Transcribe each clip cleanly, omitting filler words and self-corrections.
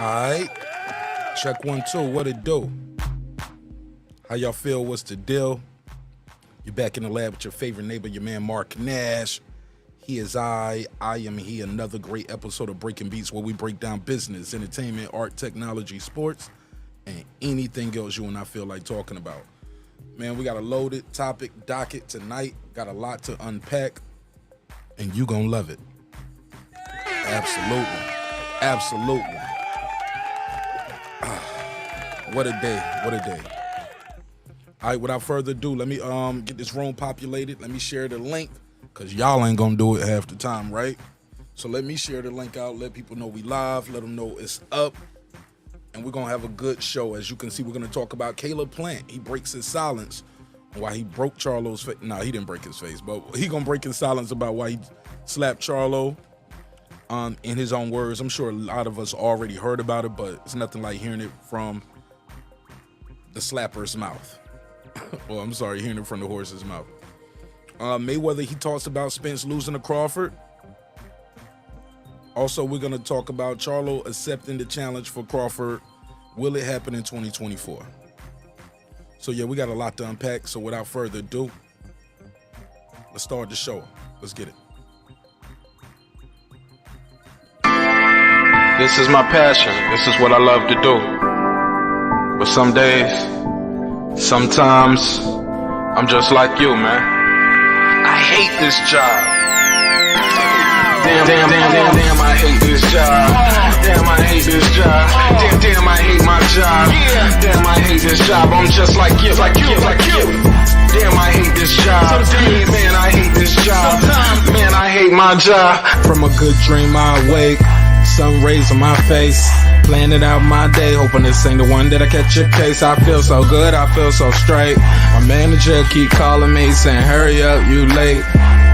Alright. Check 1, 2. What it do? How y'all feel? What's the deal? You're back in the lab with your favorite neighbor, your man Mark Nash. He is I am he. Another great episode of Breaking Beats where we break down business, entertainment, art, technology, sports, and anything else you and I feel like talking about. Man, we got a loaded topic docket tonight. Got a lot to unpack, and you gonna love it. Absolutely. Absolutely. What a day. What a day. All right, without further ado, let me get this room populated. Let me share the link, because y'all ain't going to do it half the time, right? So let me share the link out. Let people know we live. Let them know it's up. And we're going to have a good show. As you can see, we're going to talk about Caleb Plant. He breaks his silence why he broke Charlo's face. No, he didn't break his face, but he going to break his silence about why he slapped Charlo. In his own words. I'm sure a lot of us already heard about it, but it's nothing like hearing it from the slapper's mouth. Well, I'm sorry, hearing it from the horse's mouth. Mayweather, he talks about Spence losing to Crawford. Also, we're going to talk about Charlo accepting the challenge for Crawford. Will it happen in 2024? So, yeah, we got a lot to unpack. So, without further ado, let's start the show. Let's get it. This is my passion. This is what I love to do. But some days, sometimes, I'm just like you, man. I hate this job. Damn, I hate this job. Damn, I hate this job. Damn, I hate my job. Damn, I hate this job. I'm just like you. Damn, I hate this job. Man, I hate this job. Man, I hate my job. From a good dream I wake, sun rays on my face, planning out my day, hoping this ain't the one that I catch a case. I feel so good, I feel so straight. My manager keep calling me saying, hurry up, you late.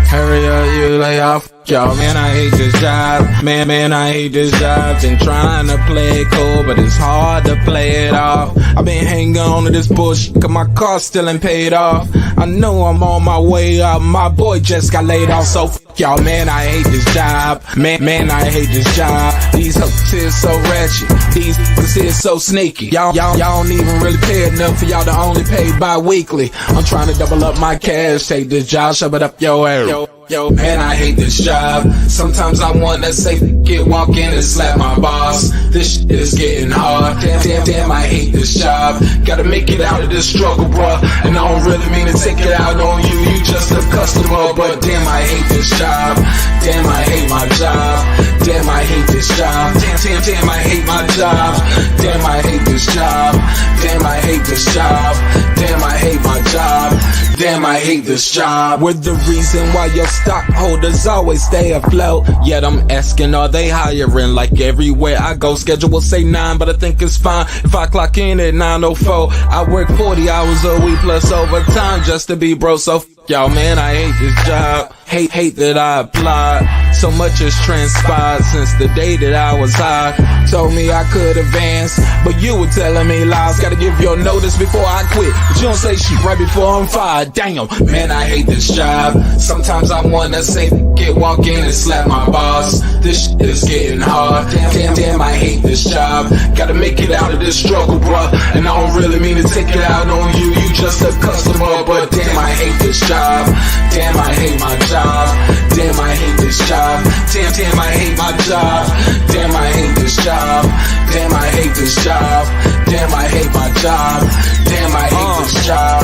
Hurry up, you late. Oh, f*** y'all, man, I hate this job. Man, I hate this job. Been trying to play it cool, but it's hard to play it off. I've been hanging on to this bullshit, cause my car still ain't paid off. I know I'm on my way up, my boy just got laid off, so f*** y'all, man, I hate this job. Man, I hate this job. These hoes is so ratchet. These hoes is so sneaky. Y'all don't even really pay enough for y'all to only pay bi-weekly. I'm trying to double up my cash. Take this job, shove it up your ass. Yo, man, I hate this job. Sometimes I wanna say, walk in and slap my boss. This shit is getting hard. Damn, I hate this job. Gotta make it out of this struggle, bruh. And I don't really mean to take it out on you. You just a customer, but damn, I hate this job. Damn, I hate my job. Damn, I hate this job. Damn, I hate my job. Damn, I hate this job. Damn, I hate this job. Damn, I hate my job. Damn, I hate this job. We're the reason why your stockholders always stay afloat. Yet I'm asking, are they hiring? Like everywhere I go, schedule will say 9, but I think it's fine if I clock in at 9:04. I work 40 hours a week plus overtime just to be bro. So f*** y'all, man, I hate this job. Hate that I applied. So much has transpired since the day that I was high. Told me I could advance, but you were telling me lies. Gotta give your notice before I quit, but you don't say shit right before I'm fired. Damn, man, I hate this job. Sometimes I wanna say, walk in and slap my boss. This shit is getting hard. Damn, I hate this job. Gotta make it out of this struggle, bruh. And I don't really mean to take it out on you. You just a customer, but damn, I hate this job. Damn, I hate my job. Damn, I hate this job. Damn, I hate my job. Damn, I hate this job. Damn, I hate this job. Damn, I hate my job. Damn, I hate this job.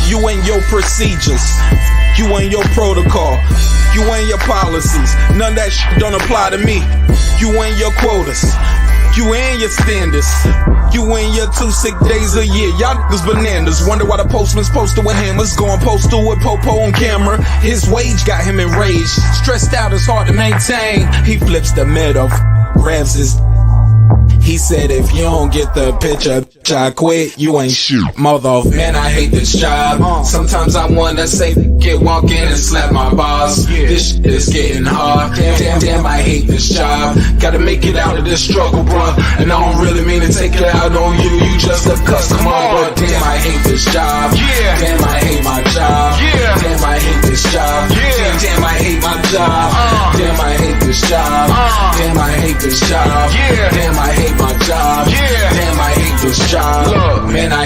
You and your procedures, you and your protocol, you and your policies, none of that shit don't apply to me. You and your quotas, you and your standards, you and your 2 sick days a year. Y'all niggas bananas. Wonder why the postman's posted with hammers, going postal with Popo on camera. His wage got him enraged, stressed out, it's hard to maintain. He flips the middle, grabs his. He said, if you don't get the picture, I quit, you ain't shoot. Mother, man, I hate this job. Sometimes I wanna say, walk in and slap my boss. This shit is getting hard. Damn, I hate this job. Gotta make it out of this struggle, bruh. And I don't really mean to take it out on you. You just a customer, but damn, I hate this job. Damn, I hate my job. Damn, I hate this job. Damn, I hate my job. Damn, I hate this job. Damn, I hate this job. Damn, I hate my job.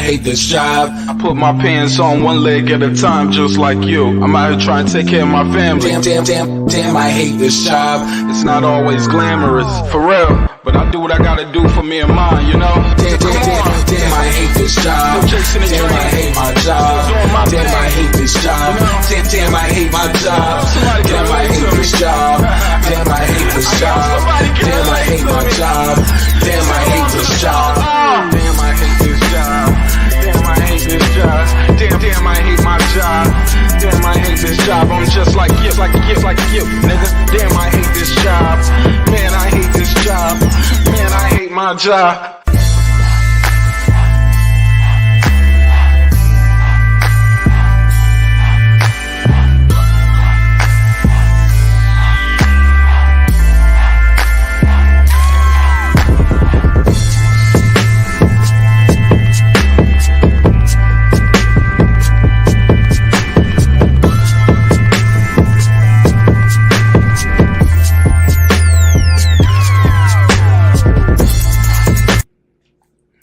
hate this job. I put my pants on one leg at a time, just like you. I'm out here trying to take care of my family. Damn, I hate this job. It's not always glamorous, for real, but I do what I gotta do for me and mine, you know? Damn, I hate this job. Damn, I hate my job. Damn, I hate this job. Damn, I hate my job. Damn, I hate this job. Damn, I hate this job. Damn, I hate my job. Damn, I hate this job. Damn, I hate this job. Damn, I hate this job. Damn, I hate my job. Damn, I hate this job. I'm just like you, nigga. Damn, I hate this job. Man, I hate this job. Man, I hate my job.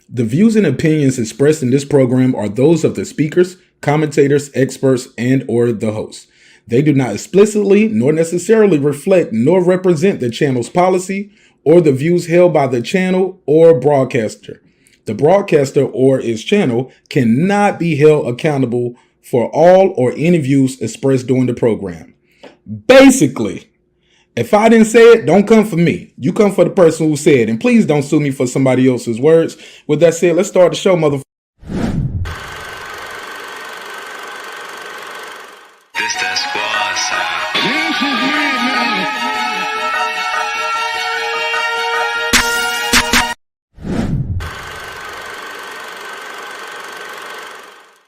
The views and opinions expressed in this program are those of the speakers, commentators, experts, and or the hosts. They do not explicitly nor necessarily reflect nor represent the channel's policy or the views held by the channel or broadcaster. The broadcaster or its channel cannot be held accountable for all or any views expressed during the program. Basically, if I didn't say it, don't come for me. You come for the person who said it. And please don't sue me for somebody else's words. With that said, let's start the show, motherfucker. This that squad side.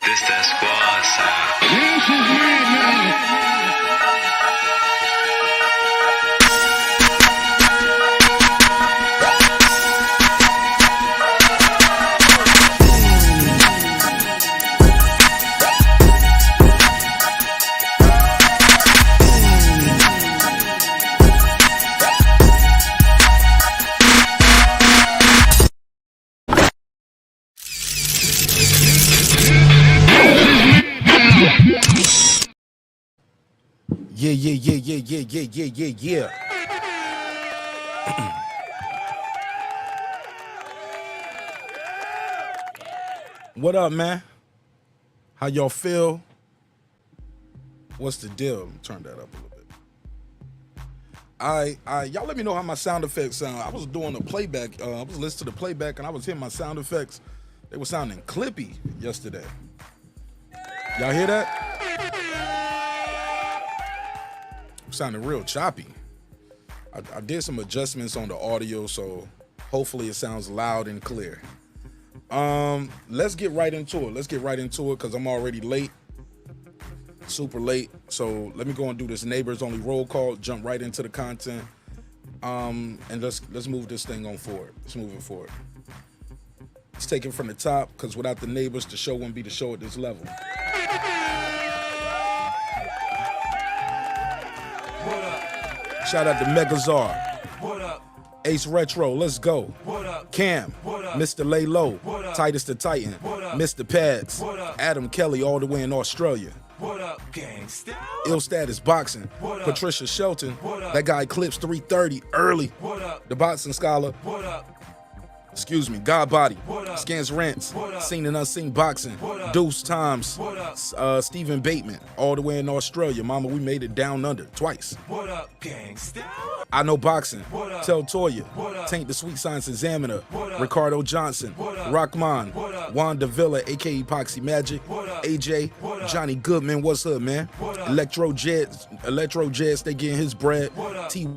This that squad side. Yeah. What up, man? How y'all feel? What's the deal? Turn that up a little bit. Y'all let me know how my sound effects sound. I was doing a playback. I was listening to the playback and I was hearing my sound effects. They were sounding clippy yesterday. Y'all hear that? Sounding real choppy. I did some adjustments on the audio, so hopefully it sounds loud and clear. Let's get right into it. Because I'm already late, super late. So let me go and do this neighbors only roll call, jump right into the content, and let's move this thing on forward. Let's move it forward. Let's take it from the top, because without the neighbors, the show wouldn't be the show at this level. Shout out to Megazar. What up? Ace Retro, let's go. What up? Cam, What up? Mr. Lay Low, What up? Titus the Titan, What up? Mr. Pads, What up? Adam Kelly all the way in Australia. What up, gangsta? Ill Status Boxing, What up? Patricia Shelton, What up? that guy clips 330 early. What up? The Boxing Scholar, What up? excuse me, God Body, What up? Scans Rants, What up? Seen and Unseen Boxing, What up? Deuce Times, What up? Stephen Bateman, all the way in Australia. Mama, we made it down under twice. What up, gangsta? I Know Boxing, What up? Tell Toya, What up? Taint the Sweet Science Examiner, What up? Ricardo Johnson, What up? Rockman, What up? Wanda Villa, aka Epoxy Magic, What up? AJ, What up? Johnny Goodman, what's up, man? What up? Electro Jets, they getting his bread. What up? T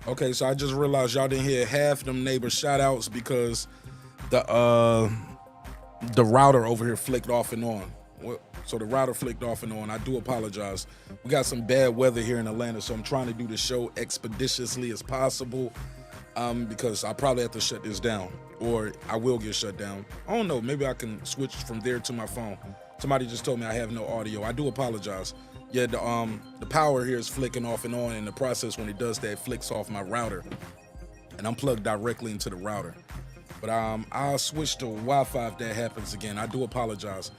Okay, so I just realized y'all didn't hear half them neighbor shout outs because the router over here flicked off and on. So the router flicked off and on. I do apologize. We got some bad weather here in Atlanta, so I'm trying to do the show expeditiously as possible because I probably have to shut this down, or I will get shut down. I don't know. Maybe I can switch from there to my phone. Somebody just told me I have no audio. I do apologize. Yeah, the power here is flicking off and on. In the process, when it does that, it flicks off my router, and I'm plugged directly into the router. But I'll switch to Wi-Fi if that happens again. I do apologize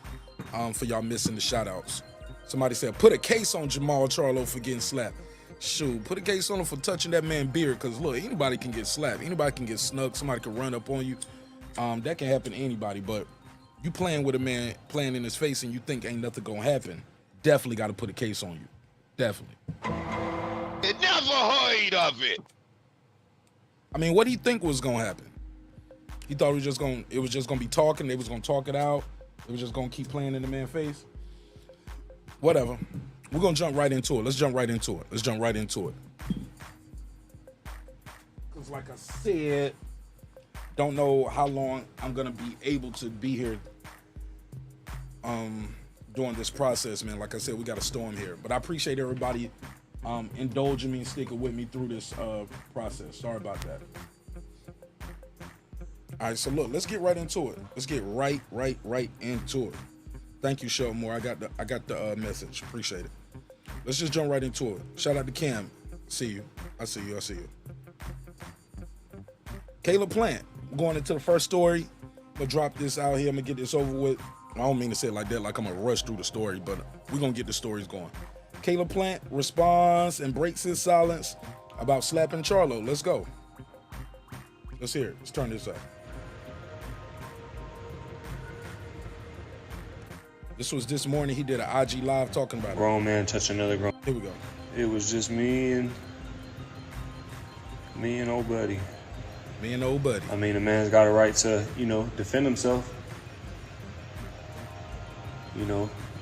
for y'all missing the shout-outs. Somebody said, put a case on Jamal Charlo for getting slapped. Shoot, put a case on him for touching that man's beard, because look, anybody can get slapped. Anybody can get snugged. Somebody can run up on you. That can happen to anybody, but you playing with a man, playing in his face, and you think ain't nothing gonna happen, definitely got to put a case on you. Definitely. Never heard of it. I mean, what do you think was gonna happen? He thought it was just gonna be talking. They was gonna talk it out. It was just gonna keep playing in the man's face. Whatever. We're gonna jump right into it. Let's jump right into it. Cause like I said, don't know how long I'm gonna be able to be here during this process, man. Like I said, we got a storm here. But I appreciate everybody indulging me and sticking with me through this process. Sorry about that. All right, so look, let's get right into it. Let's get right into it. Thank you, Showmore. I got the message. Appreciate it. Let's just jump right into it. Shout out to Cam. See you. I see you. Caleb Plant. We're going into the first story. I'm gonna drop this out here. I'm gonna get this over with. I don't mean to say it like that, like I'm gonna rush through the story, but we're gonna get the stories going. Caleb Plant responds and breaks his silence about slapping Charlo. Let's go. Let's hear it. Let's turn this up. This was this morning. He did an IG live talking about it. Grown man touch another grown. Here we go. It was just me and old buddy. Me and old buddy. I mean, a man's got a right to, defend himself.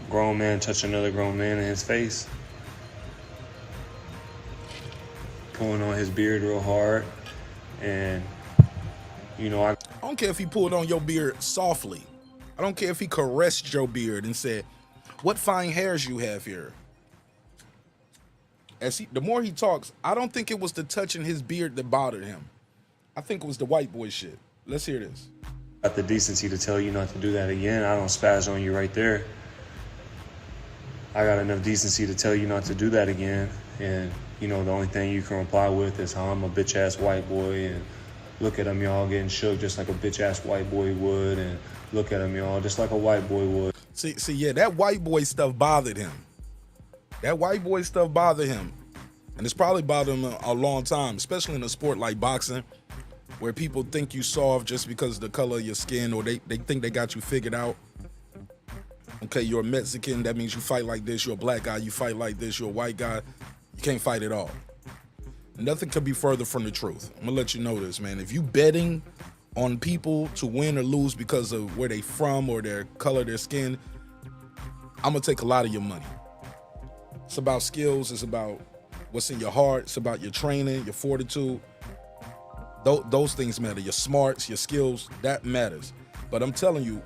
Grown man touch another grown man in his face. Pulling on his beard real hard. And, I don't care if he pulled on your beard softly. I don't care if he caressed your beard and said, what fine hairs you have here. The more he talks, I don't think it was the touching his beard that bothered him. I think it was the white boy shit. Let's hear this. got the decency to tell you not to do that again. I don't spaz on you right there. I got enough decency to tell you not to do that again. And, the only thing you can reply with is how I'm a bitch-ass white boy, and look at them, y'all, getting shook just like a bitch-ass white boy would, and look at them, y'all, just like a white boy would. See, yeah, that white boy stuff bothered him. And it's probably bothered him a long time, especially in a sport like boxing, where people think you soft just because of the color of your skin, or they think they got you figured out. Okay, you're a Mexican, that means you fight like this. You're a black guy, you fight like this. You're a white guy, you can't fight at all. Nothing could be further from the truth. I'm gonna let you know this, man. If you betting on people to win or lose because of where they from or their color, their skin, I'm gonna take a lot of your money. It's about skills, it's about what's in your heart, it's about your training, your fortitude. Those things matter. Your smarts, your skills, that matters. But I'm telling you,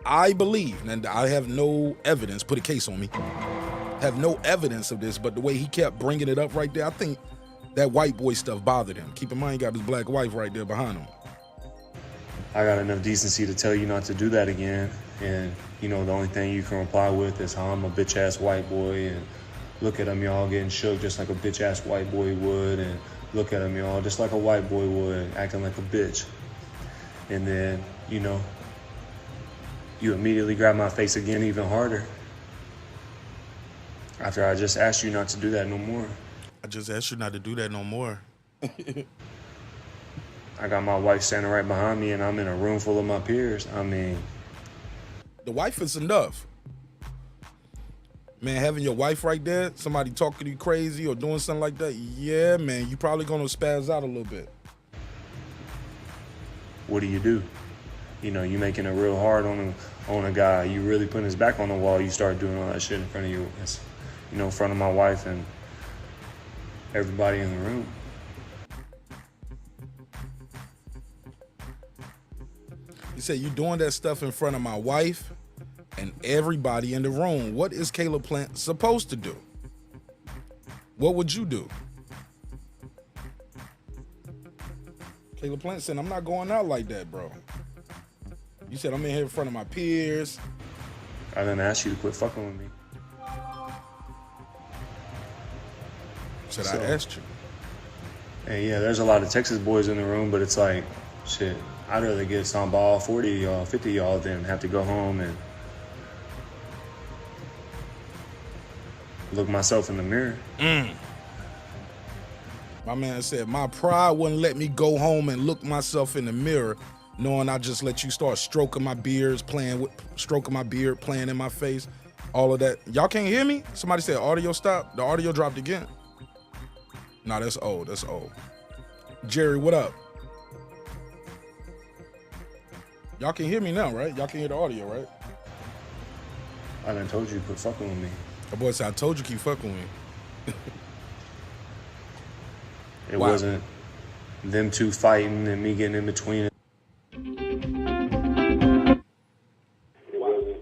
I believe, and I have no evidence, put a case on me, have no evidence of this, but the way he kept bringing it up right there, I think that white boy stuff bothered him. Keep in mind, he got his black wife right there behind him. I got enough decency to tell you not to do that again. And, the only thing you can reply with is how I'm a bitch-ass white boy, and look at them, y'all, getting shook just like a bitch-ass white boy would, and look at them, y'all, just like a white boy would, acting like a bitch. And then, you immediately grab my face again even harder. After I just asked you not to do that no more. I just asked you not to do that no more. I got my wife standing right behind me, and I'm in a room full of my peers. I mean, the wife is enough. Man, having your wife right there, somebody talking to you crazy or doing something like that, yeah, man, you probably gonna spaz out a little bit. What do? You making it real hard on a guy. You really putting his back on the wall. You start doing all that shit in front of you. In front of my wife and everybody in the room. said, you doing that stuff in front of my wife and everybody in the room. What is Caleb Plant supposed to do? What would you do? Caleb Plant said, I'm not going out like that, bro. You said, I'm in here in front of my peers. I didn't ask you to quit fucking with me. Said I asked you. And yeah, there's a lot of Texas boys in the room, but it's like, shit, I'd rather get some ball 40 of y'all, 50 of y'all than have to go home and look myself in the mirror. My man said, my pride wouldn't let me go home and look myself in the mirror, knowing I just let you start stroking my beard, playing in my face, all of that. Y'all can't hear me? Somebody said audio stop. The audio dropped again. Nah, that's old. That's old. Jerry, what up? Y'all can hear me now, right? Y'all can hear the audio, right? I done told you to quit fucking with me. The boy said, I told you keep fucking with me. It wasn't them two fighting and me getting in between it. It wasn't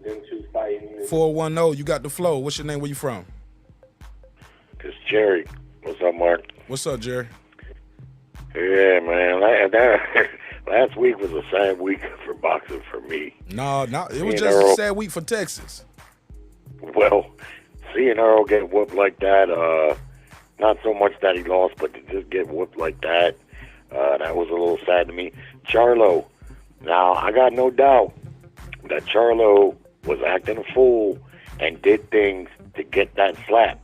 them two fighting. 410, you got the flow. What's your name? Where you from? It's Jerry. What's up, Mark? What's up, Jerry? Yeah, man. Last week was a sad week for boxing for me. No, it was just a sad week for Texas. Well, seeing Errol get whooped like that, not so much that he lost, but to just get whooped like that, that was a little sad to me. Charlo. Now, I got no doubt that Charlo was acting a fool and did things to get that slap.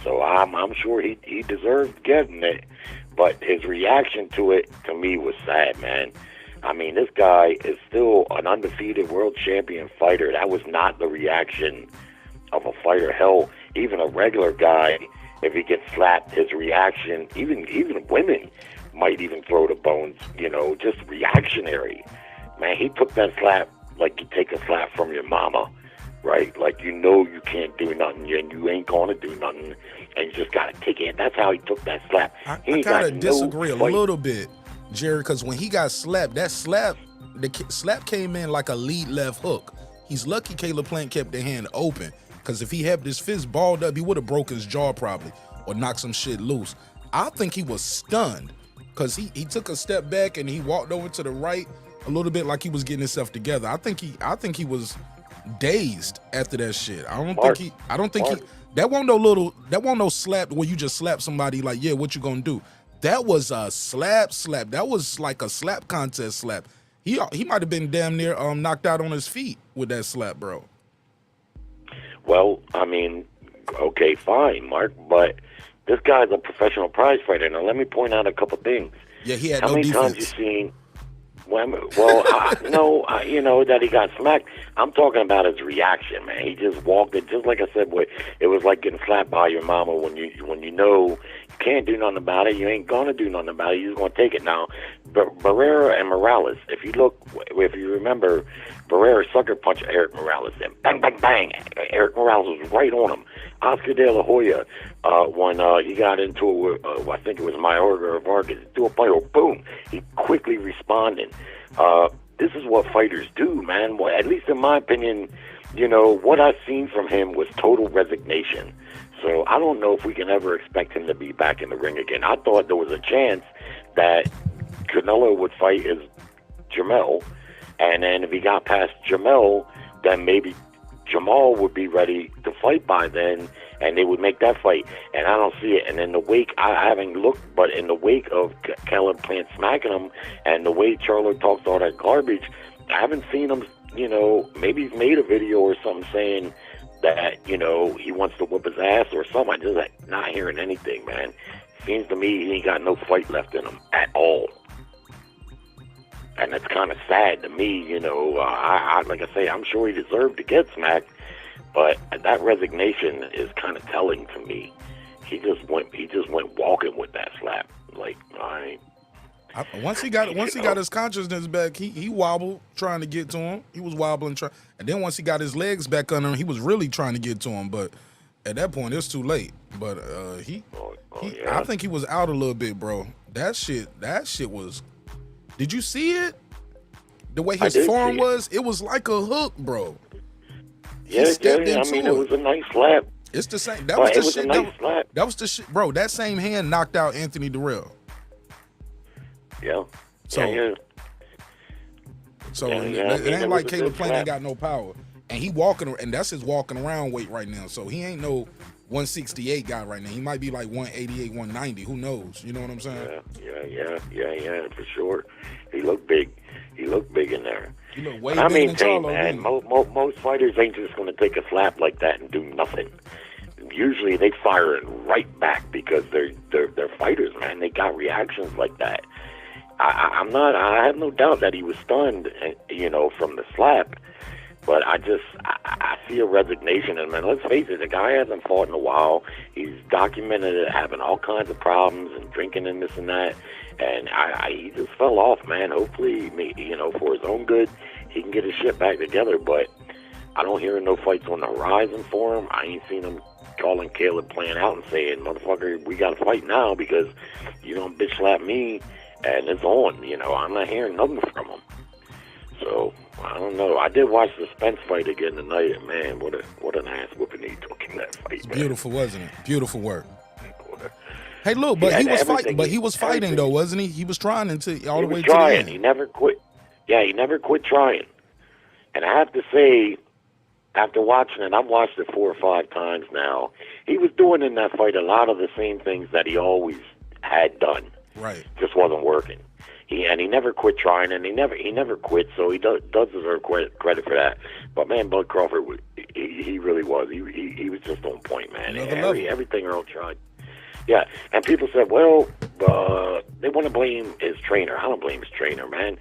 So I'm sure he deserved getting it, but his reaction to it, to me, was sad, man. I mean, this guy is still an undefeated world champion fighter. That was not the reaction of a fighter. Hell, even a regular guy, if he gets slapped, his reaction, even women might even throw the bones, just reactionary. Man, he took that slap like you take a slap from your mama, right? Like you can't do nothing and you ain't gonna do nothing and you just gotta take it. That's how he took that slap. I kind of disagree a little bit, Jerry, because when he got slapped, the slap came in like a lead left hook. He's lucky Caleb Plant kept the hand open, because if he had his fist balled up, he would have broke his jaw probably or knocked some shit loose. I think he was stunned because he took a step back and he walked over to the right a little bit like he was getting himself together. I think he was dazed after that shit. That won't no slap where you just slap somebody like, yeah, what you gonna do? That was a slap. That was like a slap contest slap. He might have been damn near knocked out on his feet with that slap, bro. Well, I mean, okay, fine, Mark, but this guy's a professional prize fighter. Now, let me point out a couple things. Yeah, he had How no many defense. times you seen? That he got smacked. I'm talking about his reaction, man. He just walked it, just like I said. It was like getting slapped by your mama when you know you can't do nothing about it. You ain't gonna do nothing about it. You're just gonna take it. Now, Barrera and Morales. If you remember, Barrera sucker punched Eric Morales, and bang, bang, bang. Eric Morales was right on him. Oscar De La Hoya, when he got into it, I think it was Mayorga or Vargas, do a fight, or boom, he quickly responded. This is what fighters do, man. Well, at least in my opinion, what I've seen from him was total resignation. So I don't know if we can ever expect him to be back in the ring again. I thought there was a chance that Canelo would fight as Jamel, and then if he got past Jamel, then maybe Jamal would be ready to fight by then, and they would make that fight. And I don't see it. And in the wake, I haven't looked, but in the wake of Caleb Plant smacking him, and the way Charlo talks all that garbage, I haven't seen him, maybe he's made a video or something saying that, he wants to whip his ass or something. I'm just not hearing anything, man. Seems to me he ain't got no fight left in him at all. And that's kind of sad to me, like I say, I'm sure he deserved to get smacked, but that resignation is kind of telling to me. He just went walking with that slap. Like, all right. Once he got his consciousness back, he wobbled trying to get to him. He was wobbling, and then once he got his legs back under him, he was really trying to get to him. But at that point, it's too late. But yeah. I think he was out a little bit, bro. That shit was. Did you see it? The way I his did form see it. was, it was like a hook, bro. Yeah, stepped I into mean, it. it was a nice slap. It's the same. That But was the it was shit. a nice slap. That was the shit, bro. That same hand knocked out Anthony Durrell. Yeah. So, yeah. so Yeah, it I mean, ain't it like was a Caleb good Plant ain't slap. got no power, and and that's his walking around weight right now. So he ain't no 168 guy right now. He might be like 188, 190. Who knows? You know what I'm saying? Yeah, for sure. He looked big. He looked big in there. He look way I bigger mean, than hey, Charlo. man, didn't most fighters ain't just going to take a slap like that and do nothing. Usually they fire it right back because they're fighters, man. They got reactions like that. I have no doubt that he was stunned, from the slap. But I see a resignation in him. And let's face it, the guy hasn't fought in a while. He's documented it having all kinds of problems and drinking and this and that. And he just fell off, man. Hopefully, for his own good, he can get his shit back together. But I don't hear no fights on the horizon for him. I ain't seen him calling Caleb Plant out and saying, motherfucker, we got to fight now because you don't bitch slap me and it's on. I'm not hearing nothing from him. So, I don't know. I did watch the Spence fight again tonight, and man, what an ass whooping he took in that fight. Man. Beautiful, wasn't it? Beautiful work. Hey, look, but Yeah, he was everything- fighting. But he was fighting everything. though, wasn't he? He was trying until all the way He to was the trying. end. He never quit. Yeah, he never quit trying. And I have to say, after watching it, I've watched it 4 or 5 times now. He was doing in that fight a lot of the same things that he always had done. Right. Just wasn't working. He never quit trying, and he never quit. So he does deserve credit for that. But man, Bud Crawford, he really was. He was just on point, man. Everything Earl tried. Yeah, and people said, well, they want to blame his trainer. I don't blame his trainer, man.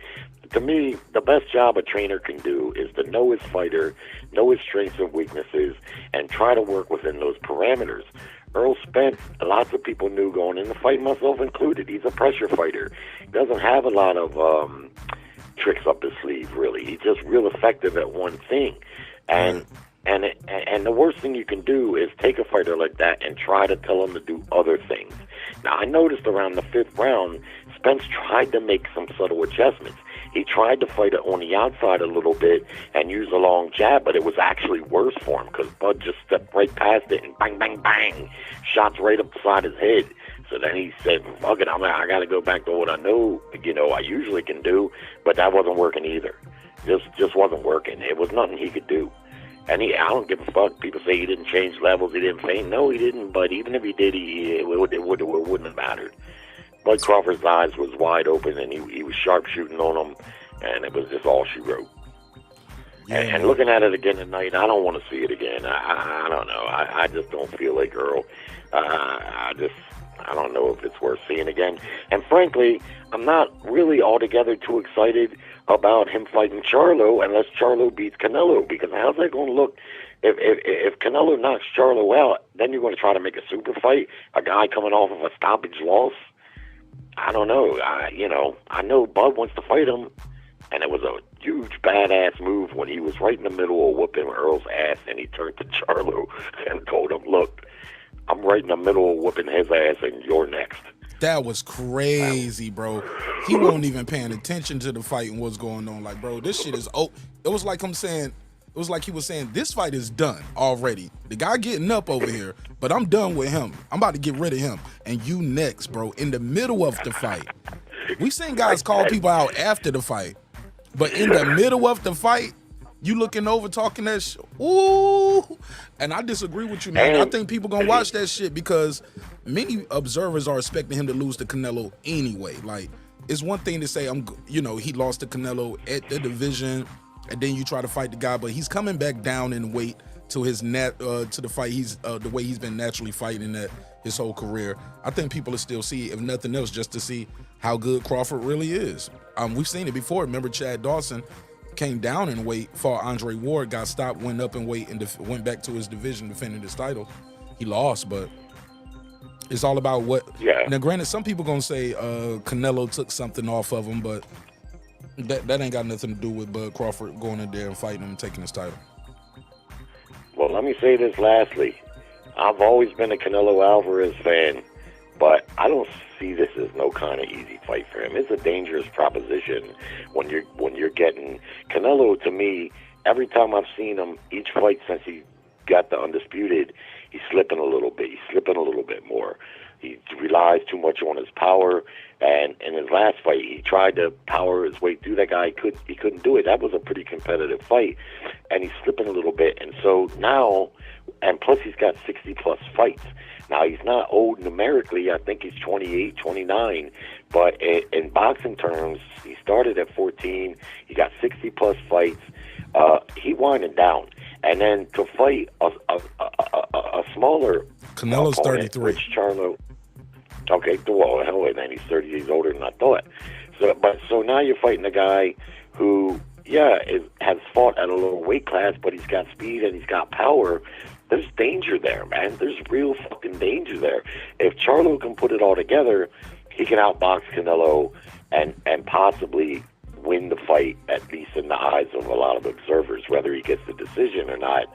To me, the best job a trainer can do is to know his fighter, know his strengths and weaknesses, and try to work within those parameters. Errol Spence, lots of people knew going in the fight, myself included. He's a pressure fighter. He doesn't have a lot of tricks up his sleeve, really. He's just real effective at one thing. And the worst thing you can do is take a fighter like that and try to tell him to do other things. Now, I noticed around the 5th round, Spence tried to make some subtle adjustments. He tried to fight it on the outside a little bit and use a long jab, but it was actually worse for him because Bud just stepped right past it and bang, bang, bang, shots right up the side of his head. So then he said, fuck it, I got to go back to what I know, I usually can do, but that wasn't working either. Just wasn't working. It was nothing he could do. And I don't give a fuck. People say he didn't change levels, he didn't feint. No, he didn't, but even if he did, it wouldn't have mattered. Bud Crawford's eyes was wide open, and he was sharpshooting on him, and it was just all she wrote. Yeah, and looking at it again tonight, I don't want to see it again. I don't know. I just don't feel like Earl. I don't know if it's worth seeing again. And frankly, I'm not really altogether too excited about him fighting Charlo unless Charlo beats Canelo, because how's that going to look? If Canelo knocks Charlo out, then you're going to try to make a super fight, a guy coming off of a stoppage loss. I don't know. I know Bud wants to fight him, and it was a huge badass move when he was right in the middle of whooping Earl's ass, and he turned to Charlo and told him, look, I'm right in the middle of whooping his ass, and you're next. That was crazy, bro. He wasn't even paying attention to the fight and what's going on. Like, bro, this shit is it was like him saying, it was like he was saying, this fight is done already. The guy getting up over here, but I'm done with him. I'm about to get rid of him. And you next, bro, in the middle of the fight. We seen guys call people out after the fight. But in the middle of the fight, you looking over talking that shit. Ooh. And I disagree with you, man. I think people gonna watch that shit because many observers are expecting him to lose to Canelo anyway. Like, it's one thing to say, he lost to Canelo at the division, and then you try to fight the guy, but he's coming back down in weight to his to the fight he's the way he's been naturally fighting that his whole career. I think people will still see, if nothing else, just to see how good Crawford really is. We've seen it before. Remember, Chad Dawson came down in weight, fought Andre Ward, got stopped, went up in weight, and went back to his division, defending his title. He lost, but it's all about what. Yeah. Now, granted, some people gonna say Canelo took something off of him, but that ain't got nothing to do with Bud Crawford going in there and fighting him and taking his title. Well, let me say this lastly. I've always been a Canelo Alvarez fan, But I don't see this as no kind of easy fight for him. It's a dangerous proposition when you're getting Canelo. To me, every time I've seen him, each fight since he got the undisputed, he's slipping a little bit. He's slipping a little bit more. He relies too much on his power. And in his last fight, he tried to power his way through that guy. He couldn't do it. That was a pretty competitive fight, and he's slipping a little bit. And so now, and plus he's got 60-plus fights. Now, he's not old numerically. I think he's 28, 29. But in boxing terms, he started at 14. He got 60-plus fights. He winding down. And then to fight a smaller Canelo's opponent, 33. Rich Charlo. Okay, well, hell, and then he's 30 years older than I thought. So now you're fighting a guy who, has fought at a lower weight class, but he's got speed and he's got power. There's danger there, man. There's real fucking danger there. If Charlo can put it all together, he can outbox Canelo and possibly win the fight, at least in the eyes of a lot of observers. Whether he gets the decision or not,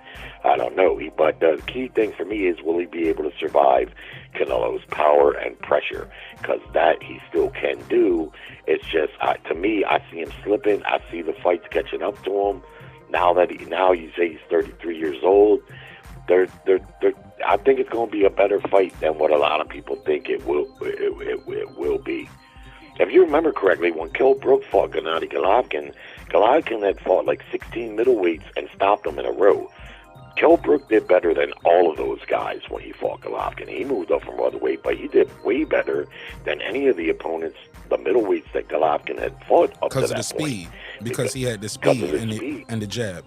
I don't know. But the key thing for me is, will he be able to survive Canelo's power and pressure? Because that he still can do. It's just, to me, I see him slipping. I see the fights catching up to him. Now you say he's 33 years old. I think it's going to be a better fight than what a lot of people think it will be. If you remember correctly, when Kell Brook fought Gennady Golovkin had fought like 16 middleweights and stopped them in a row. Kell Brook did better than all of those guys when he fought Golovkin. He moved up from otherweight, but he did way better than any of the opponents, the middleweights that Golovkin had fought up to that point. Because of the speed. Because he had the speed and the jab.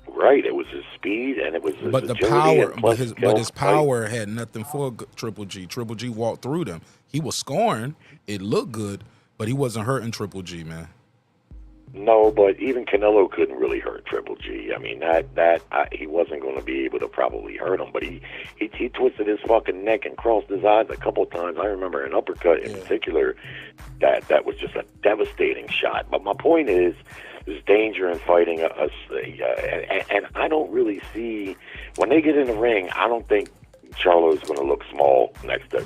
Right, it was his speed and it was his but the agility, power, but his power had nothing for Triple G. Triple G walked through them. He was scoring. It looked good, but he wasn't hurting Triple G, man. No, but even Canelo couldn't really hurt Triple G. I mean, he wasn't going to be able to probably hurt him, but he twisted his fucking neck and crossed his eyes a couple of times. I remember an uppercut in particular that was just a devastating shot. But my point is, there's danger in fighting and I don't really see, when they get in the ring, I don't think Charlo's going to look small next to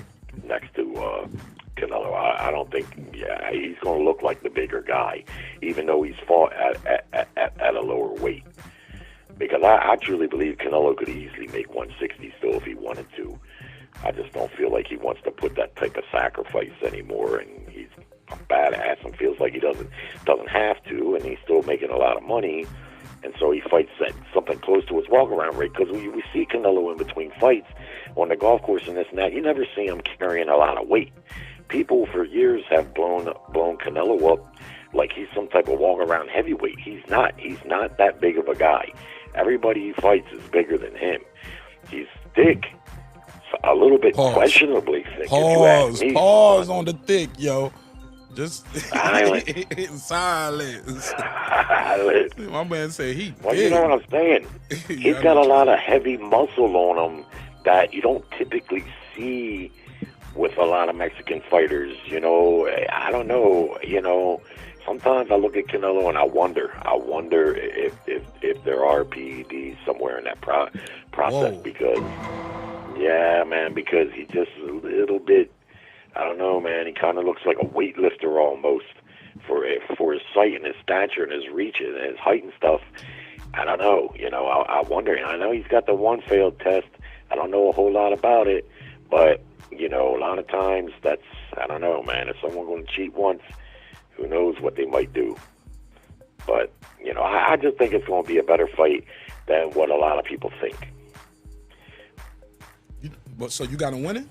Canelo. I don't think, he's going to look like the bigger guy, even though he's fought at a lower weight. Because I truly believe Canelo could easily make 160 still if he wanted to. I just don't feel like he wants to put that type of sacrifice anymore, and he's a badass and feels like he doesn't have to, and he's still making a lot of money, and so he fights at something close to his walk-around rate. Because we see Canelo in between fights on the golf course and this and that, you never see him carrying a lot of weight. People for years have blown Canelo up like he's some type of walk-around heavyweight. He's not that big of a guy. Everybody he fights is bigger than him. He's thick, a little bit questionably thick. Pause on the thick, yo. Just silence. Silence. My man said he Well, you know what I'm saying? He's got a lot of heavy muscle on him that you don't typically see with a lot of Mexican fighters. You know, I don't know. You know, sometimes I look at Canelo and I wonder if there are PEDs somewhere in that process. Whoa. Because he just a little bit, I don't know, man. He kind of looks like a weightlifter almost for his sight and his stature and his reach and his height and stuff. I don't know. You know, I wonder. I know he's got the one failed test. I don't know a whole lot about it, but you know, a lot of times I don't know, man. If someone's going to cheat once, who knows what they might do. But you know, I just think it's going to be a better fight than what a lot of people think. So you got him winning?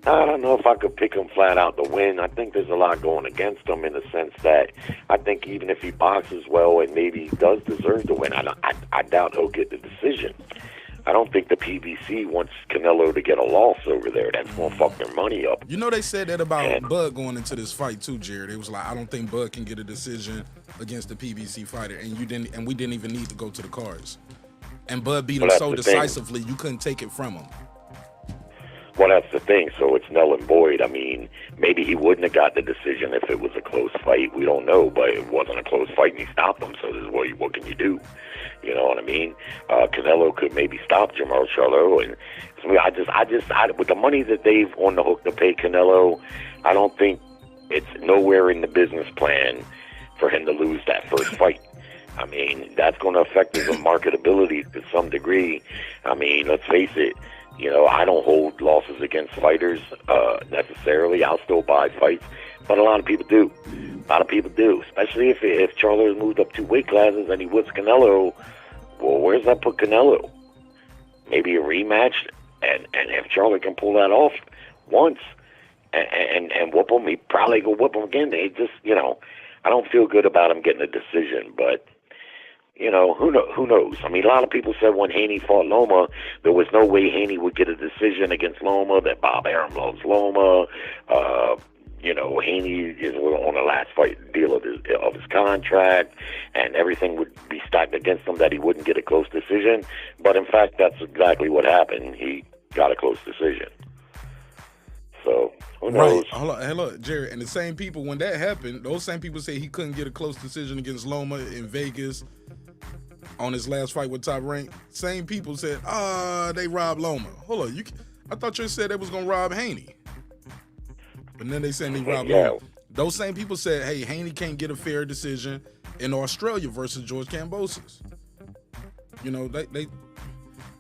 I don't know if I could pick him flat out to win. I think there's a lot going against him in the sense that I think even if he boxes well and maybe he does deserve to win, I doubt he'll get the decision. I don't think the PBC wants Canelo to get a loss over there. That's going to fuck their money up. You know, they said that about Bud going into this fight too, Jared. It was like, I don't think Bud can get a decision against the PBC fighter, and we didn't even need to go to the cards. And Bud beat him so decisively, you couldn't take it from him. Well, that's the thing. So it's null and void. I mean, maybe he wouldn't have got the decision if it was a close fight. We don't know, but it wasn't a close fight, and he stopped him. So this is what can you do? You know what I mean? Canelo could maybe stop Jermall Charlo, and so I with the money that they've on the hook to pay Canelo, I don't think it's nowhere in the business plan for him to lose that first fight. I mean, that's going to affect his marketability to some degree. I mean, let's face it. You know, I don't hold losses against fighters necessarily. I'll still buy fights, but a lot of people do. A lot of people do, especially if Charlo has moved up 2 weight classes and he whips Canelo. Well, where's that put Canelo? Maybe a rematch, and if Charlo can pull that off once and whoop him, he probably go whoop him again. They just, you know, I don't feel good about him getting a decision, but. You know, who knows? I mean, a lot of people said when Haney fought Loma, there was no way Haney would get a decision against Loma, that Bob Arum loves Loma. You know, Haney is on the last fight deal of his contract, and everything would be stacked against him that he wouldn't get a close decision. But, in fact, that's exactly what happened. He got a close decision. So, who knows? Right. Hold on. Hey, look, Jerry, and the same people, when that happened, those same people say he couldn't get a close decision against Loma in Vegas on his last fight with Top Rank. Same people said, they robbed Loma. Hold on, I thought you said they was gonna rob Haney. But then they said they robbed Loma. Those same people said, hey, Haney can't get a fair decision in Australia versus George Kambosos. You know, they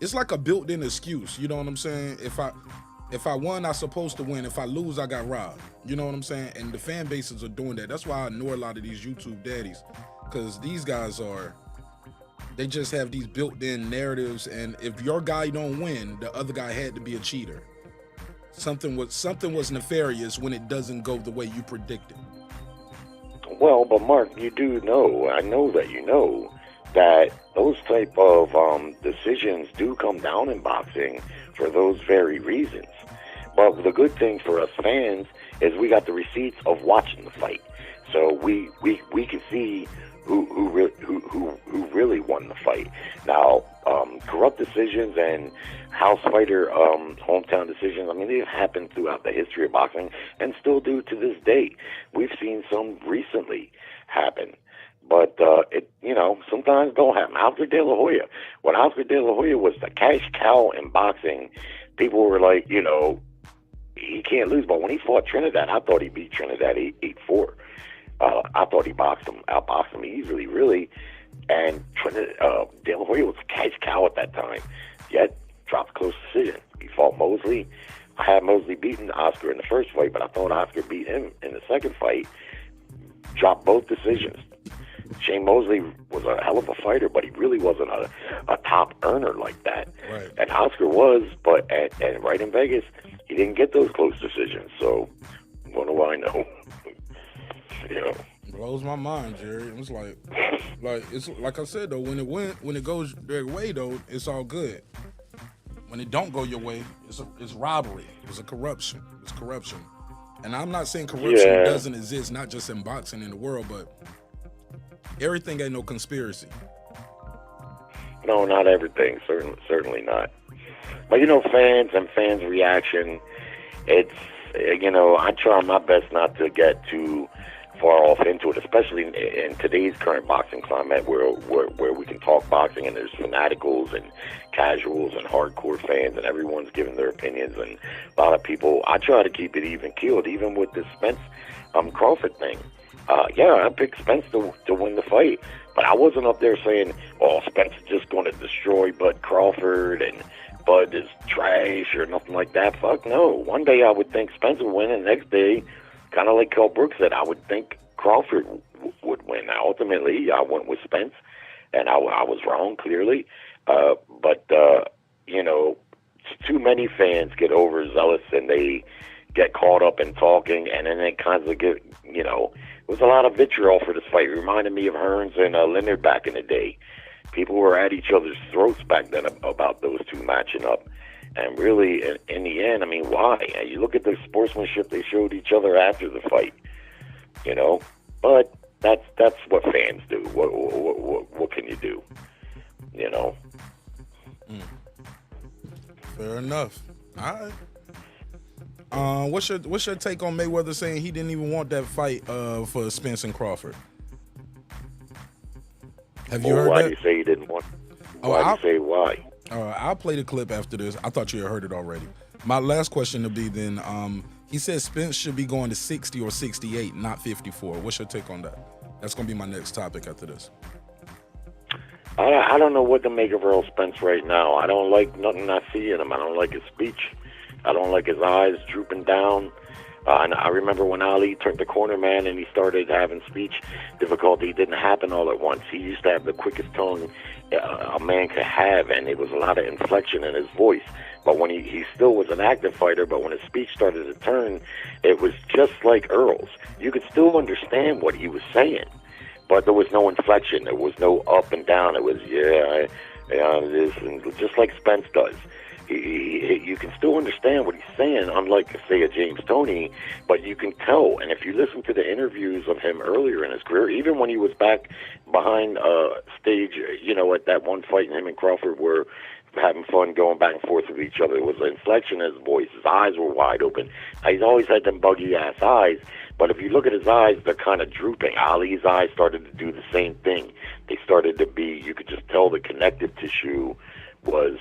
it's like a built-in excuse, you know what I'm saying? If I won, I'm supposed to win. If I lose, I got robbed. You know what I'm saying? And the fan bases are doing that. That's why I ignore a lot of these YouTube daddies, because these guys they just have these built-in narratives, and if your guy don't win, the other guy had to be a cheater. Something was nefarious when it doesn't go the way you predicted. Well, but Mark, you do know, I know that you know, that those type of decisions do come down in boxing for those very reasons. But the good thing for us fans is we got the receipts of watching the fight, so we can see who really won the fight. Now, corrupt decisions and house fighter hometown decisions, I mean, they've happened throughout the history of boxing and still do to this day. We've seen some recently happen. But, you know, sometimes don't happen. Oscar De La Hoya. When Oscar De La Hoya was the cash cow in boxing, people were like, you know, he can't lose. But when he fought Trinidad, I thought he beat Trinidad 8-4. I thought he outboxed him easily, really. And De La Hoya was a cash cow at that time. Yet, dropped a close decision. He fought Mosley. I had Mosley beaten Oscar in the first fight, but I thought Oscar beat him in the second fight. Dropped both decisions. Shane Mosley was a hell of a fighter, but he really wasn't a top earner like that. Right. And Oscar was, but and right in Vegas, he didn't get those close decisions. So, what do I know? You know, blows my mind, Jerry. It's like it's like I said though, when it goes their way though, it's all good. When it don't go your way, it's robbery. It's corruption. And I'm not saying corruption doesn't exist, not just in boxing, in the world, but everything ain't no conspiracy. No, not everything. Certainly not. But you know, fans' reaction. It's, you know, I try my best not to get too far off into it, especially in today's current boxing climate, where we can talk boxing and there's fanaticals and casuals and hardcore fans and everyone's giving their opinions, and a lot of people. I try to keep it even keeled, even with this Spence Crawford thing. I picked Spence to win the fight, but I wasn't up there saying, "Oh, Spence is just going to destroy Bud Crawford and Bud is trash" or nothing like that. Fuck no. One day I would think Spence would win, and the next day, kind of like Kell Brooks said, I would think Crawford would win. Now, ultimately, I went with Spence, and I was wrong, clearly. But you know, too many fans get overzealous, and they get caught up in talking, and then they kind of get, you know, there was a lot of vitriol for this fight. It reminded me of Hearns and Leonard back in the day. People were at each other's throats back then about those two matching up. And really, in the end, I mean, why? You look at the sportsmanship they showed each other after the fight, you know. But that's what fans do. What can you do? You know. Fair enough. All right. What's your take on Mayweather saying he didn't even want that fight for Spence and Crawford? Have you heard why that? do you say he didn't want? Oh, Why do you say why? I'll play the clip after this. I thought you had heard it already. My last question would be then, he said Spence should be going to 60 or 68, not 54. What's your take on that? That's going to be my next topic after this. I don't know what to make of Errol Spence right now. I don't like nothing I see in him. I don't like his speech. I don't like his eyes drooping down. And I remember when Ali turned the corner, man, and he started having speech difficulty. It didn't happen all at once. He used to have the quickest tongue a man could have, and it was a lot of inflection in his voice. But when he still was an active fighter, but when his speech started to turn, it was just like Earl's. You could still understand what he was saying, but there was no inflection. There was no up and down. It was, this, and just like Spence does. You can still understand what he's saying, unlike, say, a James Toney, but you can tell. And if you listen to the interviews of him earlier in his career, even when he was back behind stage, at that one fight, him and Crawford were having fun going back and forth with each other. There was an inflection in his voice. His eyes were wide open. He's always had them buggy-ass eyes, but if you look at his eyes, they're kind of drooping. Ali's eyes started to do the same thing. They started to be, you could just tell the connective tissue was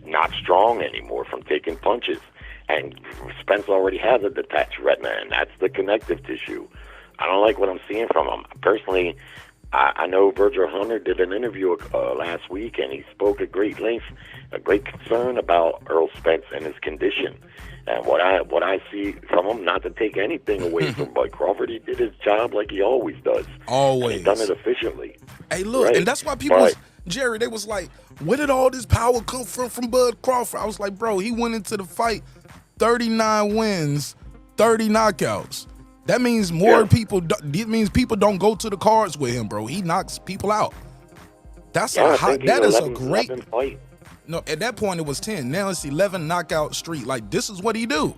not strong anymore from taking punches. And Spence already has a detached retina, and that's the connective tissue. I don't like what I'm seeing from him. Personally, I know Virgil Hunter did an interview last week, and he spoke at great length, a great concern about Errol Spence and his condition. And what I see from him, not to take anything away from Bud Crawford, he did his job like he always does. Always. And he's done it efficiently. Hey, look, right? And that's why people, Jerry, they was like, where did all this power come from Bud Crawford? I was like, bro, he went into the fight 39 wins, 30 knockouts. That means people don't go to the cards with him, bro. He knocks people out. That is a great fight. No, at that point it was 10. Now it's 11 knockout streak. Like, this is what he do.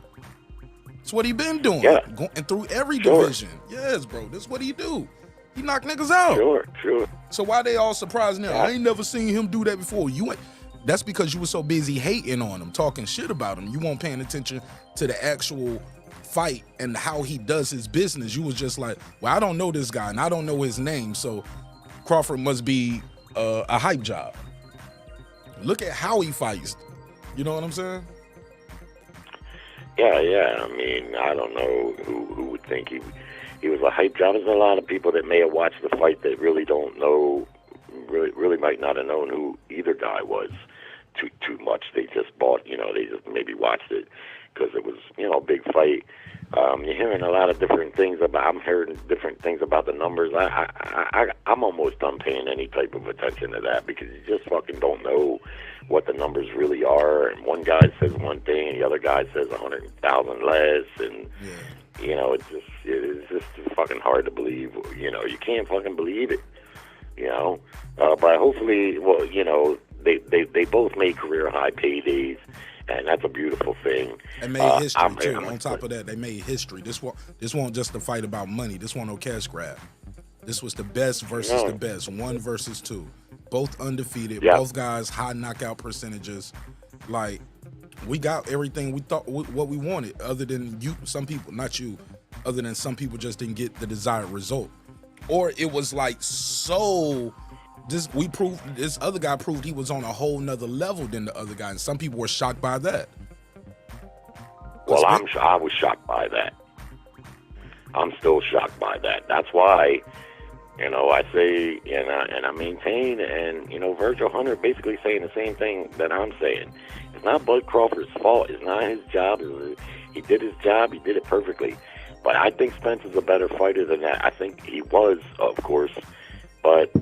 It's what he been doing. Yeah. Going through every division. Yes, bro. This is what he do. He knock niggas out. Sure. So why they all surprised now? I ain't never seen him do that before. That's because you were so busy hating on him, talking shit about him. You weren't paying attention to the actual fight and how he does his business. You was just like, well, I don't know this guy and I don't know his name, so Crawford must be a hype job. Look at how he fights. You know what I'm saying? Yeah. I mean, I don't know who would think he was a hype job. There's a lot of people that may have watched the fight that really don't know, really might not have known who either guy was too much. They just they just maybe watched it because it was, a big fight. You're hearing a lot of different things I'm hearing different things about the numbers. I'm almost done paying any type of attention to that because you just fucking don't know what the numbers really are. And one guy says one thing, and the other guy says 100,000 less, and it's just fucking hard to believe. You can't fucking believe it. But hopefully, they both made career high paydays. And that's a beautiful thing. They made history too. On top of that, they made history. This won't just a fight about money. This won't no cash grab. This was the best versus the best. 1 versus 2. Both undefeated. Yeah. Both guys high knockout percentages. Like, we got everything we thought what we wanted. Other than some people just didn't get the desired result, or it was like so. This other guy proved he was on a whole nother level than the other guy, and some people were shocked by that. Well, I was shocked by that. I'm still shocked by that. That's why, I say, and I maintain, and, Virgil Hunter basically saying the same thing that I'm saying. It's not Bud Crawford's fault. It's not his job. He did his job. He did it perfectly. But I think Spence is a better fighter than that. I think he was, of course, but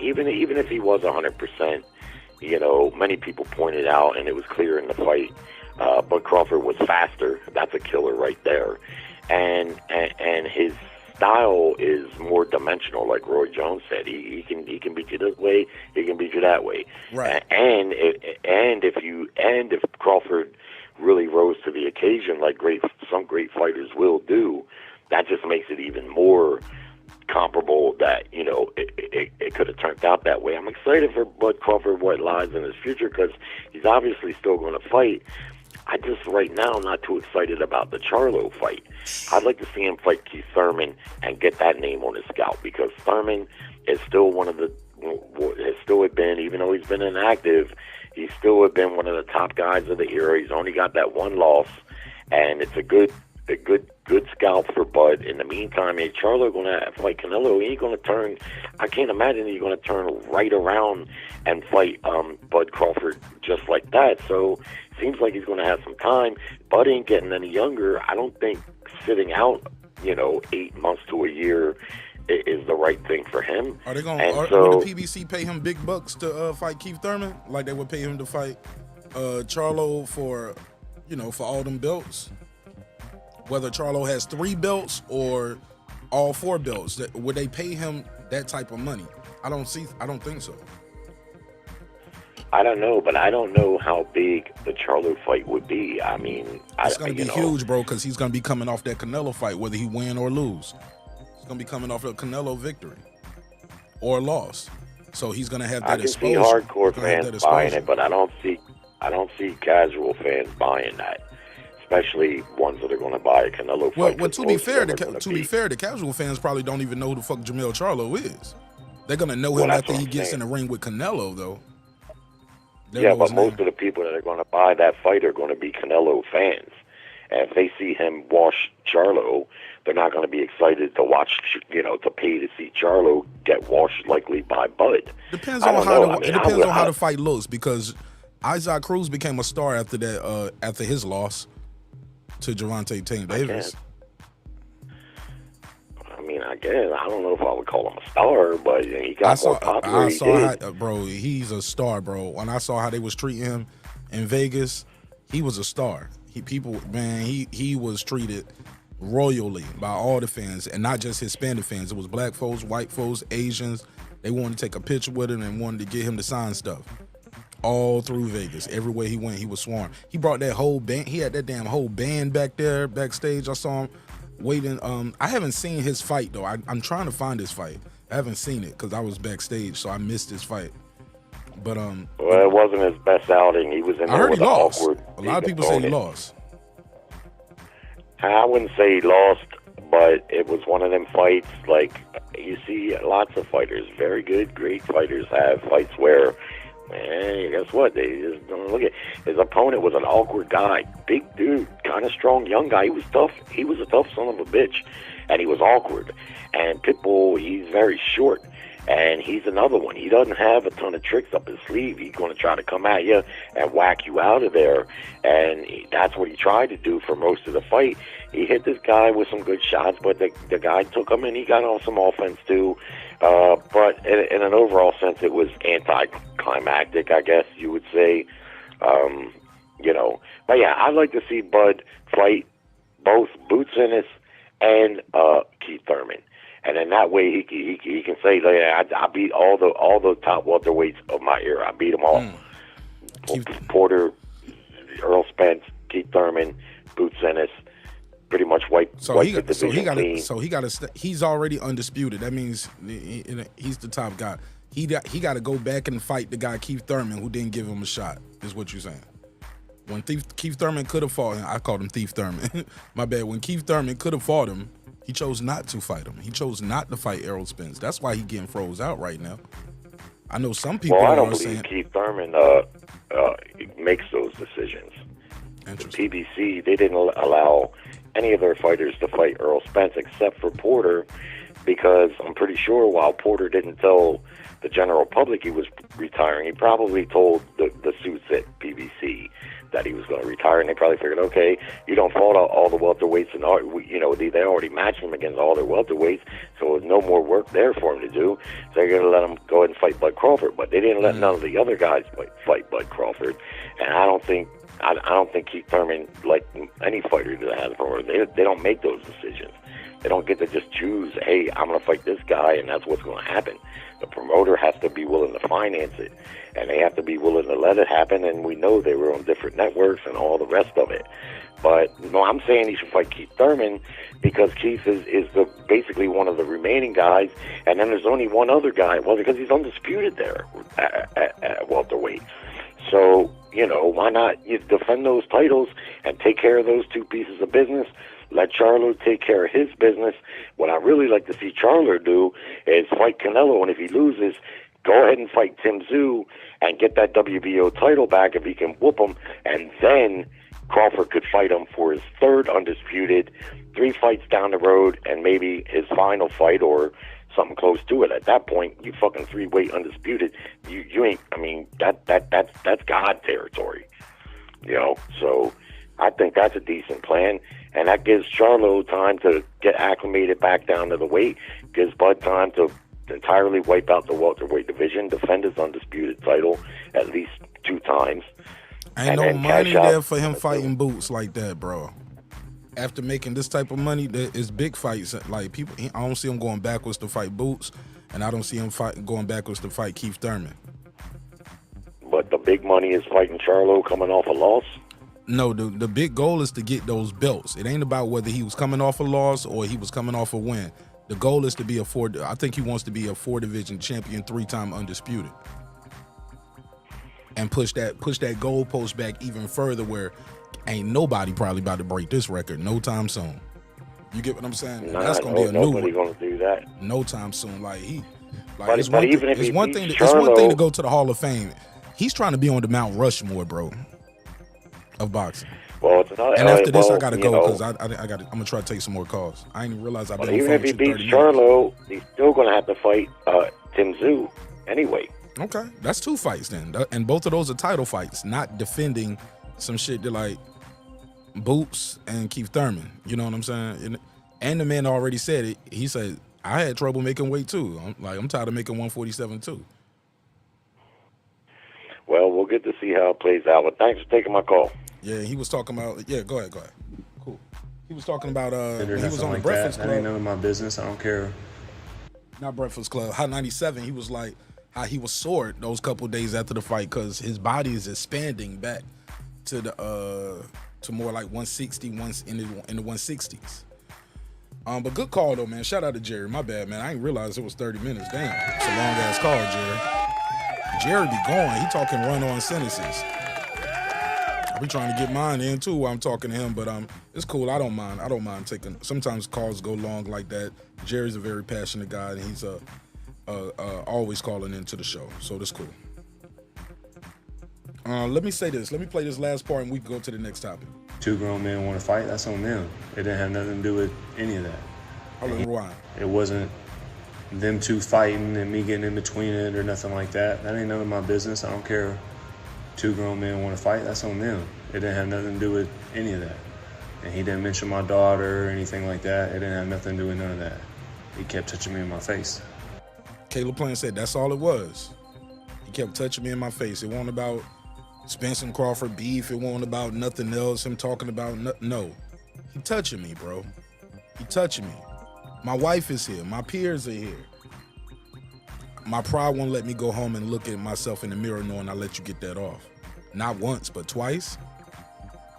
even if he was 100%, many people pointed out, and it was clear in the fight, Bud Crawford was faster. That's a killer right there. And his style is more dimensional, like Roy Jones said. He can beat you this way, he can beat you that way. Right. And if Crawford really rose to the occasion, like some great fighters will do, that just makes it even more comparable that it could have turned out that way. I'm excited for Bud Crawford, what lies in his future, because he's obviously still going to fight. I just right now I'm not too excited about the Charlo fight. I'd like to see him fight Keith Thurman and get that name on his scalp, because Thurman is still one of the has still been, even though he's been inactive, he still have been one of the top guys of the era. He's only got that one loss, and it's a good scalp for Bud. In the meantime, hey, Charlo going to fight Canelo. He ain't going to turn. I can't imagine he's going to turn right around and fight Bud Crawford just like that. So seems like he's going to have some time. Bud ain't getting any younger. I don't think sitting out, 8 months to a year is the right thing for him. Are they going? Would the PBC pay him big bucks to fight Keith Thurman, like they would pay him to fight Charlo for, for all them belts? Whether Charlo has 3 belts or all 4 belts, would they pay him that type of money? I don't think so. I don't know, but I don't know how big the Charlo fight would be. I mean, it's going to be huge, bro, because he's going to be coming off that Canelo fight, whether he win or lose. He's going to be coming off a Canelo victory or loss. So he's going to have that exposure. I can see hardcore fans buying it, but I don't see casual fans buying that. Especially ones that are going to buy a Canelo fight. Well, to be fair, the casual fans probably don't even know who the fuck Jamel Charlo is. They're going to know him after he gets in the ring with Canelo, though. Yeah, but most of the people that are going to buy that fight are going to be Canelo fans. And if they see him wash Charlo, they're not going to be excited to watch, to pay to see Charlo get washed likely by Bud. Depends on how the fight looks, because Isaac Cruz became a star after that, after his loss to Gervonta Tank Davis. I guess. I don't know if I would call him a star, but he got more popular. Bro, he's a star, bro. When I saw how they was treating him in Vegas, he was a star. He was treated royally by all the fans, and not just Hispanic fans. It was black folks, white folks, Asians. They wanted to take a picture with him and wanted to get him to sign stuff. All through Vegas, everywhere he went, he was swarmed. He brought that whole band. He had that damn whole band back there, backstage. I saw him waiting. I haven't seen his fight though. I'm trying to find his fight. I haven't seen it because I was backstage, so I missed his fight. But well, it wasn't his best outing. He was in there with an awkward. A lot of people say he lost. I wouldn't say he lost, but it was one of them fights. Like you see, lots of fighters, very good, great fighters, have fights where. Man, guess what? They just don't look at his opponent was an awkward guy, big dude, kind of strong, young guy. He was tough. He was a tough son of a bitch, and he was awkward. And Pitbull, he's very short, and he's another one. He doesn't have a ton of tricks up his sleeve. He's going to try to come at you and whack you out of there, and that's what he tried to do for most of the fight. He hit this guy with some good shots, but the guy took him, and he got on some offense too. But in an overall sense, it was anticlimactic, I guess you would say. But yeah, I'd like to see Bud fight both Boots Ennis and Keith Thurman, and in that way he can say, I beat all the top welterweights of my era. I beat them all. Porter, Errol Spence, Keith Thurman, Boots Ennis. Pretty much he's already undisputed. That means he's the top guy. He got to go back and fight the guy Keith Thurman, who didn't give him a shot, is what you're saying. When Keith Thurman could have fought him, I called him Thief Thurman. My bad. When Keith Thurman could have fought him, he chose not to fight him. He chose not to fight Errol Spence. That's why he's getting froze out right now. I know some people I don't believe Keith Thurman makes those decisions. The PBC, they didn't allow any of their fighters to fight Errol Spence except for Porter, because I'm pretty sure while Porter didn't tell the general public he was retiring, he probably told the suits at PBC that he was going to retire, and they probably figured, okay, you don't fight all the welterweights, and they already matched him against all their welterweights, so there's no more work there for him to do, so they're going to let him go ahead and fight Bud Crawford. But they didn't let none of the other guys fight Bud Crawford, and I don't think Keith Thurman, like any fighter that has power, they don't make those decisions. They don't get to just choose, hey, I'm going to fight this guy, and that's what's going to happen. The promoter has to be willing to finance it, and they have to be willing to let it happen, and we know they were on different networks and all the rest of it. But I'm saying he should fight Keith Thurman because Keith is basically one of the remaining guys, and then there's only one other guy, because he's undisputed there at welterweight. So why not you defend those titles and take care of those two pieces of business? Let Charlo take care of his business. What I really like to see Charlo do is fight Canelo, and if he loses, go ahead and fight Tim Tszyu and get that WBO title back if he can whoop him, and then Crawford could fight him for his third undisputed, 3 fights down the road, and maybe his final fight or something close to it. At that point, you fucking 3-weight undisputed. You ain't. I mean, that's God territory. So I think that's a decent plan, and that gives Charlo time to get acclimated back down to the weight. Gives Bud time to entirely wipe out the welterweight division, defend his undisputed title at least 2 times. Ain't no money there for him fighting Boots like that, bro. After making this type of money, it's big fights. Like people, I don't see him going backwards to fight Boots, and I don't see him going backwards to fight Keith Thurman. But the big money is fighting Charlo coming off a loss? No, the big goal is to get those belts. It ain't about whether he was coming off a loss or he was coming off a win. The goal is to be I think he wants to be a 4-division champion, 3-time undisputed. And push that goalpost back even further where ain't nobody probably about to break this record no time soon. You get what I'm saying? Nah, that's gonna be a new one. Nobody gonna do that. No time soon. It's one thing to go to the Hall of Fame. He's trying to be on the Mount Rushmore, bro, of boxing. Well, it's not. And after this, I gotta go because I'm gonna try to take some more calls. I didn't even realize I've been on the even phone if he for 30 beats minutes. Charlo, he's still gonna have to fight Tim Tszyu anyway. Okay, that's 2 fights then, and both of those are title fights, not defending some shit that like Boots and Keith Thurman. You know what I'm saying? And the man already said it. He said, I had trouble making weight too. I'm tired of making 147 too. Well, we'll get to see how it plays out. But thanks for taking my call. Yeah, he was talking about. Yeah, go ahead. Cool. He was talking about. When he was on the like Breakfast Club. That ain't none of my business. I don't care. Not Breakfast Club. Hot 97. He was like how he was sore those couple days after the fight because his body is expanding back to the to more like 160 once in the 160s. But good call though, man. Shout out to Jerry. My bad, man. I didn't realize it was 30 minutes. Damn, it's a long ass call, Jerry. Jerry be going. He talking run-on sentences. I be trying to get mine in too while I'm talking to him, but it's cool. I don't mind taking. Sometimes calls go long like that. Jerry's a very passionate guy, and he's always calling into the show, so that's cool. Let me say this. Let me play this last part, and we can go to the next topic. 2 grown men want to fight. That's on them. It didn't have nothing to do with any of that. Hold on, rewind. It wasn't them 2 fighting and me getting in between it or nothing like that. That ain't none of my business. I don't care. 2 grown men want to fight. That's on them. It didn't have nothing to do with any of that. And he didn't mention my daughter or anything like that. It didn't have nothing to do with none of that. He kept touching me in my face. Caleb Plant said that's all it was. He kept touching me in my face. It wasn't about Spence and Crawford beef. It wasn't about nothing else. Him talking about no. He touching me, bro. He touching me. My wife is here. My peers are here. My pride won't let me go home and look at myself in the mirror knowing I let you get that off. Not once, but twice.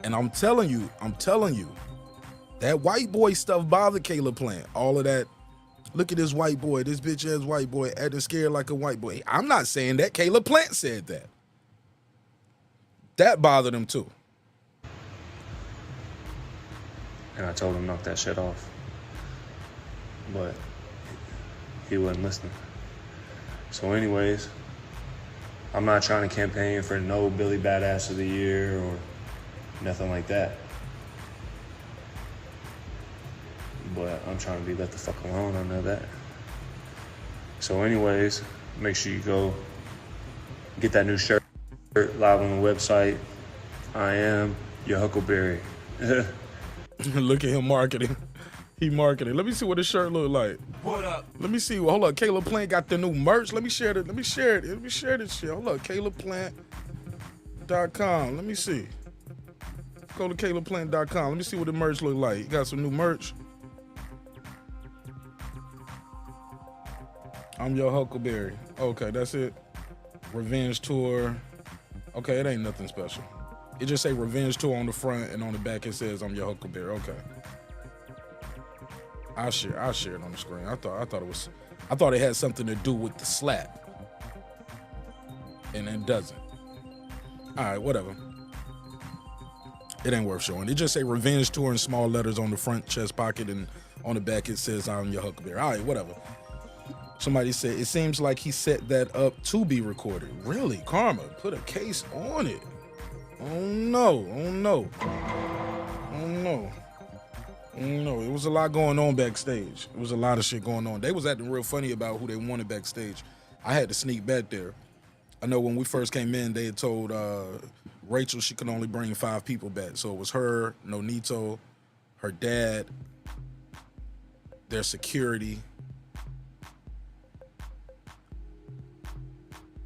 And I'm telling you, that white boy stuff bothered Caleb Plant. All of that. Look at this white boy, this bitch ass white boy acting scared like a white boy. I'm not saying that. Caleb Plant said that. That bothered him too. And I told him knock that shit off. But he wasn't listening. So anyways, I'm not trying to campaign for no Billy Badass of the Year or nothing like that. But I'm trying to be let the fuck alone, I know that. So anyways, make sure you go get that new shirt live on the website. I am your Huckleberry. Look at him marketing. He marketing. Let me see what his shirt look like. What up? Let me see. Hold up. Caleb Plant got the new merch. Let me share it. Let me share this shit. Hold up. CalebPlant.com. Let me see. Go to CalebPlant.com. Let me see what the merch look like. You got some new merch. I'm your Huckleberry. Okay, that's it. Revenge Tour. Okay, it ain't nothing special. It just say Revenge Tour on the front, and on the back it says I'm your Huckleberry. Okay. I'll share it on the screen. I thought it had something to do with the slap. And it doesn't. All right, whatever. It ain't worth showing. It just say revenge tour in small letters on the front chest pocket, and on the back it says I'm your Huckleberry. All right, whatever. Somebody said it seems like he set that up to be recorded. Really? Karma put a case on it. Oh no. It was a lot going on backstage. It was a lot of shit going on. They was acting real funny about who they wanted backstage. I had to sneak back there. I know when we first came in, they had told Rachel she could only bring 5 people back. So it was her, Nonito, her dad, their security,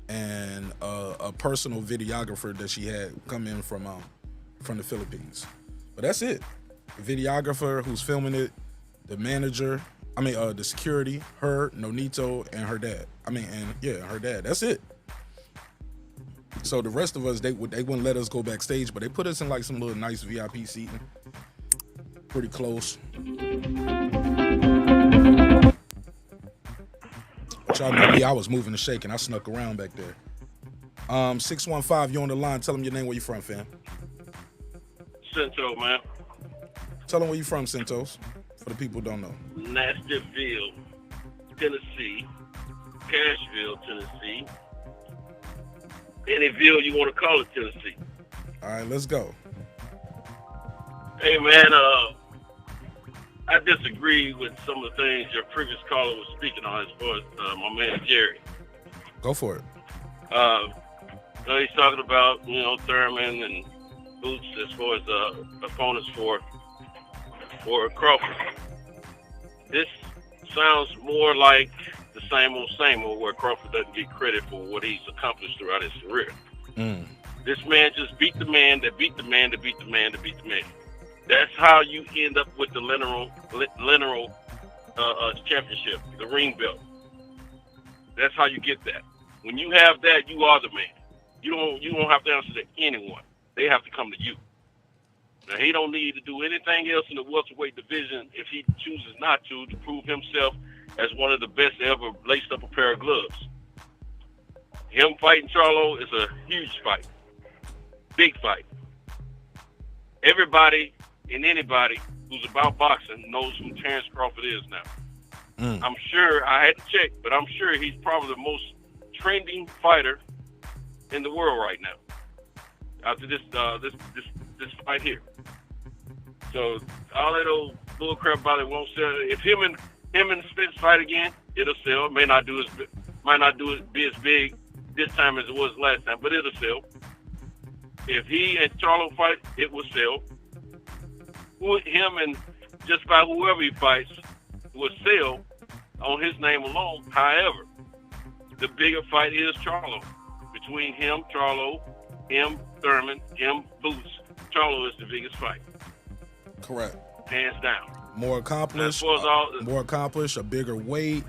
and a personal videographer that she had come in from the Philippines. But that's it. The videographer who's filming it, the manager, the security, her, Nonito, and her dad. Her dad. That's it. So the rest of us, they wouldn't let us go backstage, but they put us in like some little nice VIP seating, pretty close. But y'all know me, I was moving and shaking. I snuck around back there. 615, you on the line. Tell them your name, where you from, fam. Centro, man. Tell them where you from, Centos, for the people who don't know. Nashville, Tennessee, Cashville, Tennessee. Any ville you want to call it, Tennessee. All right, let's go. Hey, man, I disagree with some of the things your previous caller was speaking on as far as my man Jerry. Go for it. He's talking about, Thurman and Boots as far as opponents for Crawford. This sounds more like the same old, where Crawford doesn't get credit for what he's accomplished throughout his career. This man just beat the man that beat the man that beat the man that beat the man. That's how you end up with the lineal championship, the ring belt. That's how you get that. When you have that, you are the man. You don't have to answer to anyone. They have to come to you. Now, he don't need to do anything else in the welterweight division if he chooses not to prove himself as one of the best ever laced up a pair of gloves. Him fighting Charlo is a huge fight. Big fight. Everybody and anybody who's about boxing knows who Terence Crawford is now. I'm sure, I had to check, but I'm sure he's probably the most trending fighter in the world right now. After this fight here. So all that old bullcrap about it won't sell. If him and Spence fight again, it'll sell. It might not be as big this time as it was last time, but it'll sell. If he and Charlo fight, it will sell. Him and just about whoever he fights will sell on his name alone. However, the bigger fight is Charlo. Between him, Charlo, him, Thurman, him, Boots. Charlo is the biggest fight. Correct. Hands down. More accomplished, a bigger weight.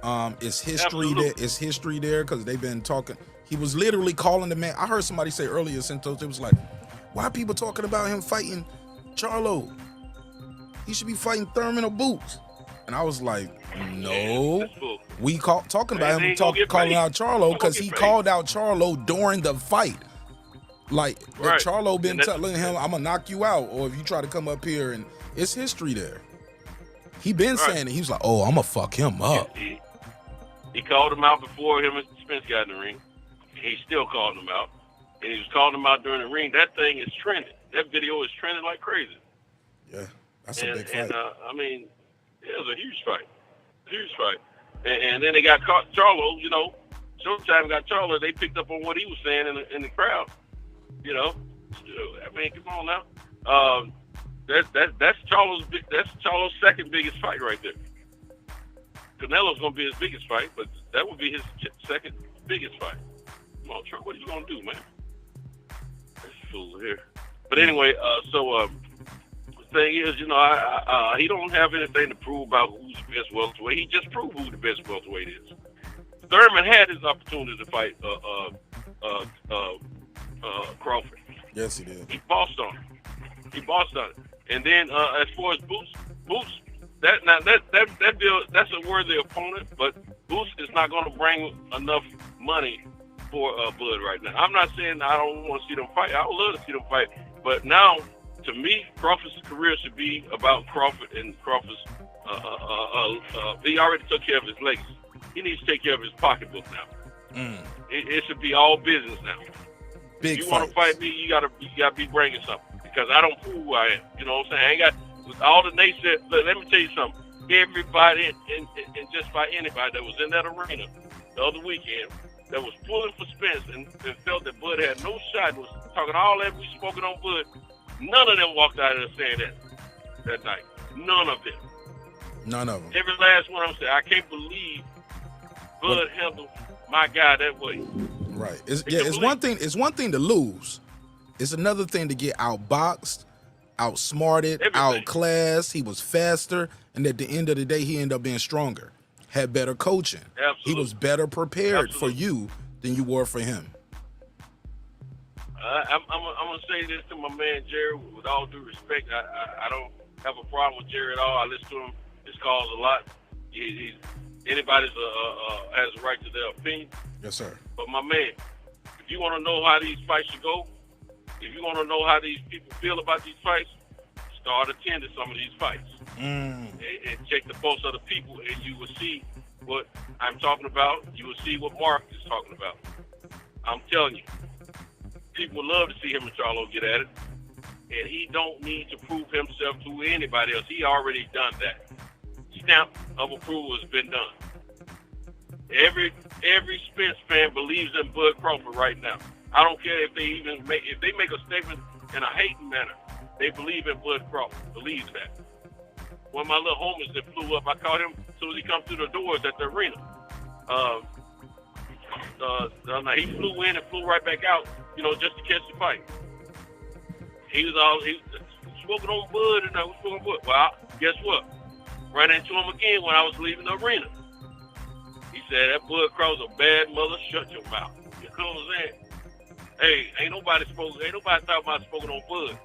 It's history there. It's history there because they've been talking. He was literally calling the man. I heard somebody say earlier, Santos, it was like, why are people talking about him fighting Charlo? He should be fighting Thurman or Boots. And I was like, no. We talking about him calling out Charlo because he called out Charlo during the fight. Like, right. Charlo been telling him, I'm going to knock you out, or if you try to come up here, and it's history there. He been saying it. He was like, oh, I'm going to fuck him up. He called him out before him and Spence got in the ring. He still called him out. And he was calling him out during the ring. That thing is trending. That video is trending like crazy. Yeah, that's a big fight. And, it was a huge fight. Huge fight. And then they got Charlo, Showtime got Charlo. They picked up on what he was saying in the crowd. Come on now. That's Charlo's second biggest fight right there. Canelo's gonna be his biggest fight, but that would be his second biggest fight. Come on, Trump, what are you gonna do, man? That's fool here. But anyway, the thing is, he don't have anything to prove about who's the best welterweight. He just proved who the best welterweight is. Thurman had his opportunity to fight Crawford. Yes, he did. He bossed on it. And then as far as Boots, that's a worthy opponent, but Boots is not going to bring enough money for Bud right now. I'm not saying I don't want to see them fight. I would love to see them fight. But now, to me, Crawford's career should be about Crawford and Crawford's. He already took care of his legacy. He needs to take care of his pocketbook now. It should be all business now. Big if you want to fight me, you gotta be bringing something, because I don't prove who I am. You know what I'm saying? I ain't got with all the naysayers. Let me tell you something. Everybody and just by anybody that was in that arena the other weekend that was pulling for Spence and felt that Bud had no shot, was talking all that we spoken on Bud. None of them walked out of there saying that night. None of them. None of them. Every last one of them said, I can't believe Bud handled my guy that way. Right. It's one thing. It's one thing to lose. It's another thing to get outboxed, outsmarted, outclassed. He was faster, and at the end of the day, he ended up being stronger. Had better coaching. Absolutely. He was better prepared for you than you were for him. I'm gonna say this to my man Jerry with all due respect. I don't have a problem with Jerry at all. I listen to him, his calls a lot. Anybody's has a right to their opinion. Yes, sir. But my man, if you want to know how these fights should go, if you want to know how these people feel about these fights, start attending some of these fights and check the pulse of the people, and you will see what I'm talking about. You will see what Mark is talking about. I'm telling you, people would love to see him and Charlo get at it, and he don't need to prove himself to anybody else. He already done that. Stamp of approval has been done. Every Spence fan believes in Bud Crawford right now. I don't care if they make a statement in a hating manner. They believe in Bud Crawford. Believes that. One of my little homies that flew up, I caught him as soon as he come through the doors at the arena. He flew in and flew right back out, just to catch the fight. He was smoking on Bud and I was smoking Bud. Well, guess what? Ran into him again when I was leaving the arena. He said, that Bud Crawford's a bad mother, shut your mouth. You know what I'm saying? Hey, ain't nobody talking about smoking on Bud.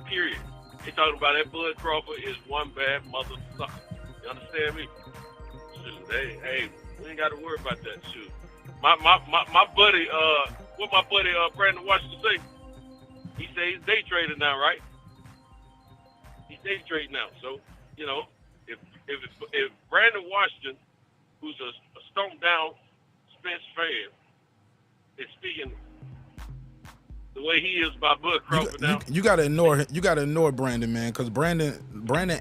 Period. They talking about that Bud Crawford is one bad mother sucker. You understand me? Shoot, hey, we ain't got to worry about that. Shoot. My buddy, what my buddy Brandon Washington say? He say he's day trading now, right? He's day trading now. So, if Brandon Washington, who's a stomped down Spence fan, is speaking the way he is about Bud Crawford now, you gotta ignore Brandon, man, because Brandon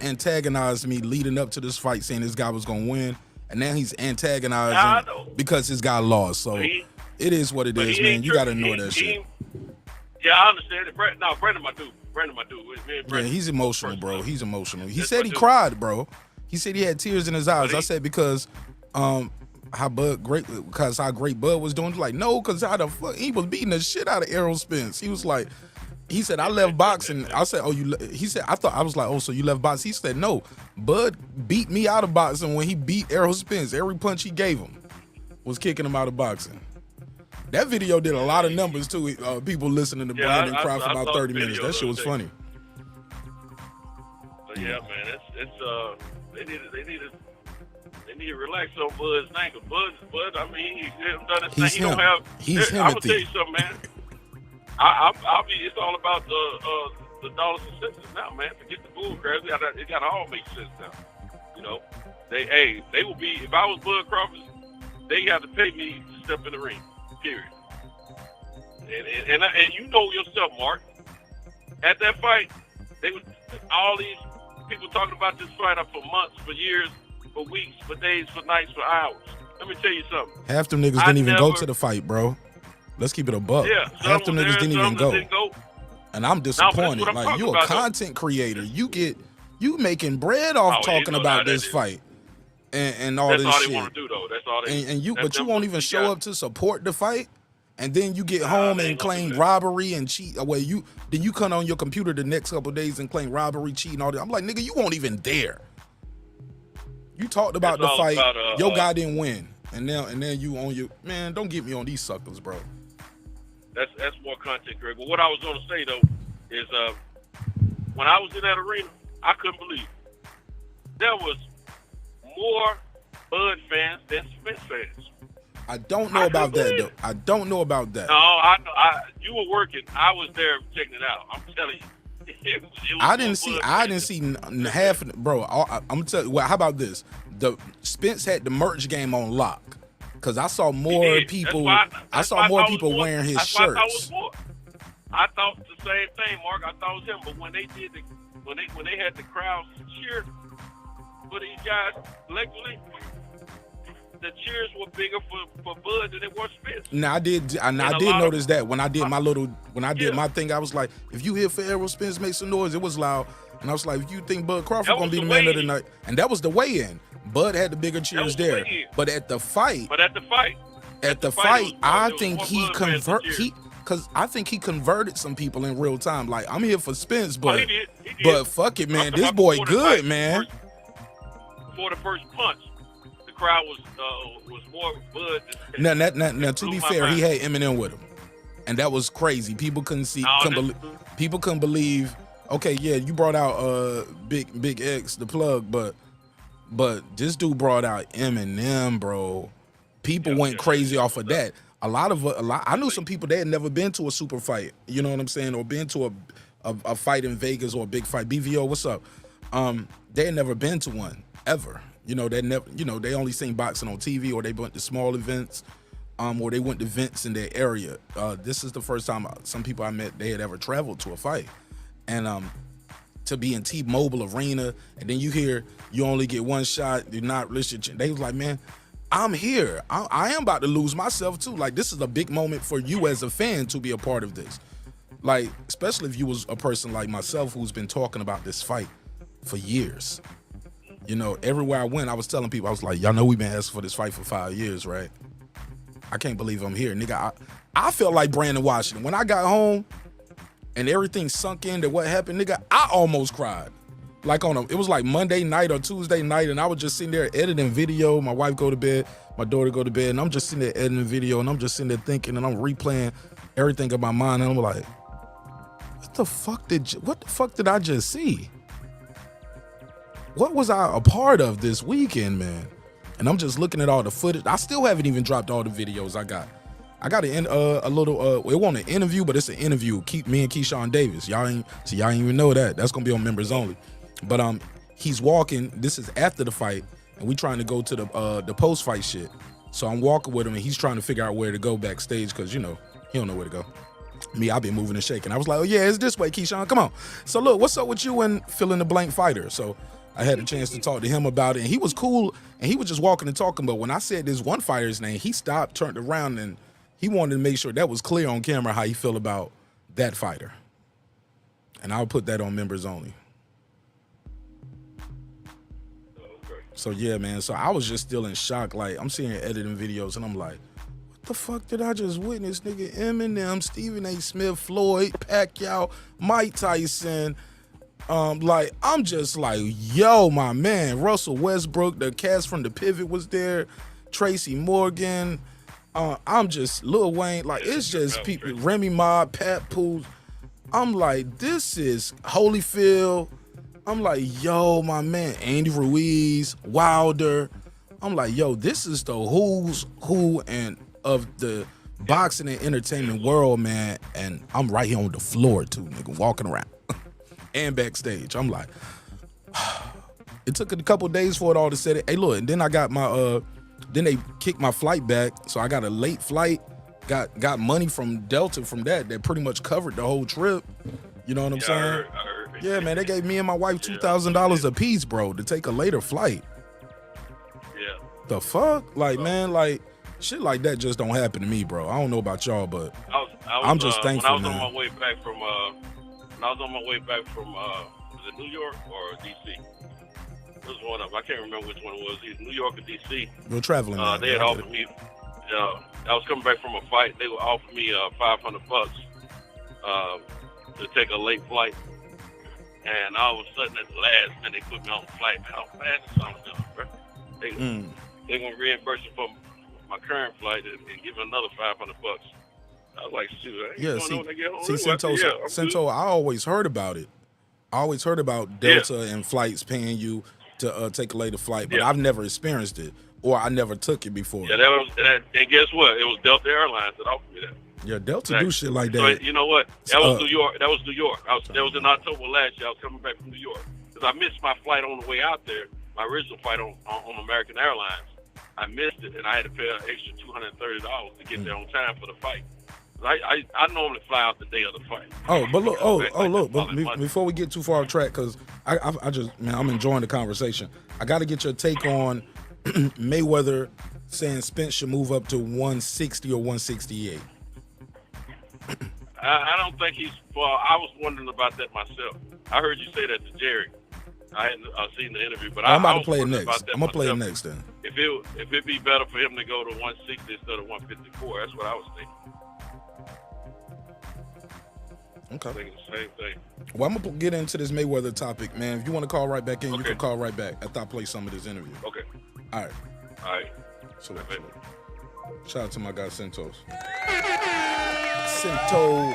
antagonized me leading up to this fight, saying this guy was gonna win, and now he's antagonizing because his guy lost. So it is what it is, man. You gotta ignore that shit. Yeah, I understand it. Brandon, my dude. Yeah, he's emotional, bro. He's emotional. He said he cried, bro. He said he had tears in his eyes. I said because how great Bud was doing. Like, no, because how the fuck he was beating the shit out of Errol Spence. He was like, he said, I left boxing. I said, he said, I was like, oh, so you left boxing? He said, no, Bud beat me out of boxing when he beat Errol Spence. Every punch he gave him was kicking him out of boxing. That video did a lot of numbers too. People listening to Brandon cry for about 30 minutes. That shit was funny. But yeah, man, they need to relax on Bud's ankle. Bud, I mean, he hasn't done his thing. He don't have. He's him. I'm gonna tell you something, man. I'll be. It's all about the dollars and cents now, man. Forget the bull crap. It got to all make sense now. They will be. If I was Bud Crawford, they have to pay me to step in the ring. Period. And you know yourself, Mark. At that fight, they was all these people talking about this fight for months, for years, for weeks, for days, for nights, for hours. Let me tell you something. Half them niggas didn't even go to the fight, bro. Let's keep it a buck. Yeah, half them niggas didn't even go. And I'm disappointed. No, like, you a content creator. You making bread off talking about this fight. And all this shit. That's all they want to do, though. That's all they. But you won't even show up to support the fight, and then you get home and claim robbery and cheat. Then you come on your computer the next couple of days and claim robbery, cheat, and all that. I'm like, nigga, you won't even dare. You talked about the fight. Your guy didn't win, and now you on your man. Don't get me on these suckers, bro. That's more content, Greg. But what I was going to say though is, when I was in that arena, I couldn't believe it. There was more Bud fans than Spence fans. I don't know about that though. I don't know about that. No, you were working. I was there checking it out. I'm telling you. It was I didn't see half, bro. I'm gonna tell you. Well, how about this? The Spence had the merch game on lock, cause I saw more people. I saw more people wearing his shirts. I thought the same thing, Mark. I thought it was him, but when they did when they had the crowd cheer for these guys collectively, the cheers were bigger for Bud than it was Spence. Now I did notice that when I did my thing, I was like, if you here for Errol Spence, make some noise. It was loud, and I was like, if you think Bud Crawford gonna be the man of the night, and that was the weigh-in. Bud had the bigger cheers there, but at the fight, I think I think he converted some people in real time. Like, I'm here for Spence, but he did. But fuck it, man, this boy good, man. For the first punch, the crowd was more Bud. Now, to be fair, he had Eminem with him, and that was crazy. People couldn't believe. Okay, yeah, you brought out Big X, the plug, but this dude brought out Eminem, bro. People went crazy off of that. I knew some people, they had never been to a super fight, you know what I'm saying, or been to a fight in Vegas or a big fight. BVO, what's up? They had never been to one ever. You know, they only seen boxing on TV, or they went to small events, or they went to events in their area. This is the first time some people I met, they had ever traveled to a fight. And to be in T-Mobile Arena, and then you hear you only get one shot, you're not listening. They was like, man, I'm here. I am about to lose myself too. Like, this is a big moment for you as a fan to be a part of this. Like, especially if you was a person like myself who's been talking about this fight for years. You know, everywhere I went, I was telling people, I was like, y'all know we've been asking for this fight for 5 years, right? I can't believe I'm here. Nigga, I felt like Brandon Washington. When I got home and everything sunk into what happened, nigga, I almost cried. Like it was like Monday night or Tuesday night, and I was just sitting there editing video. My wife go to bed, my daughter go to bed, and I'm just sitting there editing video, and I'm just sitting there thinking, and I'm replaying everything in my mind, and I'm like, what the fuck did I just see? What was I a part of this weekend, man? And I'm just looking at all the footage. I still haven't even dropped all the videos I got. I got a little, it wasn't an interview, but it's an interview. Me and Keyshawn Davis. Y'all ain't even know that. That's gonna be on members only. But he's walking. This is after the fight, and we trying to go to the post fight shit. So I'm walking with him, and he's trying to figure out where to go backstage, because he don't know where to go. Me, I've been moving and shaking. I was like, oh yeah, it's this way, Keyshawn. Come on. So look, what's up with you and fill in the blank fighter? So I had a chance to talk to him about it, and he was cool, and he was just walking and talking. But when I said this one fighter's name, he stopped, turned around, and he wanted to make sure that was clear on camera how he feel about that fighter. And I'll put that on members only. So yeah, man. So I was just still in shock. Like, I'm seeing editing videos, and I'm like, what the fuck did I just witness? Nigga, Eminem, Stephen A. Smith, Floyd, Pacquiao, Mike Tyson. Like, I'm just like, yo, my man, Russell Westbrook, the cast from The Pivot was there, Tracy Morgan. I'm just Lil Wayne. Like, it's just people, Remy Ma, Pat Poole. I'm like, this is Holyfield. I'm like, yo, my man, Andy Ruiz, Wilder. I'm like, yo, this is the who's who and of the boxing and entertainment world, man. And I'm right here on the floor too, nigga, walking around and backstage. I'm like, it took a couple days for it all to set it. Hey, look, and then I got my then they kicked my flight back, so I got a late flight. Got money from Delta from that pretty much covered the whole trip. You know what I'm saying? I heard. Yeah, man, they gave me and my wife $2,000 a piece, bro, to take a later flight. Yeah. The fuck? Like, man, like, shit like that just don't happen to me, bro. I don't know about y'all, but I'm just thankful, man. When I was on my way back from, was it New York or D.C.? It was one of them. I can't remember which one it was. Either New York or D.C. You're traveling, man. They had offered me, I was coming back from a fight. They would offer me $500 to take a late flight. And all of a sudden, at the last minute, they put me on the flight. Man, I'm fast as something else, bro. They're going to reimburse you for my current flight and give me another $500. I was like, shoot, I ain't going when I get home. Cento, I always heard about it. I always heard about Delta and flights paying you to take a later flight, but I've never experienced it. or I never took it before. Yeah, and guess what? It was Delta Airlines that offered me that. Yeah, Delta do shit like So that. you know what? That was New York. That was New York. That was in October last year. I was coming back from New York because I missed my flight on the way out there. My original flight on American Airlines. I missed it, and I had to pay an extra $230 to get there on time for the fight. I normally fly out the day of the fight. Oh, but look, but before we get too far off track, because I just, man, I'm enjoying the conversation. I got to get your take on Mayweather saying Spence should move up to 160 or 168. I don't think he's. Well, I was wondering about that myself. I heard you say that to Jerry. I hadn't seen the interview, but I'm about I to play it wondering next. about that I'm gonna play it myself. next then. If it'd be better for him to go to 160 instead of 154, that's what I was thinking. Okay. Thinking the same thing. Well, I'm gonna get into this Mayweather topic, man. If you want to call right back in, you can call right back after I play some of this interview. Okay. All right. All right. Salute. Shout out to my guy Santos. Santo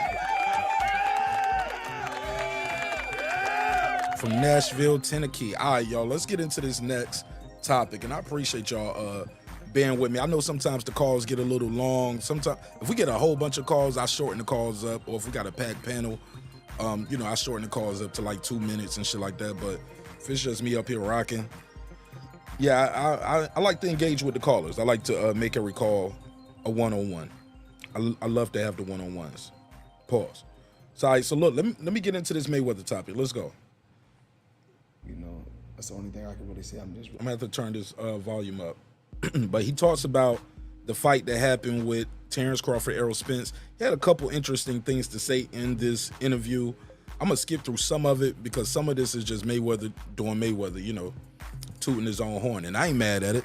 from Nashville, Tennessee. All right, y'all. Let's get into this next topic, and I appreciate y'all bearing with me. I know sometimes the calls get a little long. Sometimes if we get a whole bunch of calls, I shorten the calls up, or if we got a packed panel, I shorten the calls up to like 2 minutes and shit like that. But if it's just me up here rocking, yeah, I like to engage with the callers. I like to make every call a one-on-one. I love to have the one-on-ones. Pause. So, all right, so look, let me get into this Mayweather topic. Let's go. You know, that's the only thing I can really say. I'm gonna have to turn this volume up. But he talks about the fight that happened with Terence Crawford, Errol Spence. He had a couple interesting things to say in this interview. I'm gonna skip through some of it because some of this is just Mayweather doing Mayweather, tooting his own horn, and I ain't mad at it.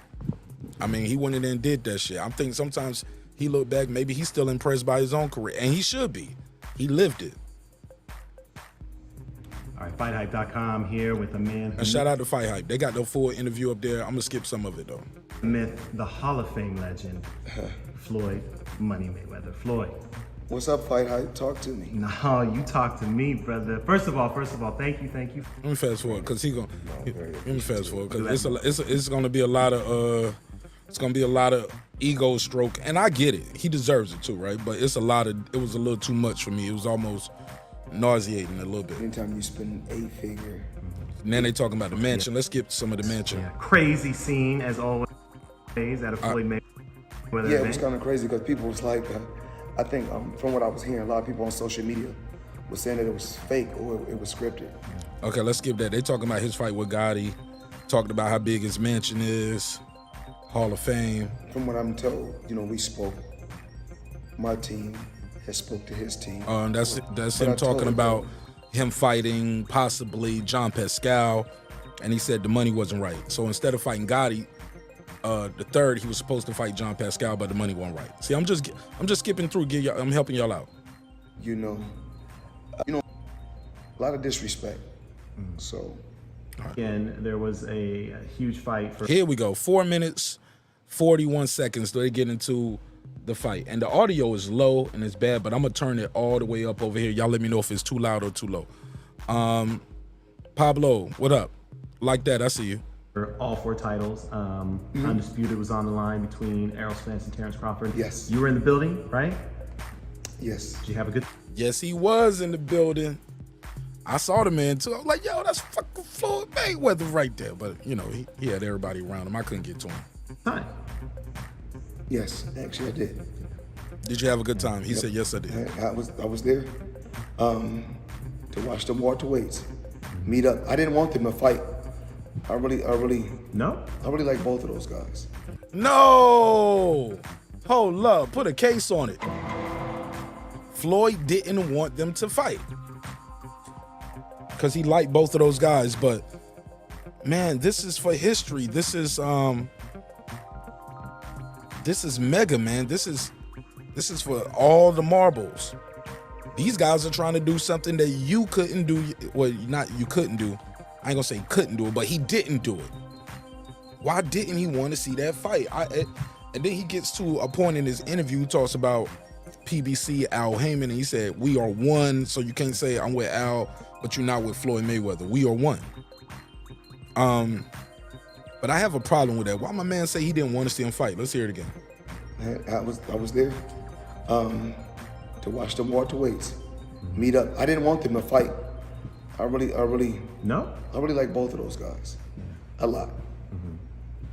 I mean, he went in there and did that shit. I'm thinking sometimes he look back, maybe he's still impressed by his own career, and he should be. He lived it. All right, FightHype.com here with a man. And shout out to Fight Hype. They got the full interview up there. I'm gonna skip some of it though. Myth, the Hall of Fame legend, Floyd Money Mayweather. Floyd. What's up, Fight Hype? Talk to me. No, you talk to me, brother. First of all, thank you. Let me fast forward, cause let me fast forward, cause it's gonna be a lot of ego stroke, and I get it. He deserves it too, right? But it was a little too much for me. It was almost nauseating a little bit. Anytime you spend 8-figure. And then they talking about the mansion. Let's skip some of the mansion. Yeah, crazy scene as always at a Floyd Mayweather. Yeah, it was kind of crazy because people was like, I think from what I was hearing, a lot of people on social media was saying that it was fake or it was scripted. Okay, let's skip that. They talking about his fight with Gotti, talking about how big his mansion is, Hall of Fame. From what I'm told, we spoke. My team has spoke to his team. That's him talking about him fighting possibly John Pascal, and he said the money wasn't right. So instead of fighting Gotti, the third, he was supposed to fight John Pascal, but the money wasn't right. See, I'm just skipping through. I'm helping y'all out. A lot of disrespect. So. And there was a huge fight. Here we go. 4 minutes, 41 seconds. They get into the fight, and the audio is low and it's bad, but I'm gonna turn it all the way up over here. Y'all let me know if it's too loud or too low. Pablo, what up? Like that, I see you. All 4 titles. Undisputed was on the line between Errol Spence and Terence Crawford. Yes. You were in the building, right? Yes. Did you have a good? Yes, he was in the building. I saw the man too. I was like, yo, that's fucking Floyd Mayweather right there. But he had everybody around him. I couldn't get to him. Fine. Yes, actually I did. Did you have a good time? He said, yes, I did. I was there to watch them welterweights meet up. I didn't want them to fight. I really like both of those guys. No! Hold up, put a case on it. Floyd didn't want them to fight because he liked both of those guys, but man, this is for history. This is mega, man. This is for all the marbles. These guys are trying to do something that you couldn't do. Well, not you couldn't do. I ain't gonna say couldn't do it, but he didn't do it. Why didn't he want to see that fight? And then he gets to a point in his interview, he talks about PBC, Al Heyman, and he said, we are one, so you can't say I'm with Al, but you're not with Floyd Mayweather. We are one. But I have a problem with that. Why my man say he didn't want to see him fight? Let's hear it again. I was there to watch the welterweights meet up. I didn't want them to fight. I really like both of those guys a lot.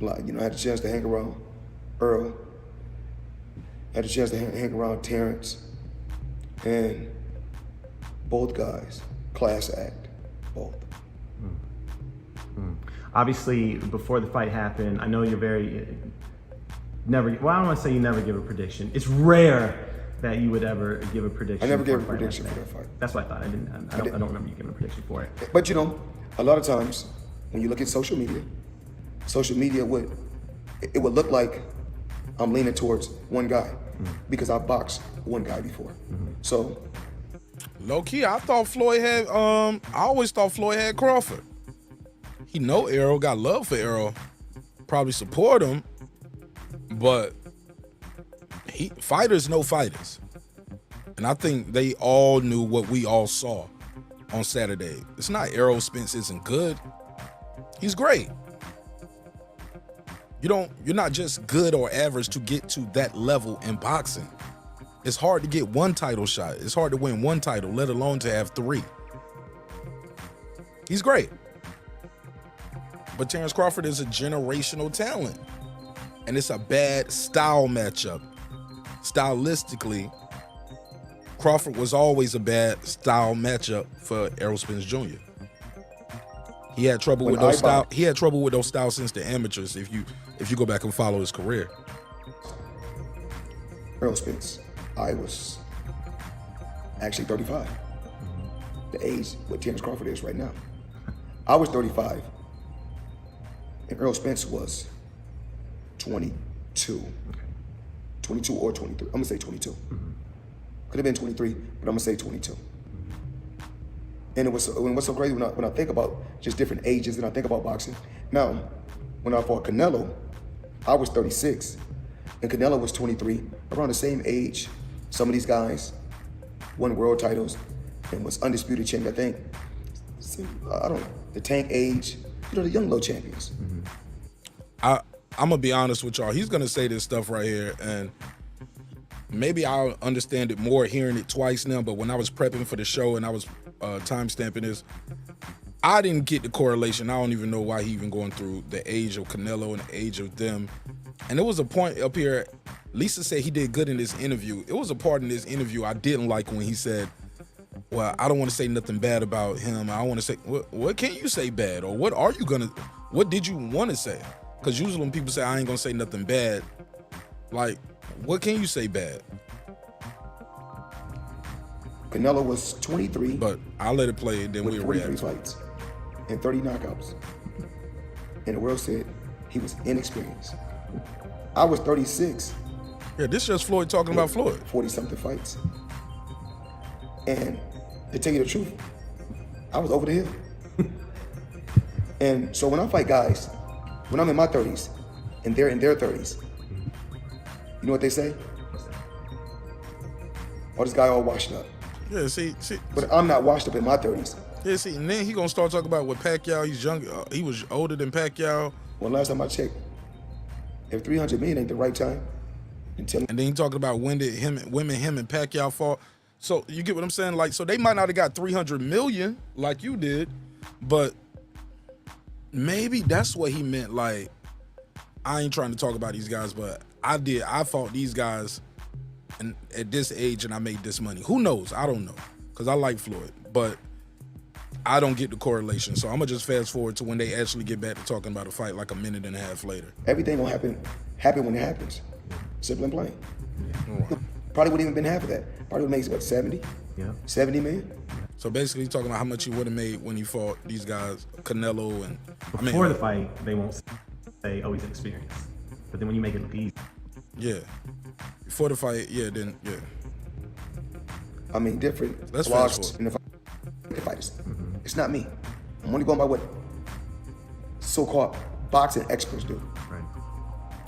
A lot. You know, I had a chance to hang around Errol. I had a chance to hang around Terence, and both guys, class act, both. Obviously, before the fight happened, I know you're very well, I don't want to say you never give a prediction. It's rare that you would ever give a prediction. I never gave a for prediction for that fight. That's what I thought. I don't remember you giving a prediction for it. But you know, a lot of times when you look at social media would look like I'm leaning towards one guy because I boxed one guy before. So low key, I thought Floyd had. I always thought Floyd had Crawford. He know Errol, got love for Errol, probably support him, but fighters know fighters. And I think they all knew what we all saw on Saturday. It's not Errol Spence isn't good. He's great. You're not just good or average to get to that level in boxing. It's hard to get one title shot. It's hard to win one title, let alone to have 3. He's great. But Terence Crawford is a generational talent. And it's a bad style matchup. Stylistically, Crawford was always a bad style matchup for Errol Spence Jr. He had trouble with those style. He had trouble with those styles since the amateurs. If you go back and follow his career, Errol Spence, I was actually 35. The age what Terence Crawford is right now. I was 35, and Errol Spence was 22. 22 or 23. I'm gonna say 22. Could have been 23, but I'm gonna say 22. And what's so crazy when I think about just different ages and I think about boxing. Now, when I fought Canelo, I was 36, and Canelo was 23, around the same age. Some of these guys won world titles and was undisputed champion. I think, I don't know, the Tank age, the young low champions. I'm gonna be honest with y'all. He's gonna say this stuff right here, and maybe I'll understand it more hearing it twice now. But when I was prepping for the show and I was time stamping this, I didn't get the correlation. I don't even know why he even going through the age of Canelo and the age of them. And there was a point up here. Lisa said he did good in this interview. It was a part in this interview I didn't like when he said, "Well, I don't want to say nothing bad about him. I want to say, what can you say bad, or what did you want to say?" Because usually when people say, "I ain't gonna say nothing bad," like, what can you say bad? Canelo was 23. But I'll let it play, then we'll react. 43 fights and 30 knockouts. And the world said he was inexperienced. I was 36. Yeah, this is just Floyd talking about Floyd. 40-something fights. And to tell you the truth, I was over the hill. And so when I fight guys, when I'm in my 30s and they're in their 30s, you know what they say? Oh, this guy all washed up. Yeah, see. But I'm not washed up in my 30s. Yeah, see, and then he gonna start talking about what Pacquiao, he's young, he was older than Pacquiao. Well, last time I checked, if 300 million ain't the right time, and then he talking about when did him and Pacquiao fought. So you get what I'm saying? Like, so they might not have got 300 million like you did, but maybe that's what he meant. Like, I ain't trying to talk about these guys, but I fought these guys and at this age and I made this money. Who knows? I don't know, because I like Floyd, but I don't get the correlation. So I'm gonna just fast forward to when they actually get back to talking about a fight like a minute and a half later. Everything will happen when it happens. Simple and plain. Right. Probably wouldn't even been half of that. Probably would make what, 70? Yeah. 70 million? So basically he's talking about how much he would have made when he fought these guys, Canelo and before the fight, they won't say, "Oh, he's inexperienced." But then when you make it look easy. Yeah. Before the fight, yeah, then yeah. I mean, different Let's blogs in the fighters. It's not me. I'm only going by what so-called boxing experts do.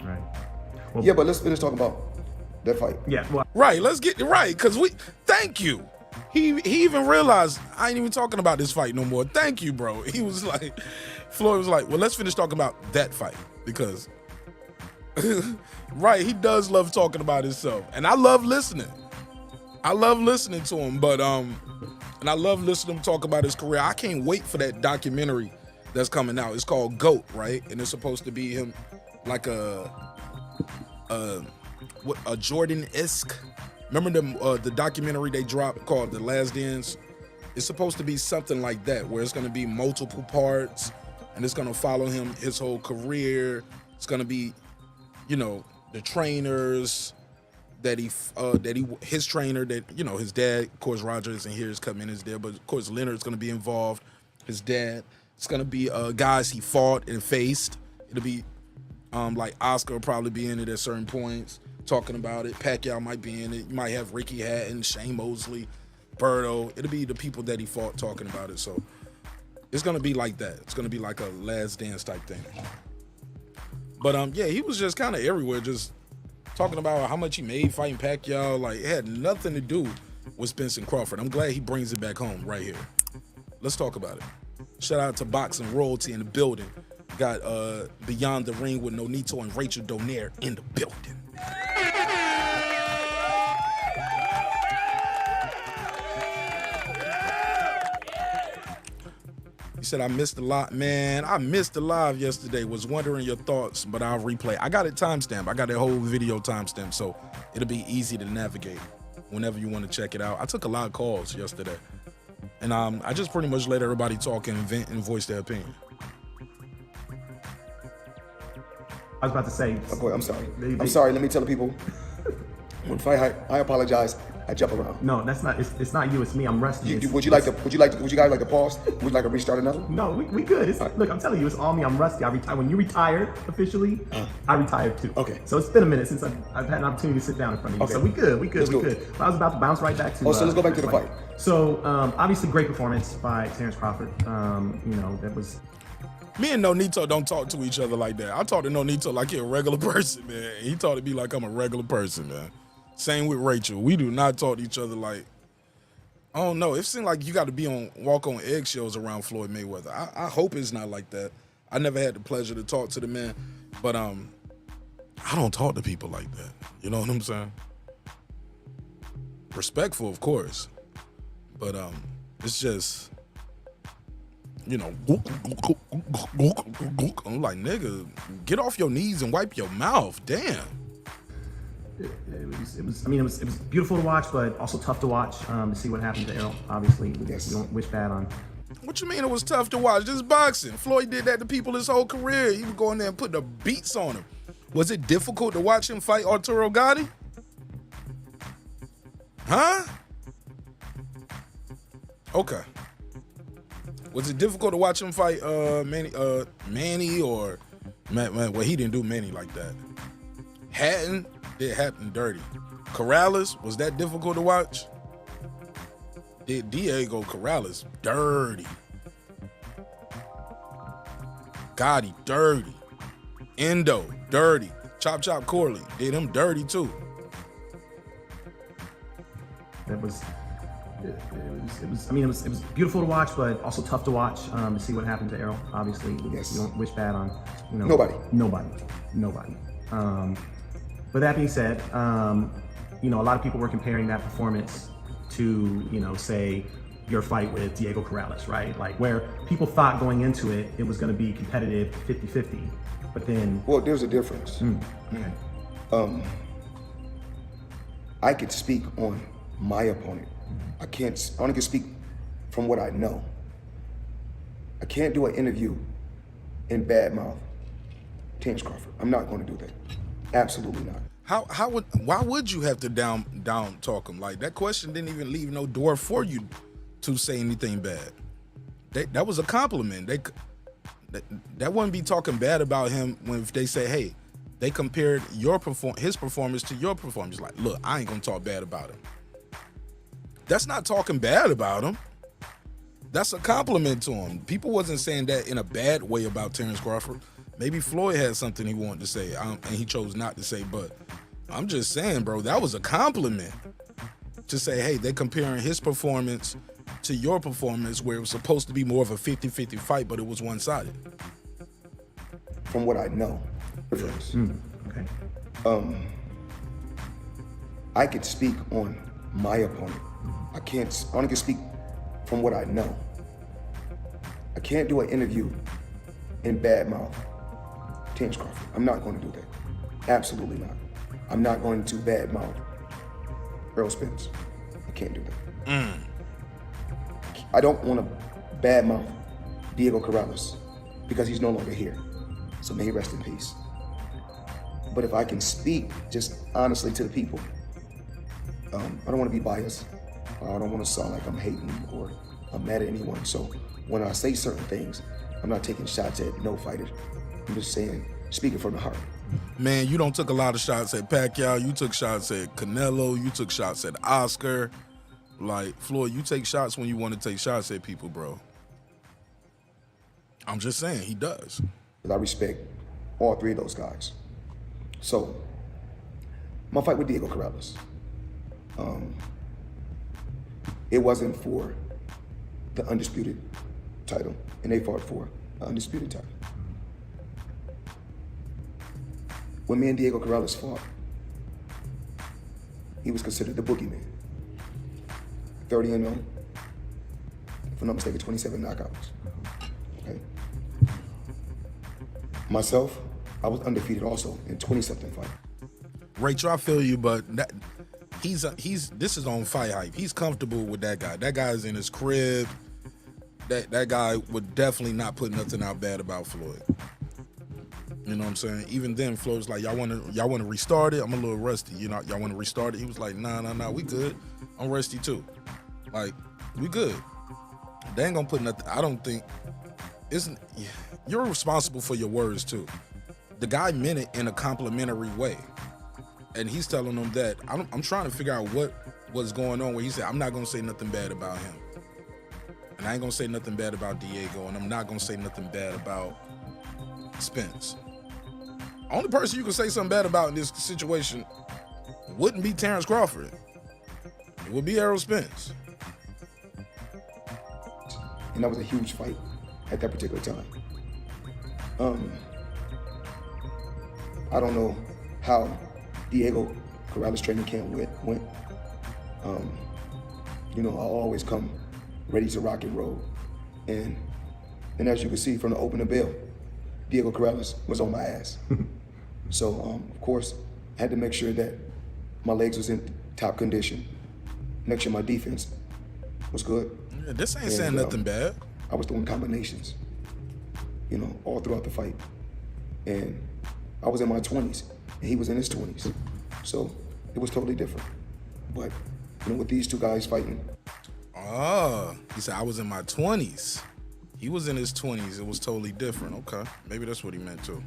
Right. Well, yeah, but let's finish talking about that fight. Yeah. Well, right. Let's get it right, because thank you. He even realized I ain't even talking about this fight no more. Thank you, bro. He was like, Floyd was like, well, let's finish talking about that fight because, right, he does love talking about himself, and I love listening. I love listening to him, but and I love listening to him talk about his career. I can't wait for that documentary that's coming out. It's called GOAT, right? And it's supposed to be him like a Jordan-esque. Remember the documentary they dropped called The Last Dance? It's supposed to be something like that, where it's going to be multiple parts, and it's going to follow him his whole career. It's going to be, you know, the trainers his trainer that, you know, his dad, of course, Roger isn't here, his Cutman is there, but of course Leonard's going to be involved, his dad. It's going to be guys he fought and faced. It'll be like Oscar will probably be in it at certain points, talking about it. Pacquiao might be in it. You might have Ricky Hatton, Shane Mosley, Berto. It'll be the people that he fought talking about it. So it's going to be like that. It's going to be like a Last Dance type thing. But yeah, he was just kind of everywhere, just talking about how much he made fighting Pacquiao. Like, it had nothing to do with Spence and Crawford. I'm glad he brings it back home right here. Let's talk about it. Shout out to Boxing Royalty in the building. Got Beyond the Ring with Nonito and Rachel Donaire in the building. He said, I missed a lot, man. I missed the live yesterday. Was wondering your thoughts, but I'll replay. I got it timestamped. I got that whole video timestamped, so it'll be easy to navigate whenever you want to check it out. I took a lot of calls yesterday, and I just pretty much let everybody talk and vent and voice their opinion. I was about to say. Okay, I'm sorry. I'm sorry. Let me tell the people. When fight, I apologize. I jump around. No, that's not. It's not you. It's me. I'm rusty. Would you guys like to pause? Would you like to restart another? No, we good. Right. Look, I'm telling you, it's all me. I'm rusty. I retired when you retired officially. I retired too. Okay. So it's been a minute since I've had an opportunity to sit down in front of you. Okay. So we good. But I was about to bounce right back to. So let's go back to the fight. So obviously, great performance by Terence Crawford. You know, that was. Me and Nonito don't talk to each other like that. I talk to Nonito like he's a regular person, man. He talk to me like I'm a regular person, man. Same with Rachel. We do not talk to each other like, I don't know. It seems like you got to walk on eggshells around Floyd Mayweather. I hope it's not like that. I never had the pleasure to talk to the man, but I don't talk to people like that. You know what I'm saying? Respectful, of course, but it's just, you know, I'm like, nigga, get off your knees and wipe your mouth. Damn. It was beautiful to watch, but also tough to watch to see what happened to Errol. Obviously, yes. We don't wish bad on. What you mean it was tough to watch? This is boxing. Floyd did that to people his whole career. He would go in there and put the beats on him. Was it difficult to watch him fight Arturo Gatti? Huh? Okay. Was it difficult to watch him fight Manny or well, he didn't do Manny like that. Hatton did Hatton dirty. Corrales, was that difficult to watch? Did Diego Corrales dirty. Gotti dirty. Endo dirty. Chop Corley did him dirty too. It was beautiful to watch, but also tough to watch to see what happened to Errol. Obviously, yes. You don't wish bad on, you know, nobody. But that being said, you know, a lot of people were comparing that performance to, you know, say your fight with Diego Corrales, right? Like where people thought going into it, it was going to be competitive 50-50, but then. Well, there's a difference. Okay. I could speak on my opponent. I only can speak from what I know. I can't do an interview and badmouth Terence Crawford. I'm not going to do that. Absolutely not. Why would you have to down talk him? Like that question didn't even leave no door for you to say anything bad. That was a compliment. That wouldn't be talking bad about him when they say, hey, they compared his performance to your performance. Like, look, I ain't gonna talk bad about him. That's not talking bad about him. That's a compliment to him. People wasn't saying that in a bad way about Terence Crawford. Maybe Floyd had something he wanted to say, and he chose not to say, but I'm just saying, bro, that was a compliment. to say, hey, they're comparing his performance to your performance where it was supposed to be more of a 50-50 fight, but it was one-sided? From what I know. Okay. I could speak on my opponent. I only can speak from what I know. I can't do an interview in badmouth Terence Crawford. I'm not going to do that. Absolutely not. I'm not going to badmouth Errol Spence. I can't do that. I don't want to badmouth Diego Corrales because he's no longer here. So may he rest in peace. But if I can speak just honestly to the people, I don't want to be biased. I don't want to sound like I'm hating or I'm mad at anyone. So when I say certain things, I'm not taking shots at no fighter. I'm just saying, speaking from the heart. Man, you don't took a lot of shots at Pacquiao. You took shots at Canelo. You took shots at Oscar. Like, Floyd, you take shots when you want to take shots at people, bro. I'm just saying, he does. I respect all three of those guys. So, my fight with Diego Corrales, it wasn't for the undisputed title, and they fought for the undisputed title. When me and Diego Corrales fought, he was considered the boogeyman. 30-0, if I'm not mistaken, 27 knockouts. Okay. Myself, I was undefeated also in 20-something fight. Rachel, I feel you, but this is on Fight Hype. He's comfortable with that guy. That guy's in his crib. That guy would definitely not put nothing out bad about Floyd. You know what I'm saying? Even then, Floyd was like, y'all want to restart it? I'm a little rusty. You know, y'all want to restart it? He was like, nah, we good. I'm rusty too. Like, we good. They ain't gonna put nothing. I don't think. You're responsible for your words too. The guy meant it in a complimentary way, and he's telling them that. I'm trying to figure out what was going on where he said, I'm not gonna say nothing bad about him, and I ain't gonna say nothing bad about Diego, and I'm not gonna say nothing bad about Spence. Only person you can say something bad about in this situation wouldn't be Terence Crawford. It would be Errol Spence. And that was a huge fight at that particular time. I don't know how Diego Corrales training camp went. You know, I always come ready to rock and roll. And as you can see from the opening bell, Diego Corrales was on my ass. So, of course, I had to make sure that my legs was in top condition. Make sure my defense was good. Yeah, this ain't saying nothing bad. I was doing combinations, you know, all throughout the fight. And I was in my 20s, and he was in his 20s. So it was totally different. But, you know, with these two guys fighting. He said, I was in my 20s. He was in his 20s. It was totally different. Okay. Maybe that's what he meant too.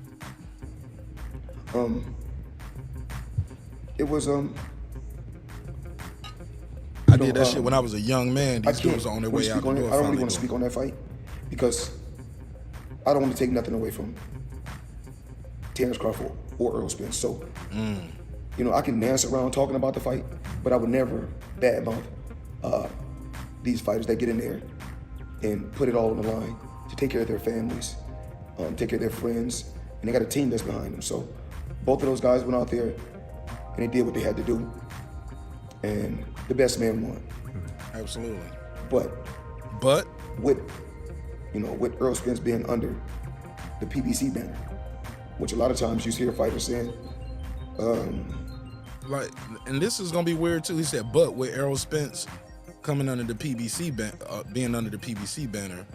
It was, I did that shit when I was a young man. These dudes are on their way out the door. I don't really want to speak on that fight because I don't want to take nothing away from Terence Crawford or Errol Spence. So, you know, I can dance around talking about the fight, but I would never badmouth these fighters that get in there and put it all on the line to take care of their families, take care of their friends, and they got a team that's behind them. So both of those guys went out there and they did what they had to do, and the best man won. Absolutely. But with Errol Spence being under the PBC banner, which a lot of times you hear fighters saying, like, and this is gonna be weird too. He said, but with Errol Spence coming under the PBC being under the PBC banner,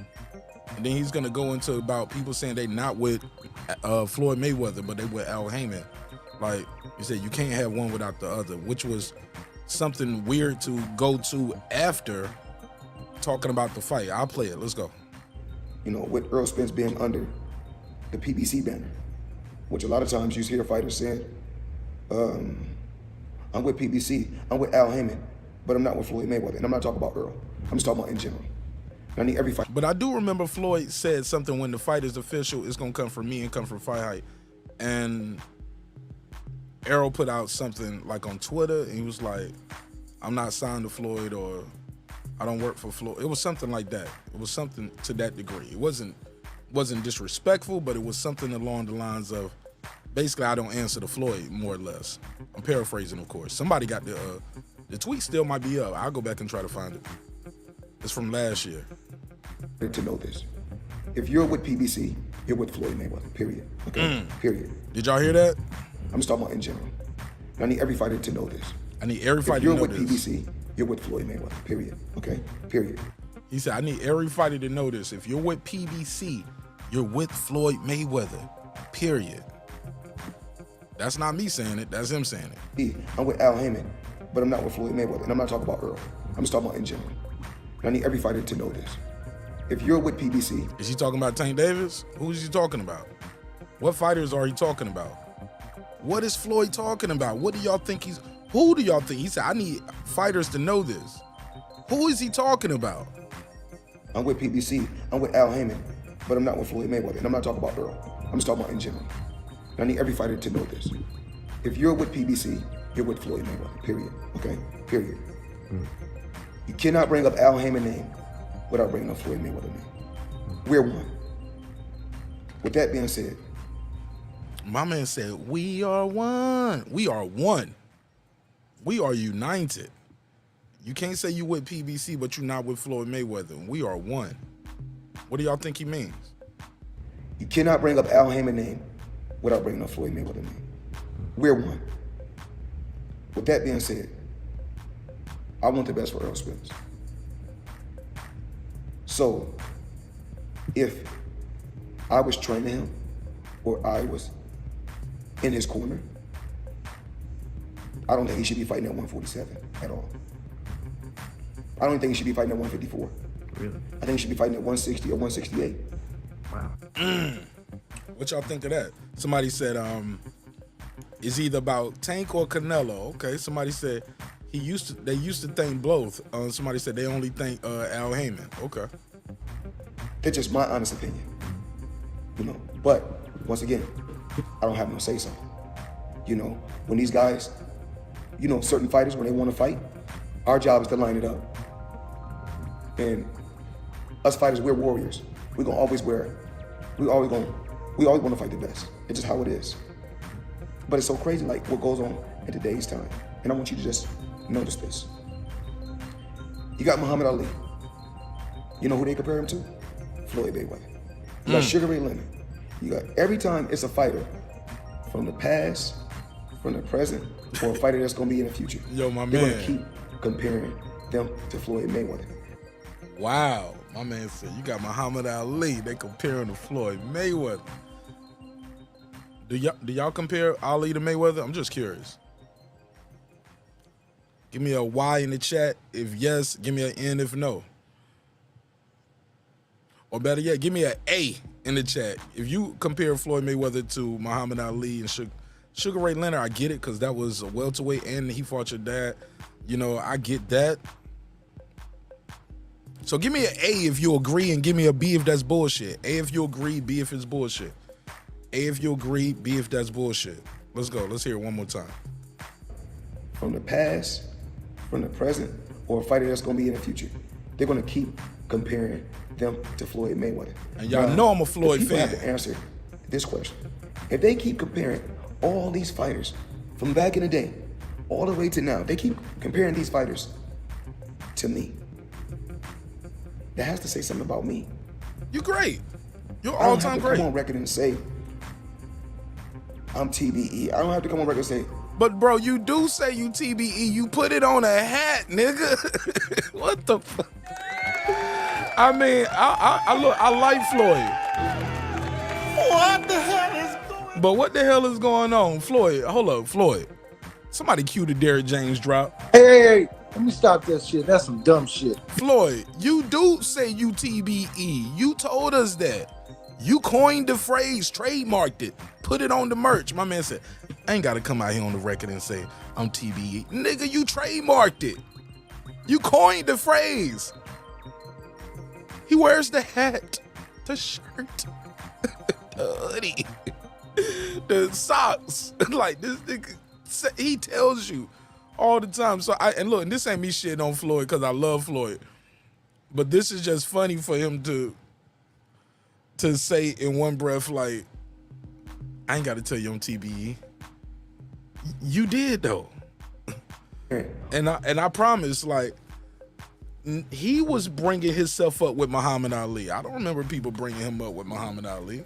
and then he's gonna go into about people saying they not with Floyd Mayweather, but they with Al Heyman. Like you said, you can't have one without the other, which was something weird to go to after talking about the fight. I'll play it. Let's go. You know, with Errol Spence being under the PBC banner, which a lot of times you hear fighters saying, I'm with PBC, I'm with Al Heyman, but I'm not with Floyd Mayweather. And I'm not talking about Earl. I'm just talking about in general. I need every fight. But I do remember Floyd said something when the fight is official, it's going to come from me and come from Fight Hype. And Errol put out something like on Twitter, and he was like, I'm not signed to Floyd or I don't work for Floyd. It was something like that. It was something to that degree. It wasn't disrespectful, but it was something along the lines of basically I don't answer to Floyd, more or less. I'm paraphrasing, of course. Somebody got the tweet still might be up. I'll go back and try to find it. It's from last year. To know this. If you're with PBC, you're with Floyd Mayweather, period. Okay? Period. Did y'all hear that? I'm just talking about in general. I need every fighter to know this. I need every fighter to know this. If you're with PBC, you're with Floyd Mayweather, period. Okay? Period. He said, I need every fighter to know this. If you're with PBC, you're with Floyd Mayweather, period. That's not me saying it, that's him saying it. I'm with Al Heyman, but I'm not with Floyd Mayweather, and I'm not talking about Earl. I'm just talking about in general. And I need every fighter to know this. If you're with PBC... Is he talking about Tank Davis? Who is he talking about? What fighters are he talking about? What is Floyd talking about? What do y'all think who do y'all think? He said, I need fighters to know this. Who is he talking about? I'm with PBC, I'm with Al Heyman, but I'm not with Floyd Mayweather, and I'm not talking about Earl. I'm just talking about in general. And I need every fighter to know this. If you're with PBC, you're with Floyd Mayweather, period. Okay? Period. You cannot bring up Al Heyman's name without bringing up Floyd Mayweather's name. We're one. With that being said, my man said, we are one. We are one. We are united. You can't say you with PBC, but you're not with Floyd Mayweather. We are one. What do y'all think he means? You cannot bring up Al Heyman's name without bringing up Floyd Mayweather's name. We're one. With that being said, I want the best for Errol Spence. So, if I was training him or I was in his corner, I don't think he should be fighting at 147 at all. I don't think he should be fighting at 154. Really? I think he should be fighting at 160 or 168. Wow. What y'all think of that? Somebody said, it's either about Tank or Canelo. Okay, somebody said they used to think both. Somebody said they only think Al Heyman. Okay. It's just my honest opinion. You know, but once again, I don't have no say so. You know, when these guys, you know, certain fighters, when they want to fight, our job is to line it up. And us fighters, we're warriors. We always want to fight the best. It's just how it is. But it's so crazy, like what goes on in today's time. And I want you to just notice this. You got Muhammad Ali. You know who they compare him to? Floyd Mayweather. You got Sugar Ray Leonard. You got, every time it's a fighter from the past, from the present, or a fighter that's gonna be in the future. Yo, my they're man. Gonna keep comparing them to Floyd Mayweather. Wow, my man said, you got Muhammad Ali, they comparing to Floyd Mayweather. Do y'all compare Ali to Mayweather? I'm just curious. Give me a Y in the chat if yes, give me an N if no. Or better yet, give me an A in the chat. If you compare Floyd Mayweather to Muhammad Ali and Sugar Ray Leonard, I get it, because that was a welterweight and he fought your dad. You know, I get that. So give me an A if you agree and give me a B if that's bullshit. A if you agree, B if it's bullshit. A if you agree, B if that's bullshit. Let's go. Let's hear it one more time. From the past, from the present, or a fighter that's going to be in the future, they're going to keep comparing them to Floyd Mayweather. And y'all know I'm a Floyd fan. fan. Have to answer this question. If they keep comparing all these fighters from back in the day all the way to now, they keep comparing these fighters to me, that has to say something about me. You're great. You're I don't all-time have to great. come on record and say I'm TBE. I don't have to come on record and say. But bro, you do say you TBE. You put it on a hat, nigga. What the fuck? I mean, I like Floyd. What the hell is going on? But what the hell is going on? Floyd, hold up, Floyd. Somebody cue the Derrick James drop. Hey, let me stop that shit. That's some dumb shit. Floyd, you do say you TBE. You told us that. You coined the phrase, trademarked it, put it on the merch. My man said, I ain't got to come out here on the record and say I'm TBE. Nigga, you trademarked it. You coined the phrase. He wears the hat, the shirt, the hoodie, the socks. Like this nigga, he tells you all the time. So and look, and this ain't me shitting on Floyd because I love Floyd, but this is just funny for him to say in one breath, like, I ain't got to tell you on TBE. You did though, and I promise, like, he was bringing himself up with Muhammad Ali. I don't remember people bringing him up with Muhammad Ali.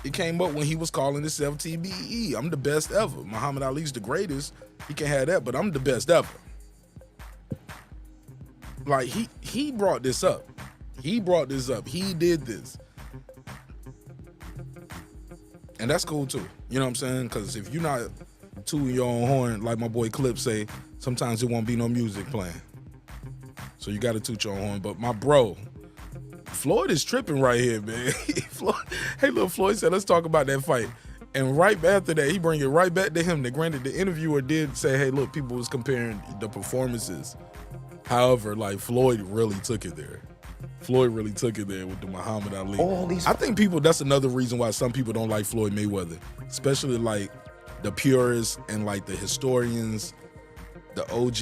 It came up when he was calling himself TBE. I'm the best ever. Muhammad Ali's the greatest. He can have that, but I'm the best ever. Like, he brought this up. He brought this up. He did this. And that's cool too. You know what I'm saying? Because if you're not tooting your own horn, like my boy Clip say, sometimes it won't be no music playing. So you got to toot your own horn. But my bro, Floyd is tripping right here, man. Hey, little Floyd said, let's talk about that fight. And right after that, he bring it right back to him. Now, granted, the interviewer did say, hey, look, people was comparing the performances. However, like, Floyd really took it there. Floyd really took it there with the Muhammad Ali. I think that's another reason why some people don't like Floyd Mayweather, especially like the purists and like the historians, the OG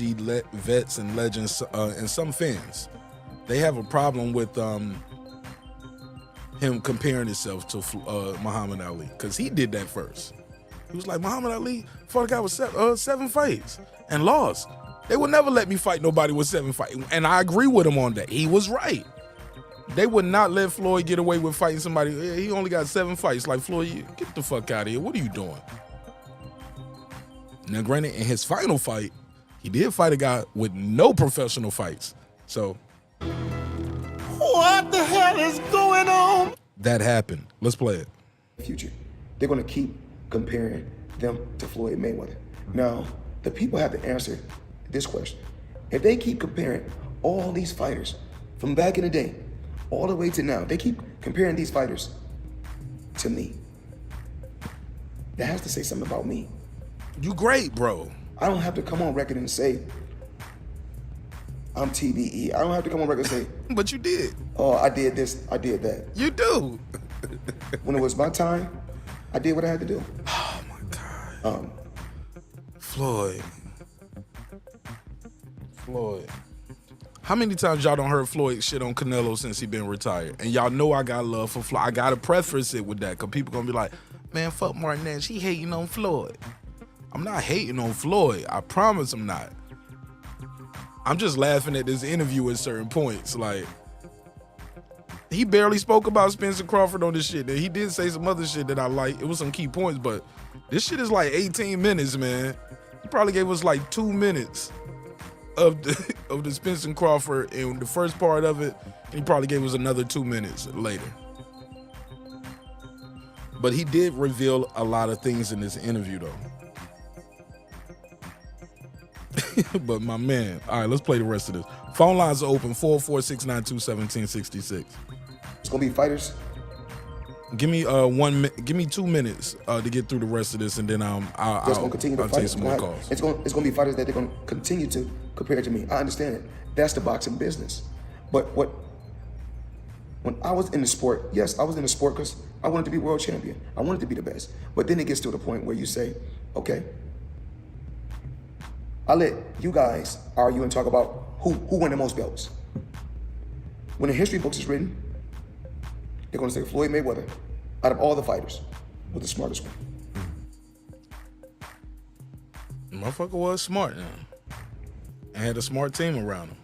vets and legends, and some fans. They have a problem with him comparing himself to Muhammad Ali because he did that first. He was like, Muhammad Ali fought a guy with 7 fights and lost. They would never let me fight nobody with 7 fights. And I agree with him on that. He was right. They would not let Floyd get away with fighting somebody. He only got 7 fights. Like, Floyd, get the fuck out of here. What are you doing? Now, granted, in his final fight, he did fight a guy with no professional fights. So, what the hell is going on? That happened. Let's play it. Future. They're going to keep comparing them to Floyd Mayweather. Now, the people have to answer this question. If they keep comparing all these fighters from back in the day all the way to now, they keep comparing these fighters to me. That has to say something about me. You great, bro. I don't have to come on record and say I'm TBE. I don't have to come on record and say, but you did. Oh, I did this, I did that. You do. When it was my time, I did what I had to do. Oh my God. Floyd. How many times y'all don't heard Floyd shit on Canelo since he been retired? And y'all know I got love for Floyd. I gotta preface it with that, because people gonna be like, man, fuck Martin Nash, he hating on Floyd. I'm not hating on Floyd. I promise I'm not. I'm just laughing at this interview at certain points. Like, he barely spoke about Spence and Crawford on this shit. He did say some other shit that I like. It was some key points, but this shit is like 18 minutes, man. He probably gave us like 2 minutes of the Spence and Crawford in the first part of it. He probably gave us another 2 minutes later. But he did reveal a lot of things in this interview, though. But my man, all right, let's play the rest of this. Phone lines are open, 446921766. It's gonna be fighters. Give me 2 minutes to get through the rest of this, and then I'll take some more calls. It's gonna be fighters that they're gonna continue to compare to me. I understand it. That's the boxing business. But when I was in the sport, yes, I was in the sport because I wanted to be world champion. I wanted to be the best. But then it gets to the point where you say, okay, I let you guys argue and talk about who won the most belts. When the history books is written, they're gonna say Floyd Mayweather, out of all the fighters, was the smartest one. Motherfucker was smart now. And had a smart team around him.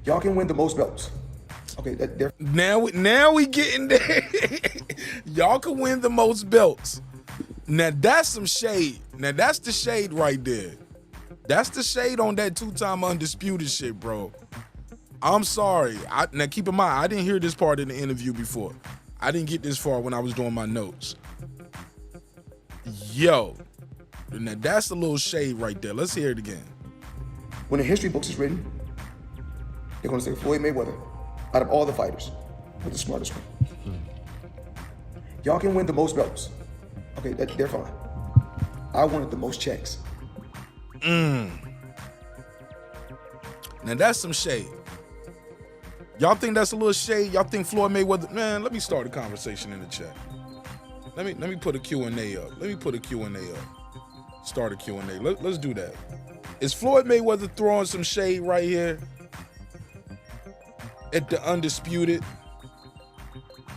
Y'all can win the most belts. Okay, now we getting there. Y'all can win the most belts. Now that's some shade. Now that's the shade right there. That's the shade on that 2-time undisputed shit, bro. I'm sorry. Now keep in mind, I didn't hear this part in the interview before. I didn't get this far when I was doing my notes. Yo, now that's a little shade right there. Let's hear it again. When the history books is written, they're gonna say Floyd Mayweather, out of all the fighters, was the smartest one. Y'all can win the most belts. Okay, they're fine. I wanted the most checks. Now that's some shade. Y'all think that's a little shade? Y'all think Floyd Mayweather? Man, let me start a conversation in the chat. Let me put a Q&A up. Start a Q&A. Let's do that. Is Floyd Mayweather throwing some shade right here at the undisputed,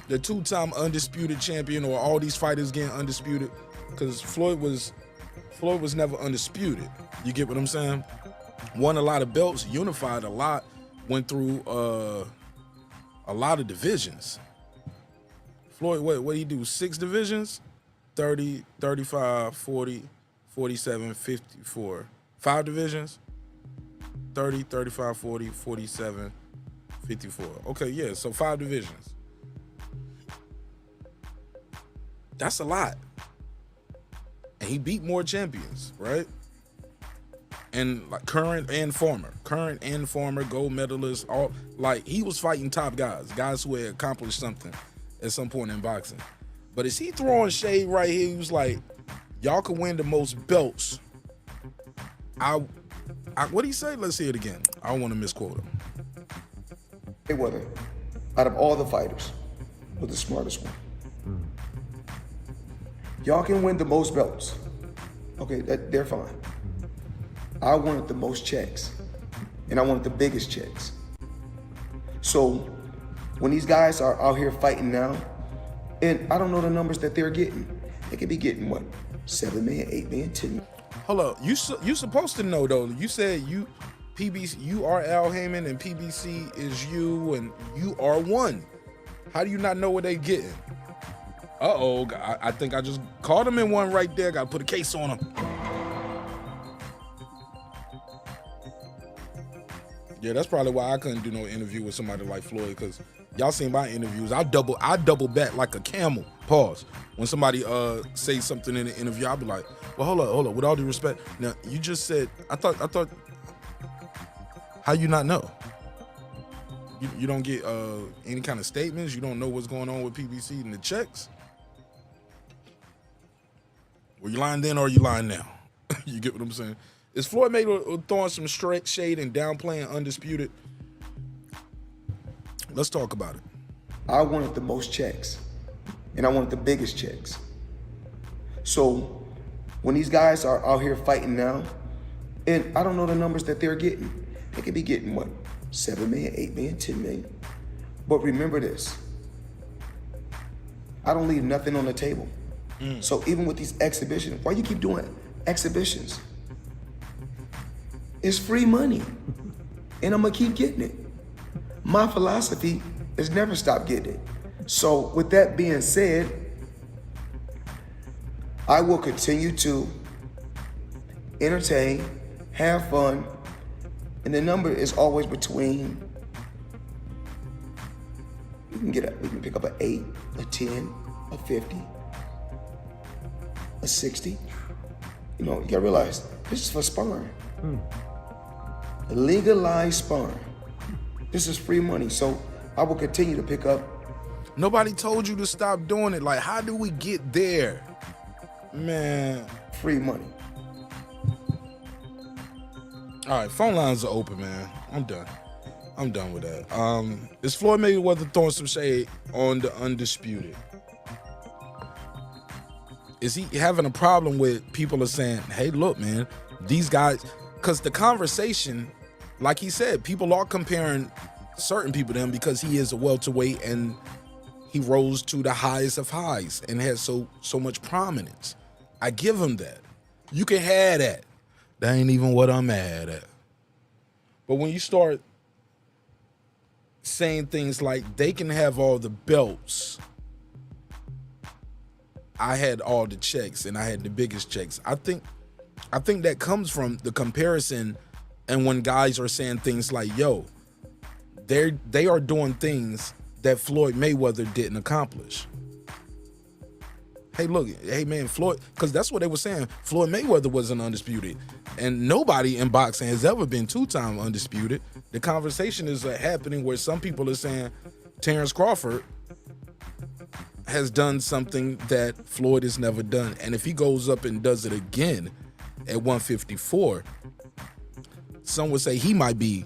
the two-time undisputed champion, or all these fighters getting undisputed? Because Floyd was never undisputed. You get what I'm saying? Won a lot of belts, unified a lot, went through a lot of divisions. Floyd, what did he do? 6 divisions? 30, 35, 40, 47, 54. 5 divisions? 30, 35, 40, 47, 54. Okay, yeah, so 5 divisions. That's a lot. And he beat more champions, right? And like current and former gold medalists, all like he was fighting top guys who had accomplished something at some point in boxing. But is he throwing shade right here? He was like, y'all can win the most belts. What did he say? Let's hear it again. I don't want to misquote him. Mayweather, out of all the fighters, was the smartest one. Y'all can win the most belts. Okay, they're fine. I wanted the most checks, and I wanted the biggest checks. So when these guys are out here fighting now, and I don't know the numbers that they're getting. They could be getting what? 7 million, 8 million, 10 million. Hold up, you supposed to know though. You said PBC, you are Al Heyman, and PBC is you, and you are one. How do you not know what they getting? Uh-oh, I think I just caught him in one right there. Got to put a case on him. Yeah, that's probably why I couldn't do no interview with somebody like Floyd, because y'all seen my interviews. I double back like a camel. Pause. When somebody say something in the interview, I'll be like, well, hold up. With all due respect, now you just said, I thought. How you not know? You don't get any kind of statements. You don't know what's going on with PBC and the checks. Were you lying then or are you lying now? You get what I'm saying? Is Floyd Mayweather throwing some straight shade and downplaying undisputed? Let's talk about it. I wanted the most checks, and I wanted the biggest checks. So when these guys are out here fighting now, and I don't know the numbers that they're getting. They could be getting what? 7 million, 8 million, 10 million. But remember this, I don't leave nothing on the table. So even with these exhibitions, why you keep doing exhibitions? It's free money, and I'm gonna keep getting it. My philosophy is never stop getting it. So with that being said, I will continue to entertain, have fun, and the number is always between, we can pick up an 8, a 10, a 50, a 60. You know, you gotta realize, this is for sparring. Legalized sparring. This is free money, so I will continue to pick up. Nobody told you to stop doing it. Like, how do we get there? Man. Free money. All right, phone lines are open, man. I'm done with that. Is Floyd Mayweather throwing some shade on the undisputed? Is he having a problem with people are saying, hey, look, man, these guys, because the conversation, like he said, people are comparing certain people to him because he is a welterweight and he rose to the highest of highs and has so much prominence. I give him that. You can have that. That ain't even what I'm mad at. But when you start saying things like they can have all the belts, I had all the checks and I had the biggest checks. I think that comes from the comparison, and when guys are saying things like, yo, they are doing things that Floyd Mayweather didn't accomplish. Hey, look, hey man, Floyd, because that's what they were saying. Floyd Mayweather wasn't undisputed, and nobody in boxing has ever been 2-time undisputed. The conversation is happening where some people are saying Terence Crawford has done something that Floyd has never done, and if he goes up and does it again at 154, some would say he might be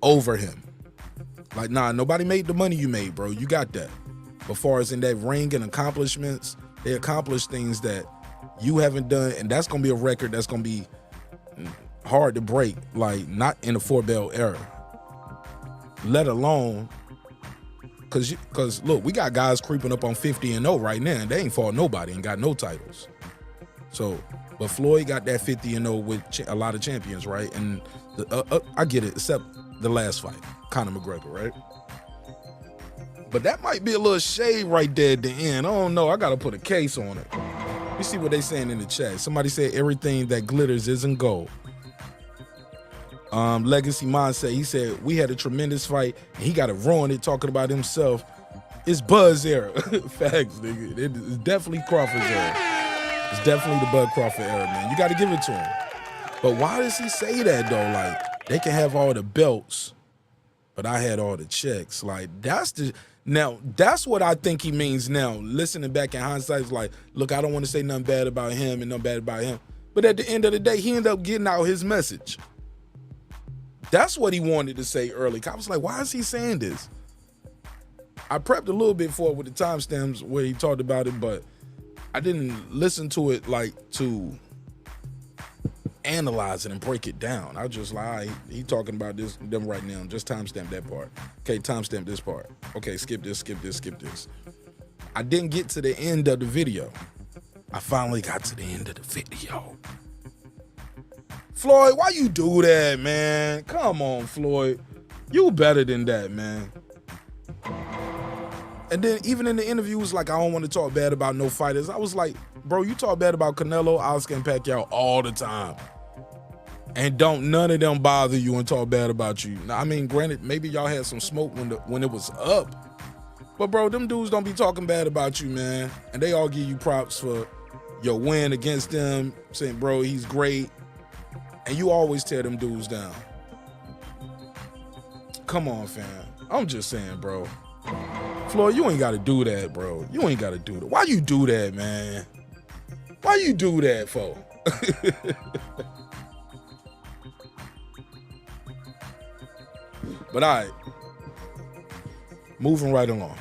over him. Like, nah, nobody made the money you made, bro. You got that. But far as in that ring and accomplishments, they accomplished things that you haven't done, and that's gonna be a record that's gonna be hard to break, like not in the 4-belt era, let alone because look, we got guys creeping up on 50-0 right now, and they ain't fought nobody and got no titles. So, but Floyd got that 50-0 with a lot of champions, right? And I get it, except the last fight, Conor McGregor, right? But that might be a little shade right there at the end. I don't know. I got to put a case on it. You see what they saying in the chat. Somebody said everything that glitters isn't gold. Legacy Mindset, he said, we had a tremendous fight, and he got to ruin it talking about himself. It's Buzz era. Facts, nigga. It's definitely Crawford's era. It's definitely the Bud Crawford era, man. You got to give it to him. But why does he say that, though? Like, they can have all the belts, but I had all the checks. Like, now, that's what I think he means now. Listening back in hindsight, it's like, look, I don't want to say nothing bad about him and nothing bad about him. But at the end of the day, he ended up getting out his message. That's what he wanted to say early. I was like, why is he saying this? I prepped a little bit for it with the timestamps where he talked about it, but I didn't listen to it like to analyze it and break it down. I was just like, all right, he talking about them right now. Just timestamp that part. Okay, timestamp this part. Okay, skip this, skip this, skip this. I didn't get to the end of the video. I finally got to the end of the video. Floyd, why you do that, man? Come on, Floyd. You better than that, man. And then even in the interview, it was like, I don't want to talk bad about no fighters. I was like, bro, you talk bad about Canelo, Oscar, and Pacquiao all the time. And don't none of them bother you and talk bad about you. Now, I mean, granted, maybe y'all had some smoke when it was up. But, bro, them dudes don't be talking bad about you, man. And they all give you props for your win against them, saying, bro, he's great. And you always tear them dudes down. Come on, fam. I'm just saying, bro. Floyd, you ain't got to do that, bro. You ain't got to do that. Why you do that, man? Why you do that for? But all right. Moving right along.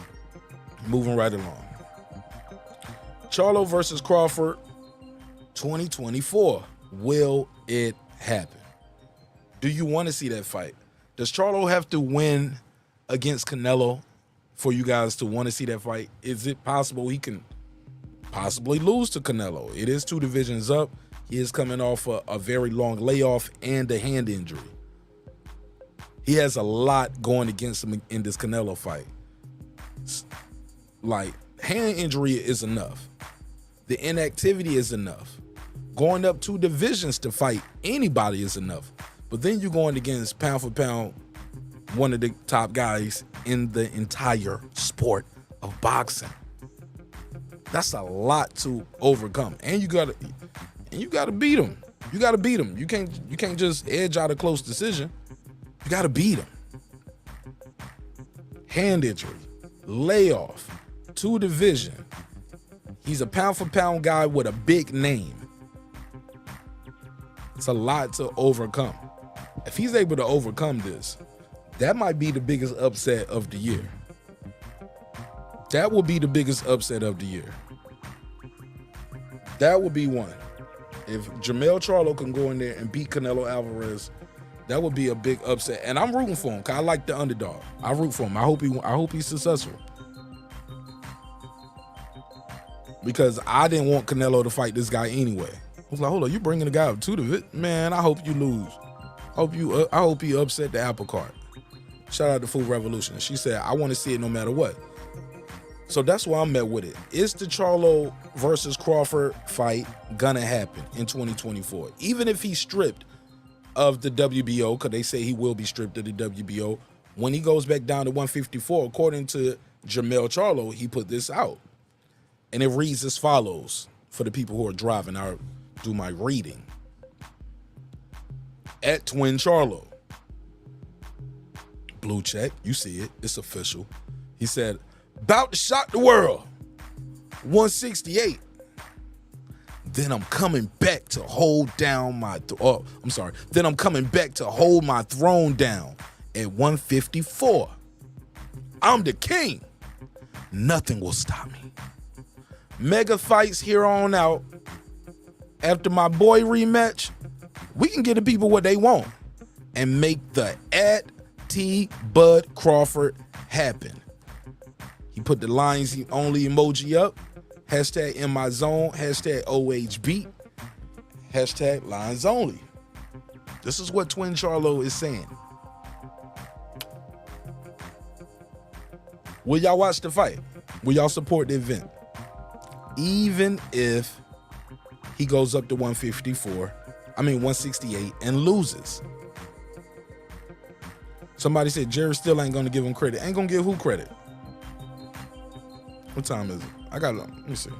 Charlo versus Crawford, 2024. Will it happen? Do you want to see that fight? Does Charlo have to win against Canelo for you guys to want to see that fight? Is it possible he can possibly lose to Canelo? It is 2 divisions up. He is coming off a very long layoff and a hand injury. He has a lot going against him in this Canelo fight. Like, hand injury is enough. The inactivity is enough. Going up 2 divisions to fight anybody is enough. But then you're going against pound for pound one of the top guys in the entire sport of boxing. That's a lot to overcome. And you gotta beat him. You gotta beat him. You can't just edge out a close decision. You gotta beat him. Hand injury, layoff, 2 division. He's a pound for pound guy with a big name. It's a lot to overcome. If he's able to overcome this, that might be the biggest upset of the year. That will be the biggest upset of the year. That would be one. If Jermell Charlo can go in there and beat Canelo Alvarez, that would be a big upset. And I'm rooting for him because I like the underdog. I root for him. I hope he's successful. Because I didn't want Canelo to fight this guy anyway. I was like, hold on, you bringing a guy up to the man? I hope you lose. I hope you upset the apple cart. Shout out to Food Revolution. She said, I want to see it no matter what. So that's why I'm met with it. Is the Charlo versus Crawford fight gonna happen in 2024? Even if he's stripped of the WBO, because they say he will be stripped of the WBO, when he goes back down to 154, according to Jermell Charlo, he put this out. And it reads as follows for the people who are driving. I'll do my reading. At Twin Charlo. Blue check, you see it, it's official. He said, about to shock the world. 168. Then I'm coming back to hold down my Then I'm coming back to hold my throne down at 154. I'm the king. Nothing will stop me. Mega fights here on out. After my boy rematch, We can give the people what they want and make the @T Bud Crawford happen. He put the lines only emoji up. Hashtag in my zone. Hashtag OHB. Hashtag lines only. This is what Twin Charlo is saying. Will y'all watch the fight? Will y'all support the event? Even if he goes up to 168 and loses. Somebody said Jerry still ain't gonna give him credit. Ain't gonna give who credit? What time is it? I got it. Let me see.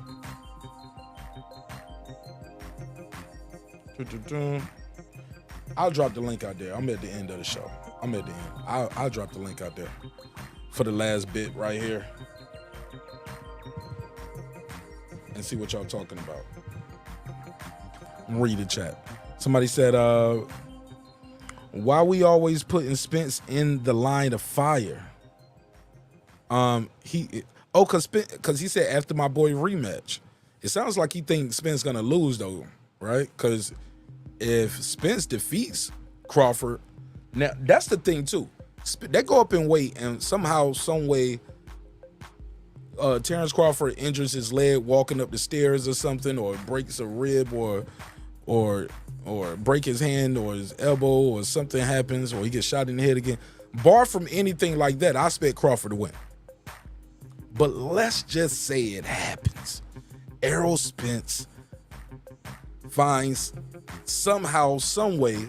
I'll drop the link out there. I'm at the end of the show. I'm at the end. I'll drop the link out there for the last bit right here. And see what y'all talking about. Read the chat. Somebody said, why we always putting Spence in the line of fire? Cause he said after my boy rematch. It sounds like he thinks Spence gonna lose though, right? Cause if Spence defeats Crawford, now that's the thing too. They go up in weight and somehow, some way, Terence Crawford injures his leg walking up the stairs or something, or breaks a rib, or break his hand or his elbow, or something happens, or he gets shot in the head again. Bar from anything like that, I expect Crawford to win. But let's just say it happens. Errol Spence finds somehow, some way,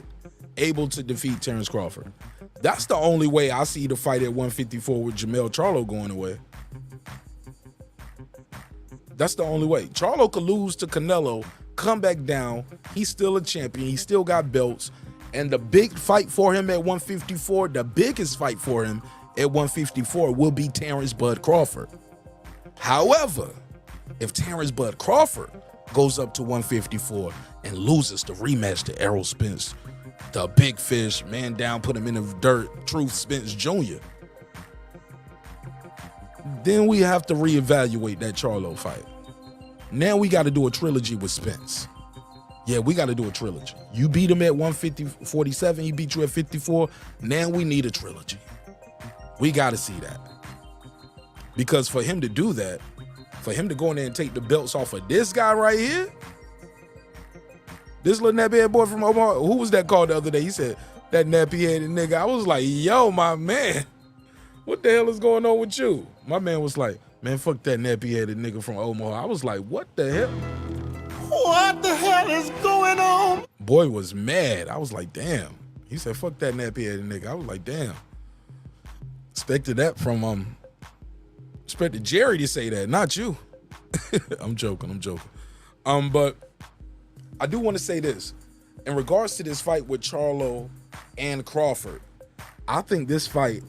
able to defeat Terence Crawford. That's the only way I see the fight at 154 with Jermell Charlo going away. That's the only way. Charlo could lose to Canelo, come back down. He's still a champion. He still got belts. And the big fight for him at 154, the biggest fight for him at 154 will be Terence Bud Crawford. However, if Terence Bud Crawford goes up to 154 and loses the rematch to Errol Spence, the big fish, man down, put him in the dirt, Truth Spence Jr., then we have to reevaluate that Charlo fight. Now we got to do a trilogy with Spence. Yeah, we got to do a trilogy. You beat him at 147, he beat you at 54. Now we need a trilogy. We got to see that. Because for him to do that, for him to go in there and take the belts off of this guy right here, this little nappy-head boy from Omaha, who was that called the other day? He said, that nappy-headed nigga. I was like, yo, my man, what the hell is going on with you? My man was like, man, fuck that nappy-headed nigga from Omaha. I was like, what the hell? What the hell is going on? Boy was mad. I was like, damn. He said, fuck that nappy-headed nigga. I was like, damn. Expected that from, expected Jerry to say that, not you. I'm joking. But I do want to say this. In regards to this fight with Charlo and Crawford, I think this fight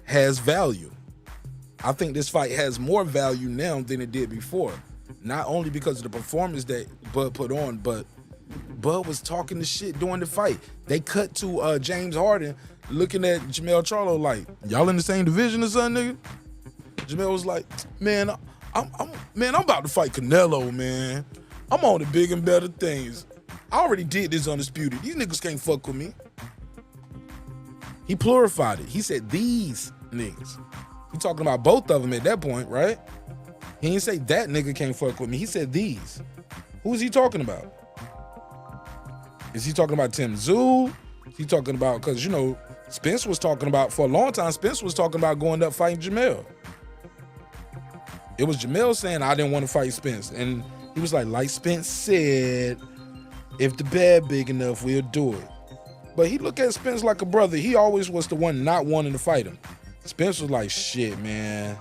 has value. I think this fight has more value now than it did before. Not only because of the performance that Bud put on, but Bud was talking the shit during the fight. They cut to James Harden looking at Jermell Charlo like, y'all in the same division or something, nigga? Jermell was like, man, I'm about to fight Canelo, man. I'm on the big and better things. I already did this Undisputed. These niggas can't fuck with me. He plurified it. He said these niggas. He talking about both of them at that point, right? He didn't say that nigga can't fuck with me. He said these. Who is he talking about? Is he talking about Tim Tszyu? Is he talking about, because, you know, Spence was talking about, for a long time, Spence was talking about going up fighting Jermell. It was Jermell saying, I didn't want to fight Spence. And he was like Spence said, if the bag big enough, we'll do it. But he looked at Spence like a brother. He always was the one not wanting to fight him. Spence was like, shit, man.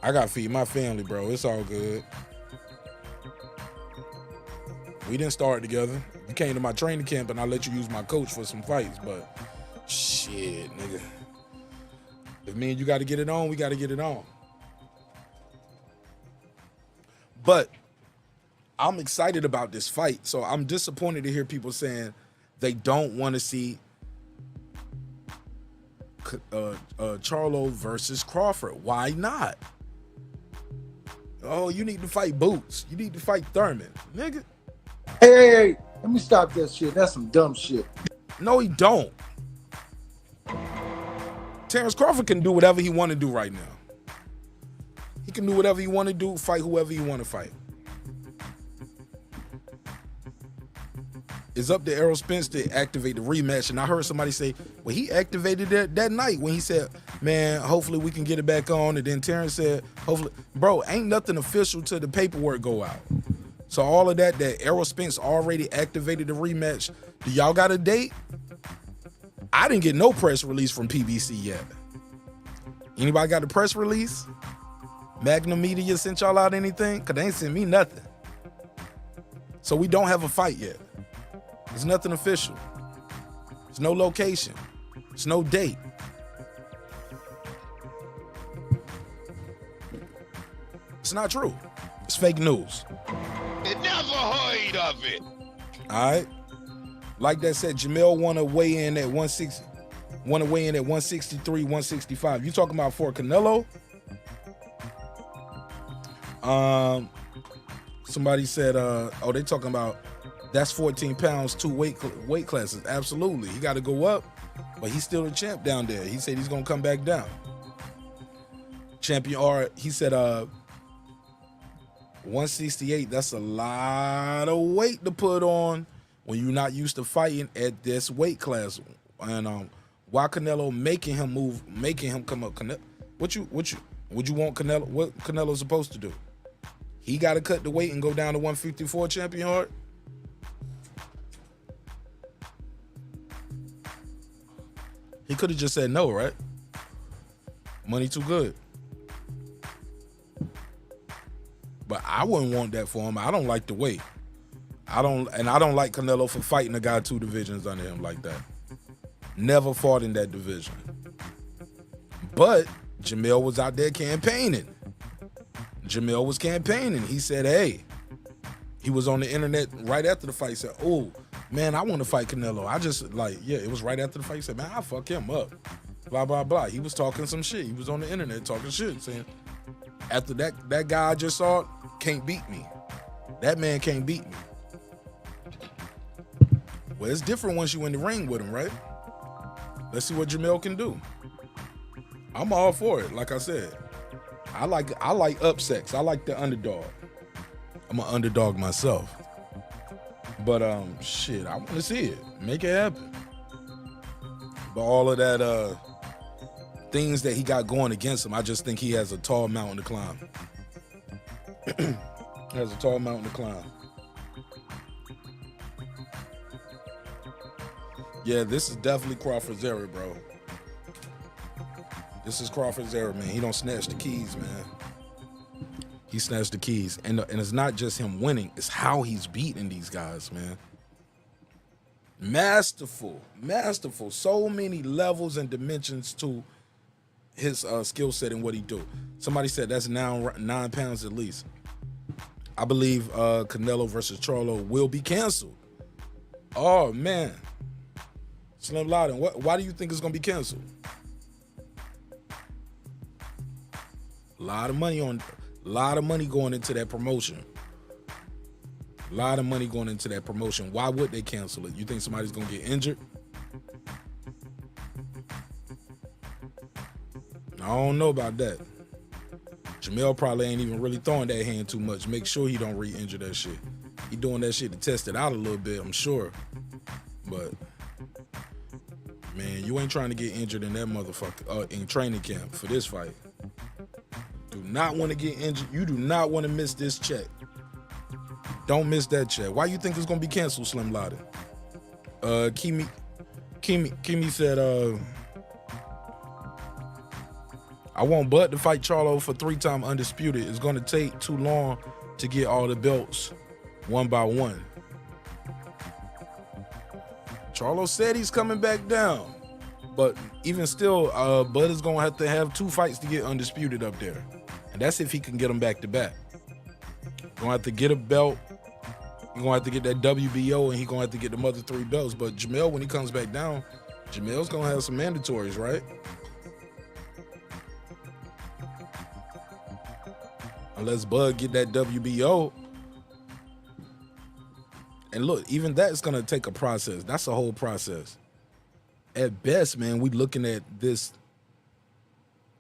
I got to feed my family, bro. It's all good. We didn't start together. You came to my training camp and I let you use my coach for some fights, but shit, nigga. If me and you got to get it on, we got to get it on. But I'm excited about this fight, so I'm disappointed to hear people saying they don't want to see Charlo versus Crawford. Why not? Oh, you need to fight Boots. You need to fight Thurman. Nigga. Hey, Let me stop that shit. That's some dumb shit. No, he don't. Terence Crawford can do whatever he want to do right now. He can do whatever he want to do, fight whoever he want to fight. It's up to Errol Spence to activate the rematch. And I heard somebody say, well, he activated that night when he said, man, hopefully we can get it back on. And then Terence said, hopefully. Bro, ain't nothing official till the paperwork go out. So all of that Errol Spence already activated the rematch. Do y'all got a date? I didn't get no press release from PBC yet. Anybody got a press release? Magnum Media sent y'all out anything? Because they ain't sent me nothing. So we don't have a fight yet. There's nothing official. There's no location. There's no date. It's not true. It's fake news. Never heard of it. All right. Like that said, Jamel want to weigh in at 160. Want to weigh in at 163, 165. You talking about for Canelo? Somebody said, oh, they talking about that's 14 pounds, 2 weight classes. Absolutely. He got to go up, but he's still a champ down there. He said he's going to come back down. Champion, or he said 168, that's a lot of weight to put on when you're not used to fighting at this weight class. And why Canelo making him move, making him come up? Would you want Canelo? What Canelo's supposed to do? He got to cut the weight and go down to 154 champion heart? He could have just said no, right? Money too good. But I wouldn't want that for him. I don't like the weight. I don't like Canelo for fighting a guy 2 divisions under him like that. Never fought in that division. But Jamel was out there campaigning. Jamel was campaigning. He said, hey, he was on the internet right after the fight. He said, oh, man, I want to fight Canelo. I just, it was right after the fight. He said, man, I'll fuck him up. Blah, blah, blah. He was talking some shit. He was on the internet talking shit, saying, after that guy I just saw can't beat me. That man can't beat me. Well, it's different once you in the ring with him, right? Let's see what Jamel can do. I'm all for it, like I said. I like upsets. I like the underdog. I'm an underdog myself. But shit, I want to see it. Make it happen. But all of that things that he got going against him, I just think he has a tall mountain to climb. Has a tall mountain to climb. Yeah, this is definitely Crawford's era, bro. This is Crawford's era, man. He don't snatch the keys, man. He snatched the keys. And it's not just him winning. It's how he's beating these guys, man. Masterful. Masterful. So many levels and dimensions to his skill set and what he do. Somebody said that's now 9 pounds at least. I believe Canelo versus Charlo will be canceled. Oh, man. Slim Loudon, why do you think it's going to be canceled? A lot of money going into that promotion. A lot of money going into that promotion. Why would they cancel it? You think somebody's going to get injured? I don't know about that. Jamel probably ain't even really throwing that hand too much. Make sure he don't re-injure that shit. He doing that shit to test it out a little bit, I'm sure. But, man, you ain't trying to get injured in that motherfucker in training camp for this fight. Do not want to get injured. You do not want to miss this check. Don't miss that check. Why you think it's going to be canceled, Slim Loudon? Kimi said, I want Bud to fight Charlo for 3-time undisputed. It's going to take too long to get all the belts one by one. Charlo said he's coming back down. But even still, Bud is going to have 2 fights to get undisputed up there. And that's if he can get them back to back. Going to have to get a belt. He's going to have to get that WBO, and he's going to have to get the other 3 belts. But Jamel, when he comes back down, Jamel's going to have some mandatories, right? Unless Bud get that WBO. And look, even that's gonna take a process. That's a whole process. At best, man, we looking at this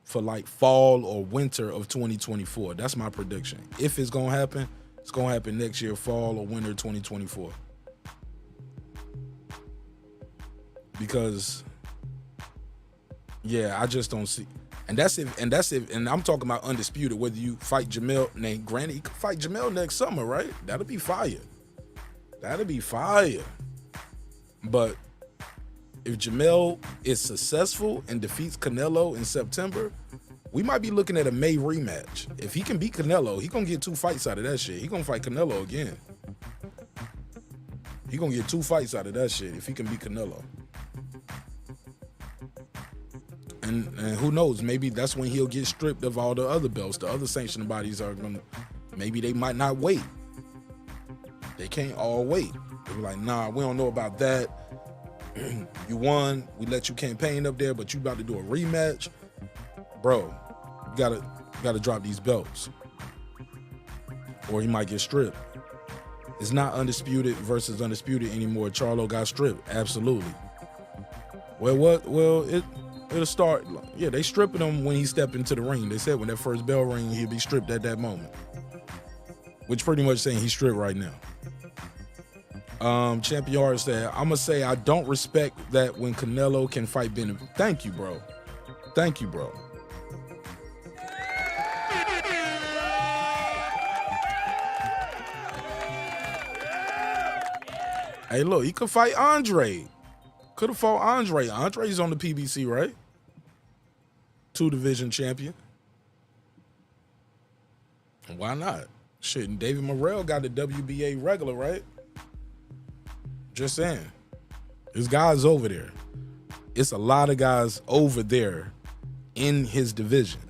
for like fall or winter of 2024. That's my prediction. If it's gonna happen, it's gonna happen next year, fall or winter 2024. Because yeah, I just don't see. And that's if, and I'm talking about undisputed, whether you fight Jamel, granted, you could fight Jamel next summer, right? That'll be fire. That'll be fire. But if Jamel is successful and defeats Canelo in September, we might be looking at a May rematch. If he can beat Canelo, he gonna get 2 fights out of that shit. He gonna fight Canelo again. He gonna get 2 fights out of that shit if he can beat Canelo. And who knows, maybe that's when he'll get stripped of all the other belts. The other sanctioning bodies are gonna, maybe they might not wait. They can't all wait. They're like, nah, we don't know about that. You won, we let you campaign up there, but you about to do a rematch. Bro, you gotta drop these belts. Or he might get stripped. It's not undisputed versus undisputed anymore. Charlo got stripped, absolutely. Well, it'll start, yeah, they stripping him when he stepped into the ring. They said when that first bell ring, he'll be stripped at that moment. Which pretty much saying he's stripped right now. Champion Hart said, I'm gonna say I don't respect that when Canelo can fight Benavidez. Thank you, bro. Thank you, bro. Hey, look, he could fight Andre. Could have fought Andre. Andre's on the PBC, right? 2-division champion. Why not? Shit, and David Morrell got the WBA regular, right? Just saying. There's guys over there. It's a lot of guys over there in his division.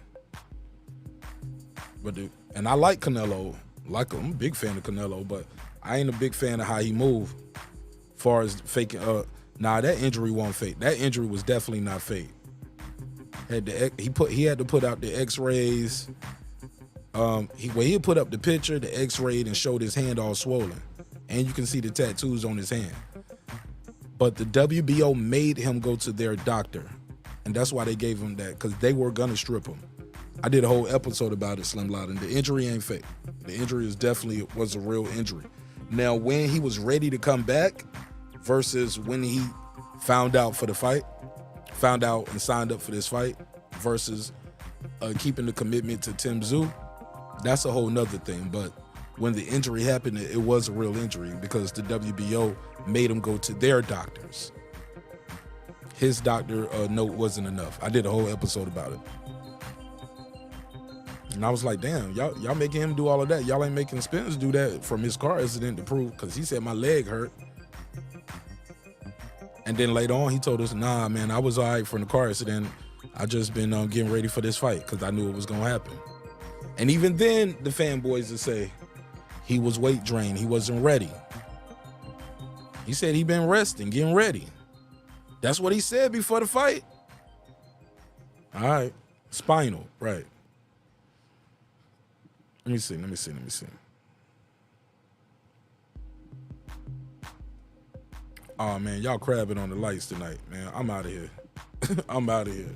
And I like Canelo. I'm a big fan of Canelo, but I ain't a big fan of how he moved. As far as faking, nah, that injury wasn't fake. That injury was definitely not fake. He had to put out the X-rays. He put up the picture, the X-ray, and showed his hand all swollen, and you can see the tattoos on his hand. But the WBO made him go to their doctor, and that's why they gave him that, because they were gonna strip him. I did a whole episode about it, Slim Loud, and the injury ain't fake. The injury was a real injury. Now, when he was ready to come back versus when he found out and signed up for this fight versus keeping the commitment to Tim Tszyu, that's a whole nother thing. But when the injury happened, it was a real injury because the WBO made him go to their doctors. His doctor note wasn't enough. I did a whole episode about it. And I was like, damn, y'all making him do all of that. Y'all ain't making Spence do that from his car accident to prove, because he said my leg hurt. And then later on, he told us, nah, man, I was all right from the car accident. I just been getting ready for this fight because I knew it was going to happen. And even then, the fanboys would say he was weight drained. He wasn't ready. He said he been resting, getting ready. That's what he said before the fight. All right. Spinal, right. Let me see. Oh, man, y'all crabbing on the lights tonight, man. I'm out of here. I'm out of here.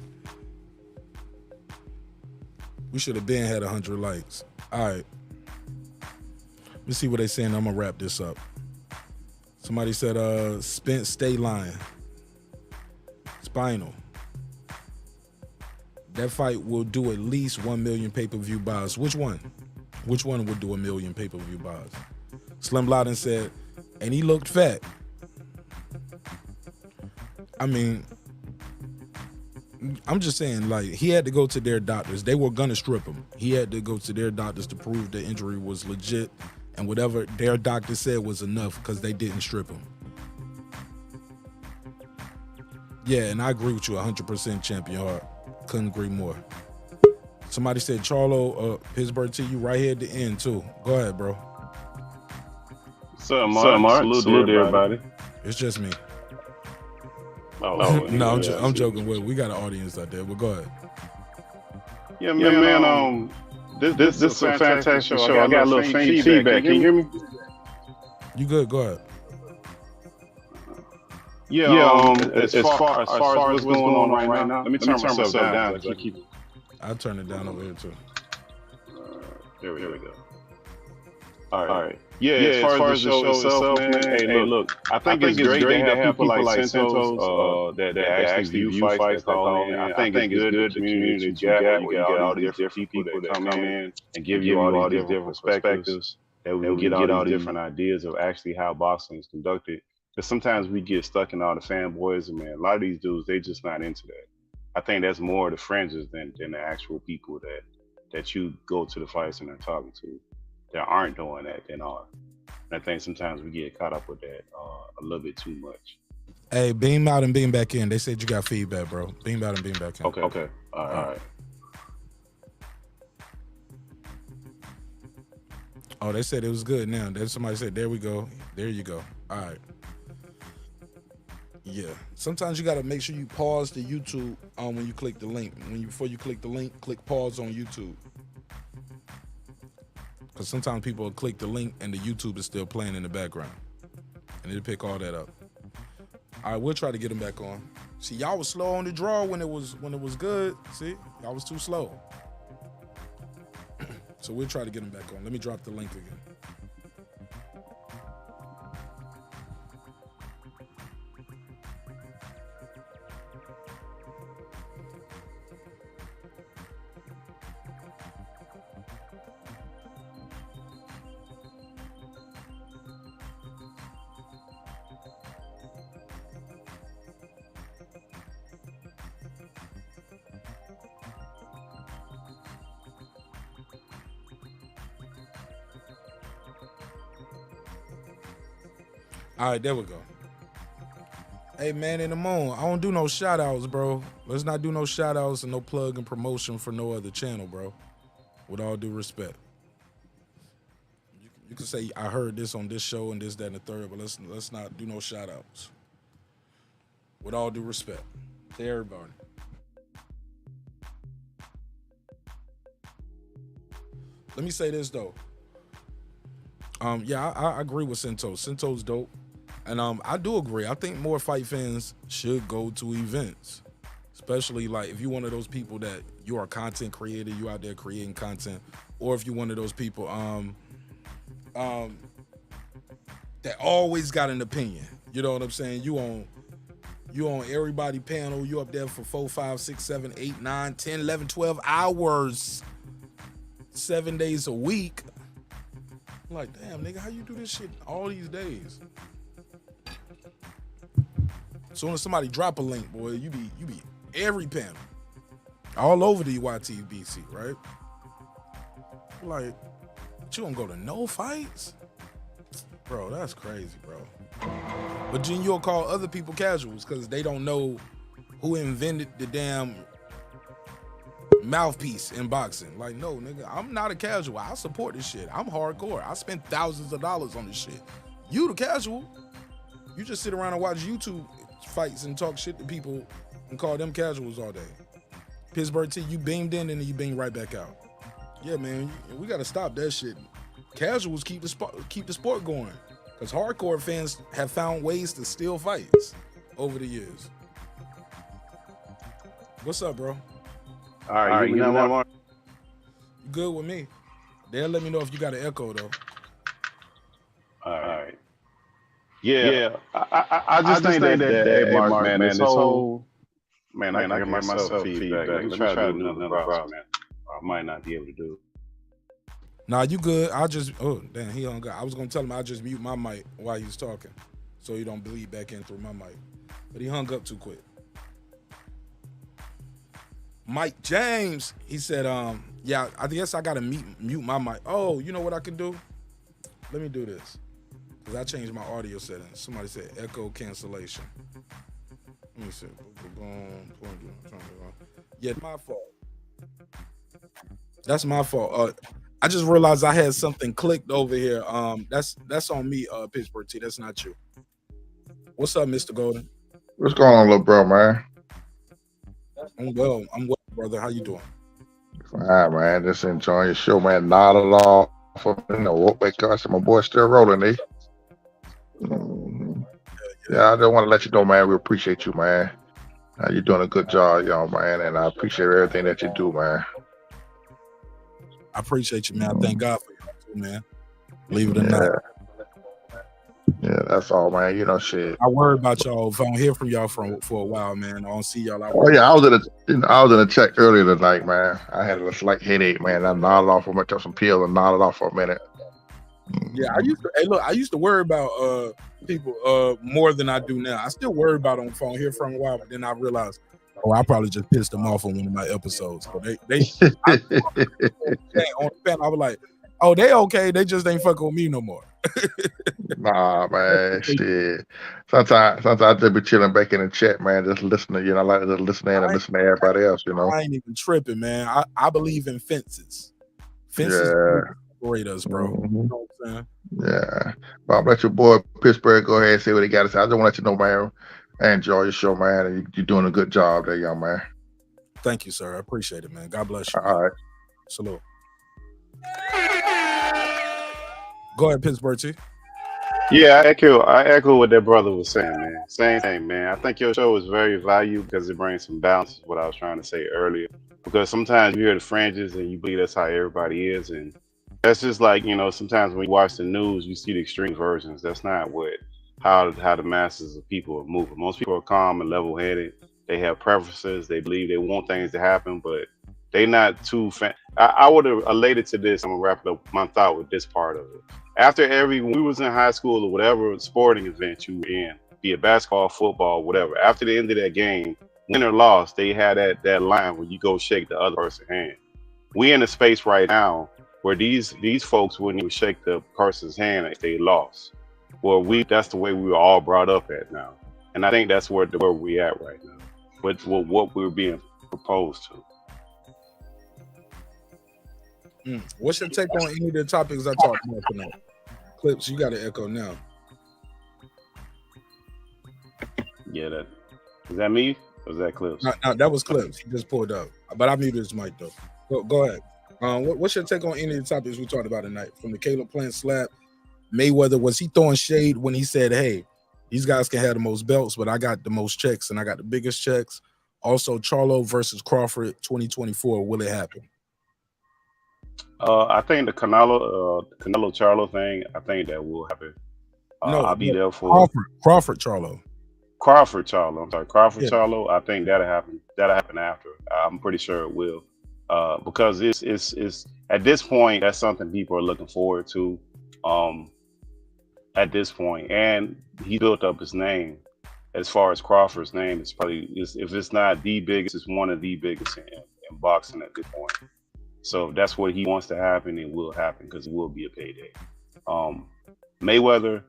We should have been had 100 likes. All right. Let me see what they saying. I'm going to wrap this up. Somebody said, Spence, stay lying. Spinal. That fight will do at least 1 million pay-per-view buys. Which one? Which one would do 1 million pay-per-view buys? Slim Loudon said, and he looked fat. I mean, I'm just saying, like, he had to go to their doctors. They were gonna strip him. He had to go to their doctors to prove the injury was legit, and whatever their doctor said was enough because they didn't strip him. Yeah, and I agree with you 100%, Champion Hart. Couldn't agree more. Somebody said Charlo, Pittsburgh to you right here at the end too. Go ahead, bro. What's up, Mark? Salute to everybody. It's just me. Oh, no, I'm joking. We got an audience out there, but go ahead. Yeah, man. This is a fantastic show. I got a little faint feedback. Can you hear me? You good? Go ahead. As far as what's going on right now, let me turn myself down. I keep it. I'll turn it down over here too. There we go. All right. Yeah, as far as the show itself, man. Hey, look, I think it's great to have people like Santos that actually view fights, that call in. I think it's good the community that you got. You got all these different people that come in and give you all these different perspectives. That we can get all these different ideas of actually how boxing is conducted. Because sometimes we get stuck in all the fanboys, and man, a lot of these dudes, they just not into that. I think that's more the fringes than the actual people that you go to the fights and are talking to that aren't doing that than are. And I think sometimes we get caught up with that a little bit too much. Hey, beam out and beam back in. They said you got feedback, bro. Beam out and beam back in. Okay. All right. Oh, they said it was good now. Then somebody said, there we go. There you go. All right. Yeah. Sometimes you got to make sure you pause the YouTube when you click the link. Before you click the link, click pause on YouTube. Because sometimes people will click the link and the YouTube is still playing in the background. And it'll pick all that up. All right, we'll try to get them back on. See, y'all was slow on the draw when it was good. See, y'all was too slow. So we'll try to get them back on. Let me drop the link again. All right, there we go. Hey, man in the moon, I don't do no shout-outs, bro. Let's not do no shout-outs and no plug and promotion for no other channel, bro. With all due respect. You can say, I heard this on this show and this, that, and the third, but let's not do no shout-outs. With all due respect to everybody. Let me say this, though. Yeah, I agree with Santos. Santos dope. And I do agree. I think more fight fans should go to events. Especially like if you're one of those people that you are a content creator, you out there creating content, or if you're one of those people that always got an opinion. You know what I'm saying? You on everybody panel, you up there for 4, 5, 6, 7, 8, 9, 10, 11, 12 hours, 7 days a week. I'm like, damn, nigga, how you do this shit all these days? As soon as somebody drop a link, boy, you be every panel. All over the YTBC, right? Like, but you don't go to no fights? Bro, that's crazy, bro. But then you'll call other people casuals because they don't know who invented the damn mouthpiece in boxing. Like, no, nigga, I'm not a casual. I support this shit. I'm hardcore. I spend thousands of dollars on this shit. You the casual. You just sit around and watch YouTube fights and talk shit to people and call them casuals all day. Pittsburgh T, you beamed in and then you beamed right back out. Yeah, man, we gotta stop that shit. Casuals keep the sport going. Because hardcore fans have found ways to steal fights over the years. What's up, bro? All right, you know what? You good with me? They'll let me know if you got an echo, though. All right. Yeah. I just think that Mark, man, this whole... Man, I give myself feedback. Let me try to do another browse, man. I might not be able to do it. Nah, you good. Oh, damn, he hung up. I was going to tell him I'll just mute my mic while he was talking so he don't bleed back in through my mic. But he hung up too quick. Mike James, he said, yeah, I guess I got to mute my mic. Oh, you know what I can do? Let me do this. Because I changed my audio settings. Somebody said echo cancellation. Let me see. Yeah, my fault. That's my fault. I just realized I had something clicked over here. That's on me, Pittsburgh T. That's not you. What's up, Mr. Golden? What's going on, little bro, man? I'm well, brother. How you doing? Fine, man. Just enjoying your show, man. Not at all. What my boy still rolling, eh? Yeah. Yeah, I just want to let you know, man. We appreciate you, man. You're doing a good job, y'all, man, and I appreciate everything that you do, man. I appreciate you, man. I thank God for you too, man. Believe it or not. Yeah, that's all, man. You know, shit. I worry about y'all. If I don't hear from y'all for a while, man, I don't see y'all. Oh yeah, I was in a check earlier tonight, man. I had a slight headache, man. I nodded off for a minute, took some pills and nodded off for a minute. Yeah, I used to worry about people more than I do now. I still worry about on the phone, hear from a while, but then I realized, I probably just pissed them off on one of my episodes. So on the pen, I was like, oh, they okay. They just ain't fucking with me no more. Nah, man, shit. Sometimes I just be chilling back in the chat, man, just listening. You know, I like to just listen in and listen to everybody else. You know, I ain't even tripping, man. I believe in fences. Fences separate us, bro. Mm-hmm. You know what I'm saying? Yeah. But I'll let your boy Pittsburgh go ahead and say what he got to say. I just want to let you know, man, I enjoy your show, man, and you're doing a good job there, young man. Thank you, sir. I appreciate it, man. God bless you. All right. Salute. Go ahead, Pittsburgh T. Yeah, I echo what that brother was saying, man. Same thing, man. I think your show is very valuable because it brings some balance, is what I was trying to say earlier. Because sometimes you hear the fringes and you believe that's how everybody is, and that's just like, sometimes when you watch the news, you see the extreme versions. That's not how the masses of people are moving. Most people are calm and level-headed. They have preferences. They believe they want things to happen, but they not too I would have related to this. I'm gonna wrap up my thought with this part of it. When we was in high school or whatever sporting event you were in, be it basketball, football, whatever, after the end of that game, win or loss, they had that line where you go shake the other person's hand. We in a space right now where these folks wouldn't even shake the person's hand if they lost. Well, that's the way we were all brought up at now. And I think that's where we at right now, with what we're being proposed to. What's your take on any of the topics I talked about tonight? Clips, you got to echo now. Yeah, is that me or is that Clips? No, that was Clips. He just pulled up, but I muted his mic though. Go ahead. What's your take on any of the topics we talked about tonight? From the Caleb Plant slap, Mayweather, was he throwing shade when he said, "Hey, these guys can have the most belts, but I got the most checks and I got the biggest checks"? Also, Charlo versus Crawford 2024. Will it happen? I think the Canelo Charlo thing, I think that will happen. I'll be there for Crawford Charlo. Crawford Charlo. I'm sorry, Crawford Yeah. Charlo. I think that'll happen. That'll happen after. I'm pretty sure it will, because it's at this point that's something people are looking forward to. At this point, and he built up his name. As far as Crawford's name, it's probably if it's not the biggest, it's one of the biggest in boxing at this point. So if that's what he wants to happen, it will happen because it will be a payday. Mayweather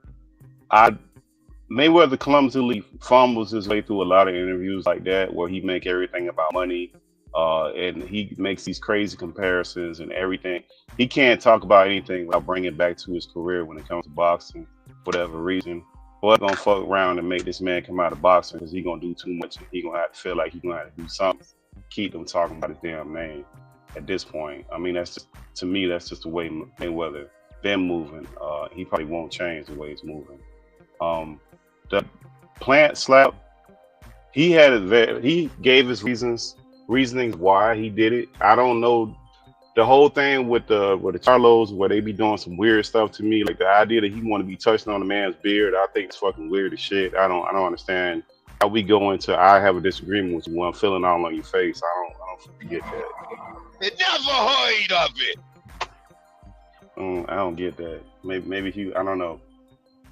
clumsily fumbles his way through a lot of interviews like that, where he make everything about money, and he makes these crazy comparisons and everything. He can't talk about anything without bringing it back to his career when it comes to boxing, for whatever reason. Boy, gonna fuck around and make this man come out of boxing because he gonna do too much, and he gonna have to feel like he gonna have to do something. Keep them talking about his damn name. At this point, I mean, that's just the way Mayweather been moving. He probably won't change the way he's moving. The Plant slap, he gave his reasonings why he did it. I don't know the whole thing with the Charlos, where they be doing some weird stuff to me, like the idea that he want to be touching on a man's beard. I think it's fucking weird as shit. I don't understand how we go into I have a disagreement with you when I'm feeling all on your face. I don't get that. Never heard of it. I don't get that. Maybe I don't know.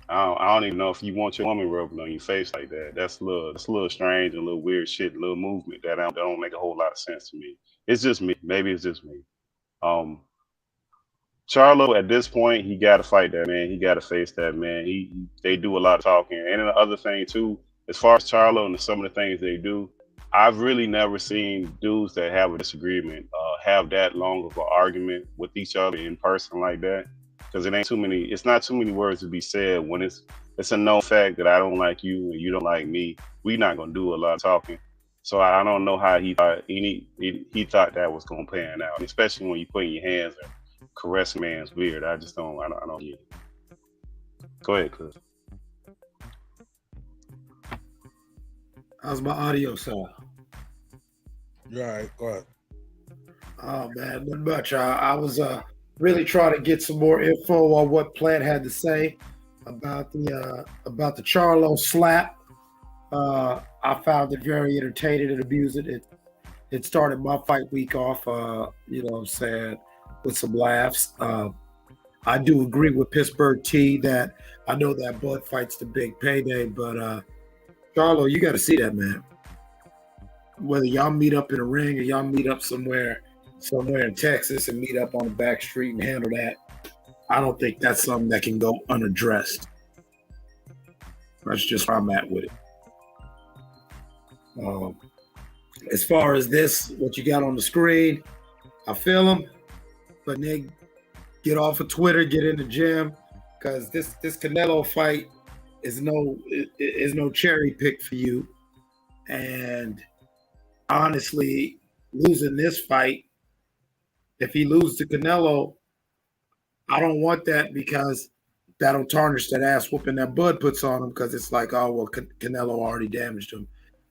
I don't even know if you want your woman rubbing on your face like that. That's a little strange and a little weird shit, a little movement that don't make a whole lot of sense to me. It's just me. Maybe it's just me. Charlo, at this point, he got to fight that man. He got to face that man. They do a lot of talking. And the other thing too, as far as Charlo and some of the things they do, I've really never seen dudes that have a disagreement have that long of an argument with each other in person like that. Because it's not too many words to be said when it's a known fact that I don't like you and you don't like me. We're not gonna do a lot of talking. So I don't know how he thought he thought that was gonna pan out, especially when you put your hands and caress a man's beard. I don't get it. Go ahead, Chris. How's my audio sound? You're all right. Go ahead. Oh man, not much. I was really trying to get some more info on what Plant had to say about the Charlo slap. I found it very entertaining and amusing. It started my fight week off. You know what I'm saying, with some laughs. I do agree with Pittsburgh T that I know that Bud fight's the big payday, but Charlo, you got to see that, man. Whether y'all meet up in a ring or y'all meet up somewhere in Texas and meet up on the back street and handle that, I don't think that's something that can go unaddressed. That's just where I'm at with it. As far as this, what you got on the screen, I feel them, but Nick, get off of Twitter, get in the gym, because this Canelo fight is no cherry pick for you. And honestly, losing this fight, if he loses to Canelo, I don't want that, because that'll tarnish that ass whooping that Bud puts on him, because it's like, oh, well, Canelo already damaged him.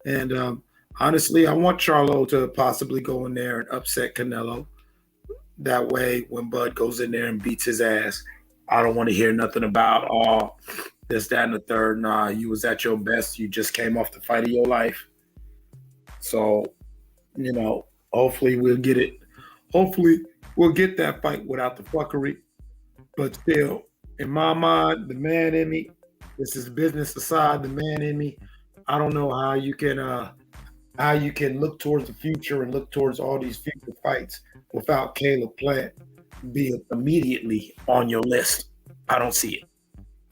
And honestly, I want Charlo to possibly go in there and upset Canelo. That way, when Bud goes in there and beats his ass, I don't want to hear nothing about, oh, this, that, and the third. Nah, you was at your best. You just came off the fight of your life. So, you know, hopefully we'll get it. Hopefully we'll get that fight without the fuckery. But still, in my mind, the man in me, this is business aside, the man in me, I don't know how you can look towards the future and look towards all these future fights without Caleb Plant being immediately on your list. I don't see it.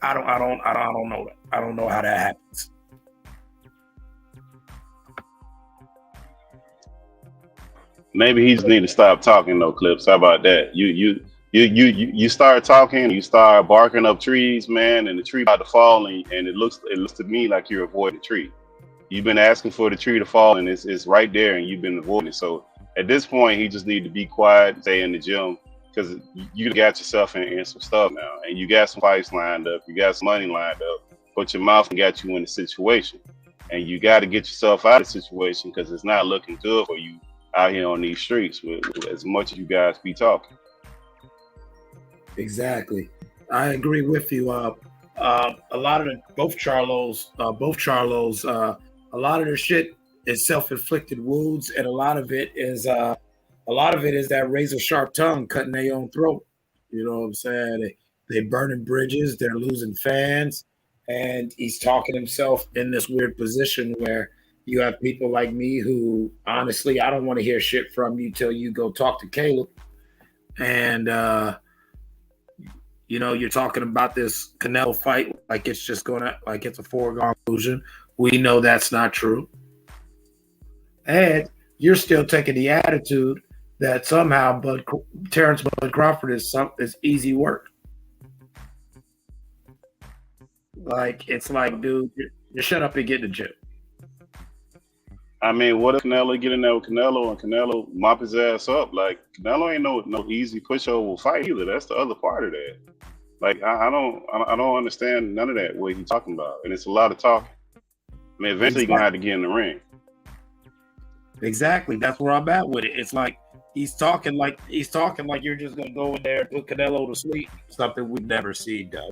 I don't know that. I don't know how that happens. Maybe he just need to stop talking, though, Clips. How about that? You start talking, you start barking up trees, man, and the tree about to fall, and it looks to me like you're avoiding the tree. You've been asking for the tree to fall, and it's right there, and you've been avoiding it. So at this point, he just need to be quiet, stay in the gym, because you got yourself in some stuff now, and you got some fights lined up, you got some money lined up, but your mouth got you in the situation, and you got to get yourself out of the situation, because it's not looking good for you out here on these streets with as much as you guys be talking. Exactly, I agree with you. A lot of both Charlos, a lot of their shit is self-inflicted wounds, and a lot of it is that razor sharp tongue cutting their own throat. You know what I'm saying? They burning bridges, they're losing fans, and he's talking himself in this weird position where you have people like me who, honestly, I don't want to hear shit from you till you go talk to Caleb. And you know, you're talking about this Canelo fight like it's a foregone conclusion. We know that's not true. And you're still taking the attitude that somehow Terence Crawford is easy work. Like, it's like, dude, you shut up and get in the gym. I mean, what if Canelo get in there with Canelo and Canelo mop his ass up? Like, Canelo ain't no easy pushover fight either. That's the other part of that. Like, I don't understand none of that, what he's talking about. And it's a lot of talking. I mean, eventually you're going to have to get in the ring. Exactly. That's where I'm at with it. It's like he's talking like you're just going to go in there and put Canelo to sleep. Something we've never seen done.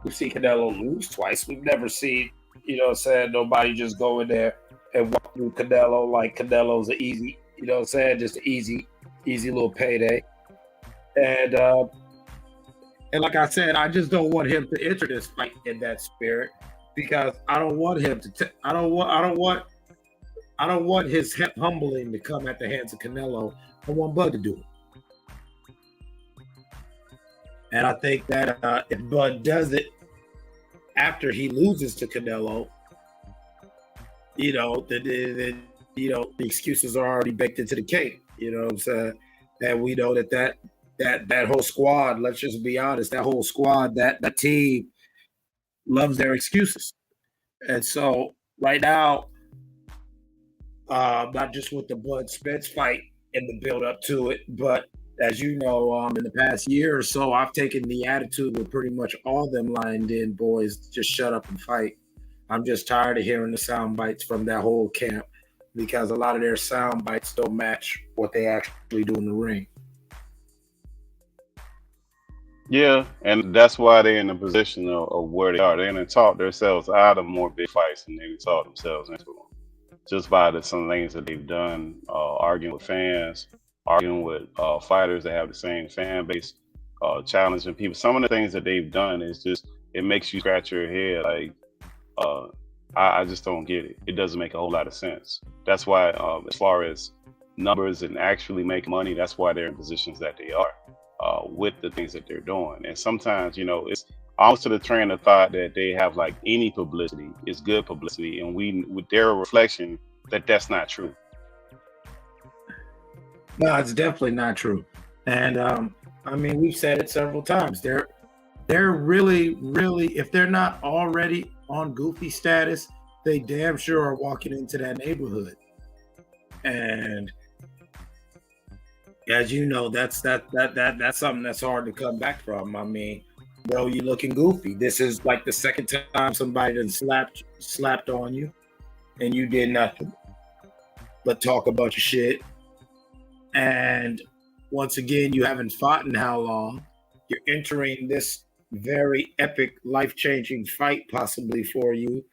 We've seen Canelo lose twice. We've never seen, you know what I'm saying, nobody just go in there and walk through Canelo like Canelo's an easy, you know what I'm saying, just an easy little payday. And like I said, I just don't want him to enter this fight in that spirit, because I don't want him to. I don't want his humbling to come at the hands of Canelo. I want Bud to do it. And I think that if Bud does it after he loses to Canelo, you know, the excuses are already baked into the cake. You know what I'm saying? And we know that whole squad, let's just be honest, that whole squad, that team loves their excuses. And so right now, not just with the Bud Spence fight and the build up to it, but as you know, in the past year or so, I've taken the attitude with pretty much all them lined in boys, just shut up and fight. I'm just tired of hearing the sound bites from that whole camp because a lot of their sound bites don't match what they actually do in the ring. Yeah, and that's why they're in the position of where they are. They're going to talk themselves out of more big fights than they talk themselves into them. Just by some things that they've done, arguing with fans, arguing with fighters that have the same fan base, challenging people. Some of the things that they've done is just, it makes you scratch your head. Like, I just don't get it. It doesn't make a whole lot of sense. That's why, as far as numbers and actually making money, that's why they're in positions that they are with the things that they're doing. And sometimes, you know, it's almost to the train of thought that they have like any publicity is good publicity, and with their reflection that that's not true. No, it's definitely not true. And I mean, we've said it several times. They're really, if they're not already on goofy status, they damn sure are walking into that neighborhood. And as you know, that's something that's hard to come back from. I mean, bro, you looking goofy. This is like the second time somebody done slapped on you and you did nothing but talk a bunch of shit. And once again, you haven't fought in how long? You're entering this very epic, life-changing fight possibly for you.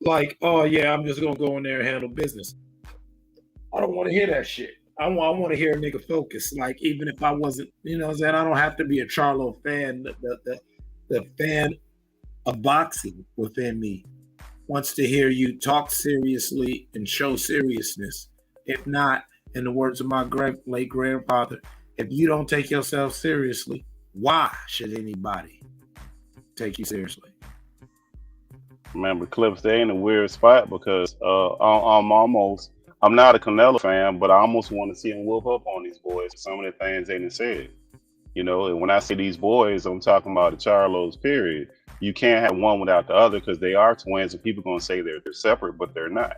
Like, oh yeah, I'm just gonna go in there and handle business. I don't want to hear that shit. I want to hear a nigga focus. Like, even if I wasn't, you know what I'm saying? I don't have to be a Charlo fan. The fan of boxing within me wants to hear you talk seriously and show seriousness. If not, in the words of my late grandfather, if you don't take yourself seriously, why should anybody take you seriously? Remember, Clips, they in a weird spot because I'm not a Canelo fan, but I almost want to see him whoop up on these boys for some of the things they done said. You know, and when I say these boys, I'm talking about the Charlos, period. You can't have one without the other because they are twins, and people are going to say they're separate, but they're not.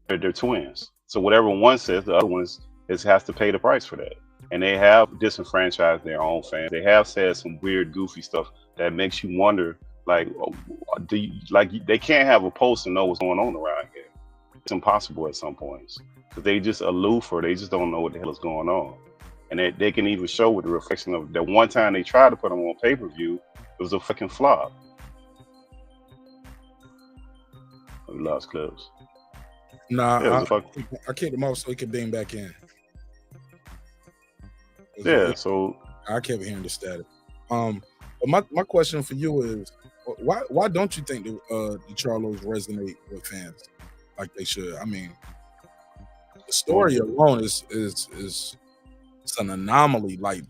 They're twins. So whatever one says, the other one has to pay the price for that. And they have disenfranchised their own fans. They have said some weird, goofy stuff that makes you wonder, like, they can't have a post and know what's going on around here. It's impossible at some points because they just aloof, or they just don't know what the hell is going on. And they can even show with the reflection of that one time they tried to put them on pay-per-view, it was a fucking flop. We lost Clips. Nah, yeah, I kicked him off so he could bang back in. Yeah, so I kept hearing the static. But my question for you is, why don't you think the Charlos resonate with fans like they should? I mean, the story alone is it's an anomaly. Like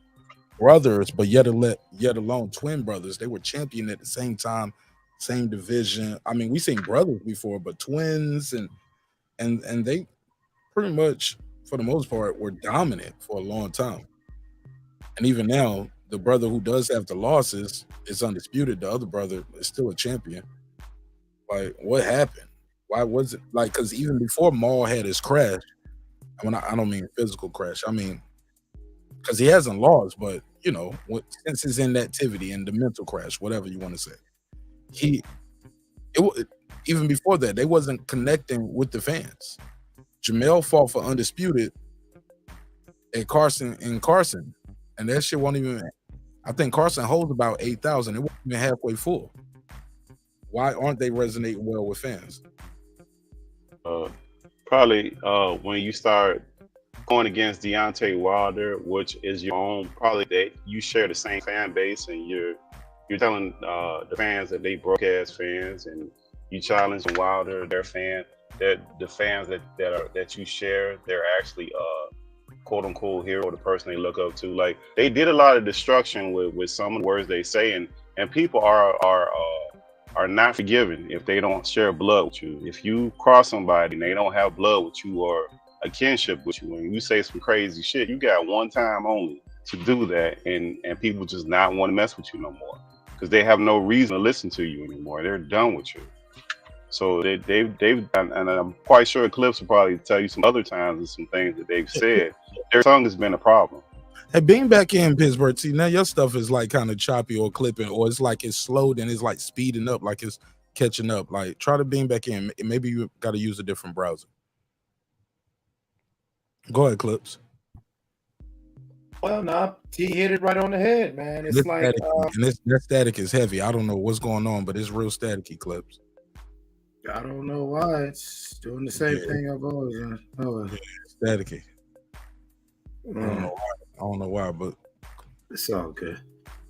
brothers, but yet alone twin brothers. They were champion at the same time, same division. I mean, we've seen brothers before, but twins and they pretty much, for the most part, were dominant for a long time. And even now, the brother who does have the losses is undisputed. The other brother is still a champion. Like, what happened? Why was it like? Because even before Maul had his crash, I don't mean physical crash. I mean, because he hasn't lost, but you know, since his inactivity and the mental crash, whatever you want to say, even before that, they wasn't connecting with the fans. Jamel fought for undisputed at Carson, and that shit won't even. I think Carson holds about 8,000. It wasn't even halfway full. Why aren't they resonating well with fans? Probably when you start going against Deontay Wilder, which is your own, probably that you share the same fan base, and you're telling the fans that they broadcast fans, and you challenge Wilder, their fan, that the fans that you share, they're actually quote unquote hero, the person they look up to. Like, they did a lot of destruction with some of the words they say, and people are not forgiven if they don't share blood with you. If you cross somebody and they don't have blood with you or a kinship with you, and you say some crazy shit, you got one time only to do that, and people just not want to mess with you no more because they have no reason to listen to you anymore. They're done with you. So they've and I'm quite sure Clips will probably tell you some other times and some things that they've said. Their tongue has been a problem. Hey, being back in Pittsburgh, see, now your stuff is like kind of choppy or clipping, or it's like it's slowed and it's like speeding up, like it's catching up. Like, try to beam back in. Maybe you got to use a different browser. Go ahead, Clips. Well, no, he hit it right on the head, man. It's like, and that static is heavy. I don't know what's going on, but it's real staticky, Clips. I don't know why it's doing the same thing I've always done. Staticky. I don't know why, but it's all good.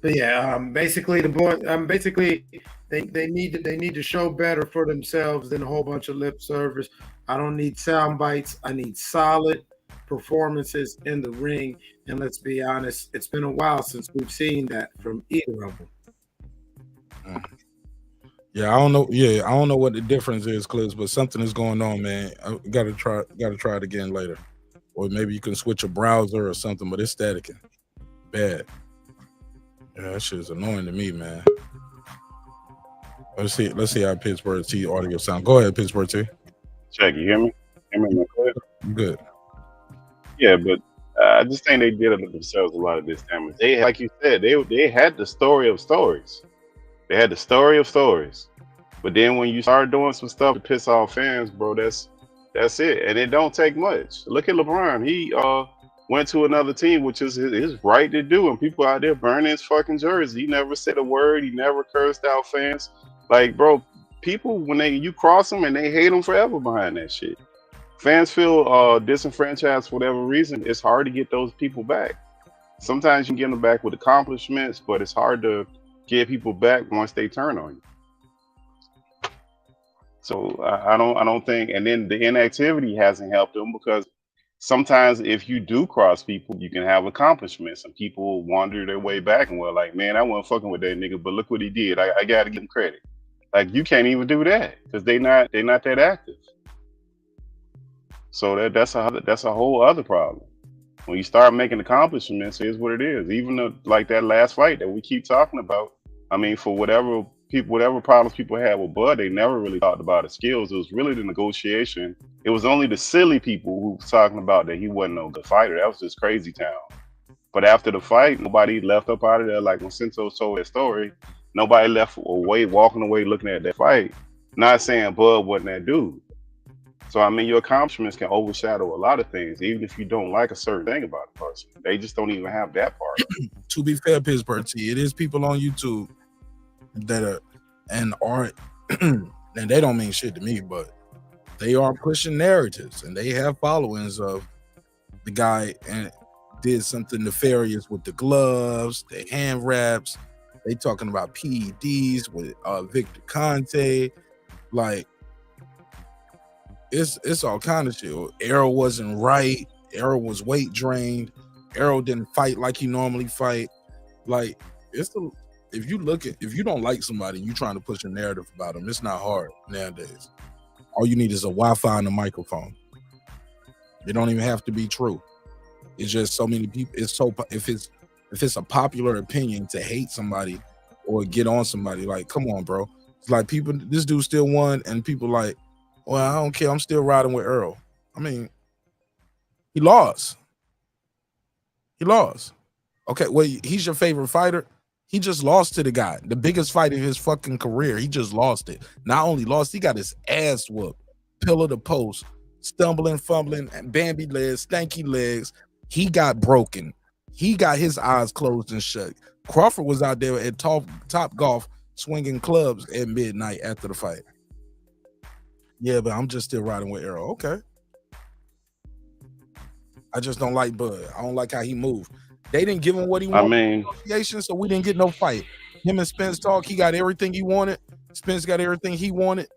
But yeah, basically the boy, basically they need to show better for themselves than a whole bunch of lip service. I don't need sound bites. I need solid performances in the ring. And let's be honest, it's been a while since we've seen that from either of them. Yeah, I don't know. Yeah, I don't know what the difference is, Clips, but something is going on, man. I gotta try it again later, or maybe you can switch a browser or something. But it's static, bad. Yeah, that shit is annoying to me, man. Let's see how Pittsburgh T audio sound. Go ahead, Pittsburgh T. Check, you hear me? Hear me clear? Good. Yeah, but I just think they did it themselves a lot of this damage. They, like you said, they had the story of stories. They had the story of stories. But then when you start doing some stuff to piss off fans, bro, that's it. And it don't take much. Look at LeBron. He went to another team, which is his right to do. And people out there burning his fucking jersey. He never said a word. He never cursed out fans. Like, bro, people, when you cross them and they hate them forever behind that shit. Fans feel disenfranchised for whatever reason. It's hard to get those people back. Sometimes you can get them back with accomplishments, but it's hard to get people back once they turn on you. So I don't think, and then the inactivity hasn't helped them, because sometimes if you do cross people, you can have accomplishments and people wander their way back and we're like, man, I wasn't fucking with that nigga, but look what he did. I gotta give him credit. Like, you can't even do that because they're not that active. So that's a whole other problem. When you start making accomplishments, here's what it is. Even like that last fight that we keep talking about. I mean, for whatever problems people had with Bud, they never really talked about his skills. It was really the negotiation. It was only the silly people who was talking about that he wasn't no good fighter. That was just crazy town. But after the fight, nobody left up out of there. Like when Cinto told his story, nobody left walking away looking at that fight. Not saying Bud wasn't that dude. So, I mean, your accomplishments can overshadow a lot of things, even if you don't like a certain thing about a person. They just don't even have that part. To be fair, Pittsburgh T, it is people on YouTube that are and they don't mean shit to me, but they are pushing narratives and they have followings of the guy and did something nefarious with the gloves, the hand wraps. They talking about PEDs with Victor Conte, like. It's all kind of shit. Errol wasn't right. Errol was weight drained. Errol didn't fight like he normally fight. Like, if you don't like somebody, you trying to push a narrative about them. It's not hard nowadays. All you need is a Wi-Fi and a microphone. It don't even have to be true. It's just so many people. If it's a popular opinion to hate somebody or get on somebody, like, come on, bro. It's like people. This dude still won, and people like. Well, I don't care. I'm still riding with Errol. I mean, he lost. Okay, well, he's your favorite fighter. He just lost to the guy, the biggest fight of his fucking career. He just lost it. Not only lost, he got his ass whooped. Pillar to post, stumbling, fumbling, and Bambi legs, stanky legs. He got broken. He got his eyes closed and shut. Crawford was out there at Top Golf swinging clubs at midnight after the fight. Yeah, but I'm just still riding with Errol. Okay. I just don't like Bud. I don't like how he moved. They didn't give him what he wanted. So we didn't get no fight. Him and Spence talk. He got everything he wanted. Spence got everything he wanted.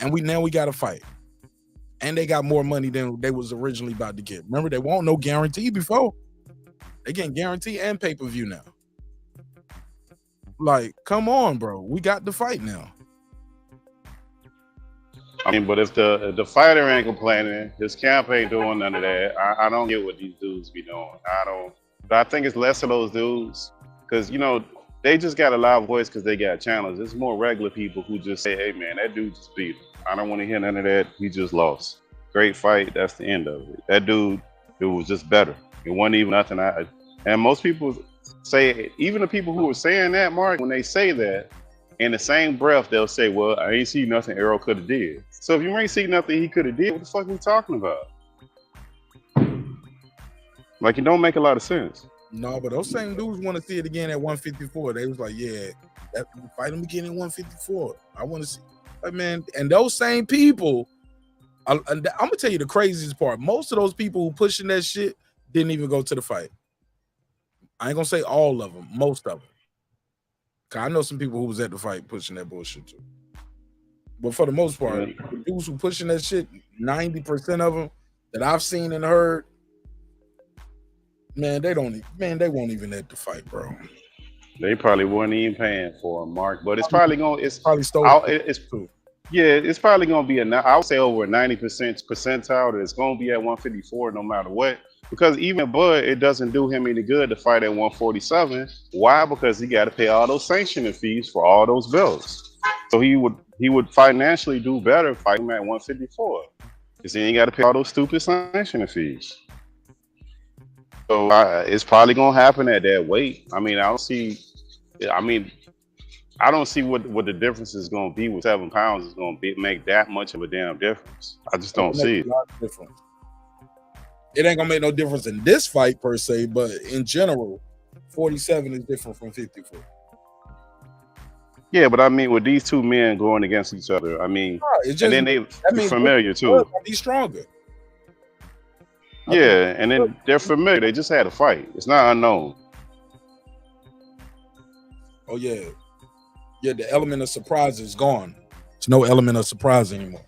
And now we got a fight. And they got more money than they was originally about to get. Remember, they won't no guarantee before. They getting guarantee and pay-per-view now. Like, come on, bro. We got the fight now. I mean, but if the fighter ain't complaining, his camp ain't doing none of that. I don't get what these dudes be doing. But I think it's less of those dudes because, you know, they just got a loud voice because they got channels. It's more regular people who just say, hey, man, that dude just beat him. I don't want to hear none of that. He just lost. Great fight. That's the end of it. That dude, it was just better. It wasn't even nothing. And most people say, even the people who are saying that, Mark, when they say that, in the same breath, they'll say, well, I ain't see nothing Errol could have did. So if you ain't see nothing he could have did, what the fuck are we talking about? Like, it don't make a lot of sense. No, but those same dudes want to see it again at 154. They was like, yeah, fight him again at 154. I want to see. Like, man, and those same people, I'm going to tell you the craziest part. Most of those people who pushing that shit didn't even go to the fight. I ain't going to say all of them, most of them. I know some people who was at the fight pushing that bullshit too. But for the most part, the dudes who pushing that shit, 90% of them that I've seen and heard, man, they won't even at the fight, bro. They probably weren't even paying for him, Mark. But it's probably gonna it's probably stolen. It's probably gonna be I would say over a 90% percentile that it's gonna be at 154 no matter what. Because even Bud, it doesn't do him any good to fight at 147. Why? Because he got to pay all those sanctioning fees for all those belts. So he would financially do better fighting him at 154. Because he ain't got to pay all those stupid sanctioning fees. So it's probably gonna happen at that weight. I mean, I don't see what the difference is gonna be with 7 pounds is gonna make that much of a damn difference. I just don't see it. It ain't gonna make no difference in this fight per se, but in general, 47 is different from 54. Yeah, but I mean, with these two men going against each other, I mean, and then they're familiar too. Be stronger. Yeah, and then they're familiar. They just had a fight. It's not unknown. Oh yeah, the element of surprise is gone. There's no element of surprise anymore.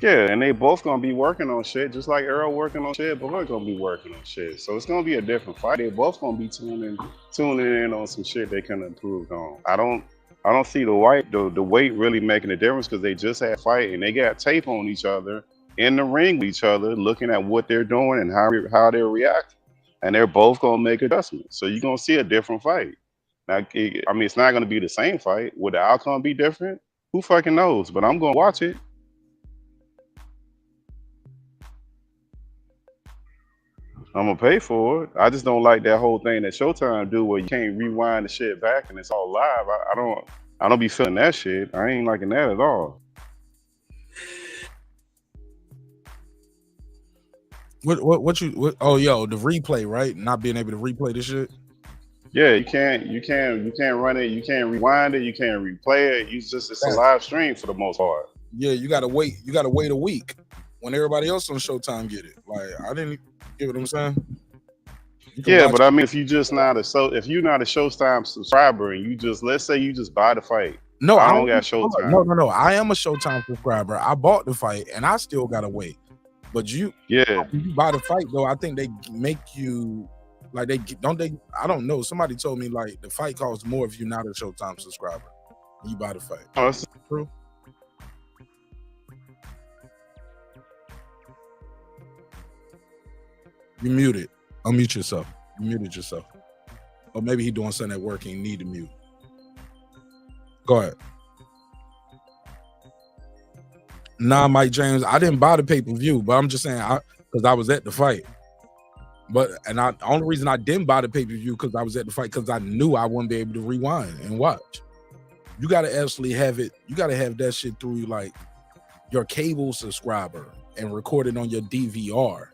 Yeah, and they both gonna be working on shit, just like Errol working on shit, but we're gonna be working on shit. So it's gonna be a different fight. They both gonna be tuning in on some shit they can improve on. I don't see the weight really making a difference because they just had a fight and they got tape on each other in the ring with each other, looking at what they're doing and how they're reacting. And they're both gonna make adjustments. So you're gonna see a different fight. Now, I mean, it's not gonna be the same fight. Would the outcome be different? Who fucking knows? But I'm gonna watch it. I'm gonna pay for it. I just don't like that whole thing that Showtime do where you can't rewind the shit back and it's all live. I don't be feeling that shit. I ain't liking that at all. What oh yo, the replay, right? Not being able to replay this shit. Yeah, you can't run it, you can't rewind it, you can't replay it. It's a live stream for the most part. Yeah, you gotta wait a week when everybody else on Showtime get it. Like I didn't get what I'm saying. Yeah, but I mean if you're not a Showtime subscriber and let's say you just buy the fight. No, I don't got Showtime. No. I am a Showtime subscriber. I bought the fight and I still gotta wait. But you buy the fight though, I think they make you like I don't know. Somebody told me like the fight costs more if you're not a Showtime subscriber. You buy the fight. Oh, that's true. You muted. Unmute yourself. You muted yourself. Or maybe he doing something at work and you need to mute. Go ahead. Nah, Mike James, I didn't buy the pay-per-view, but I'm just saying because I was at the fight. The only reason I didn't buy the pay-per-view because I was at the fight because I knew I wouldn't be able to rewind and watch. You gotta actually have it, you gotta have that shit through like your cable subscriber and record it on your DVR.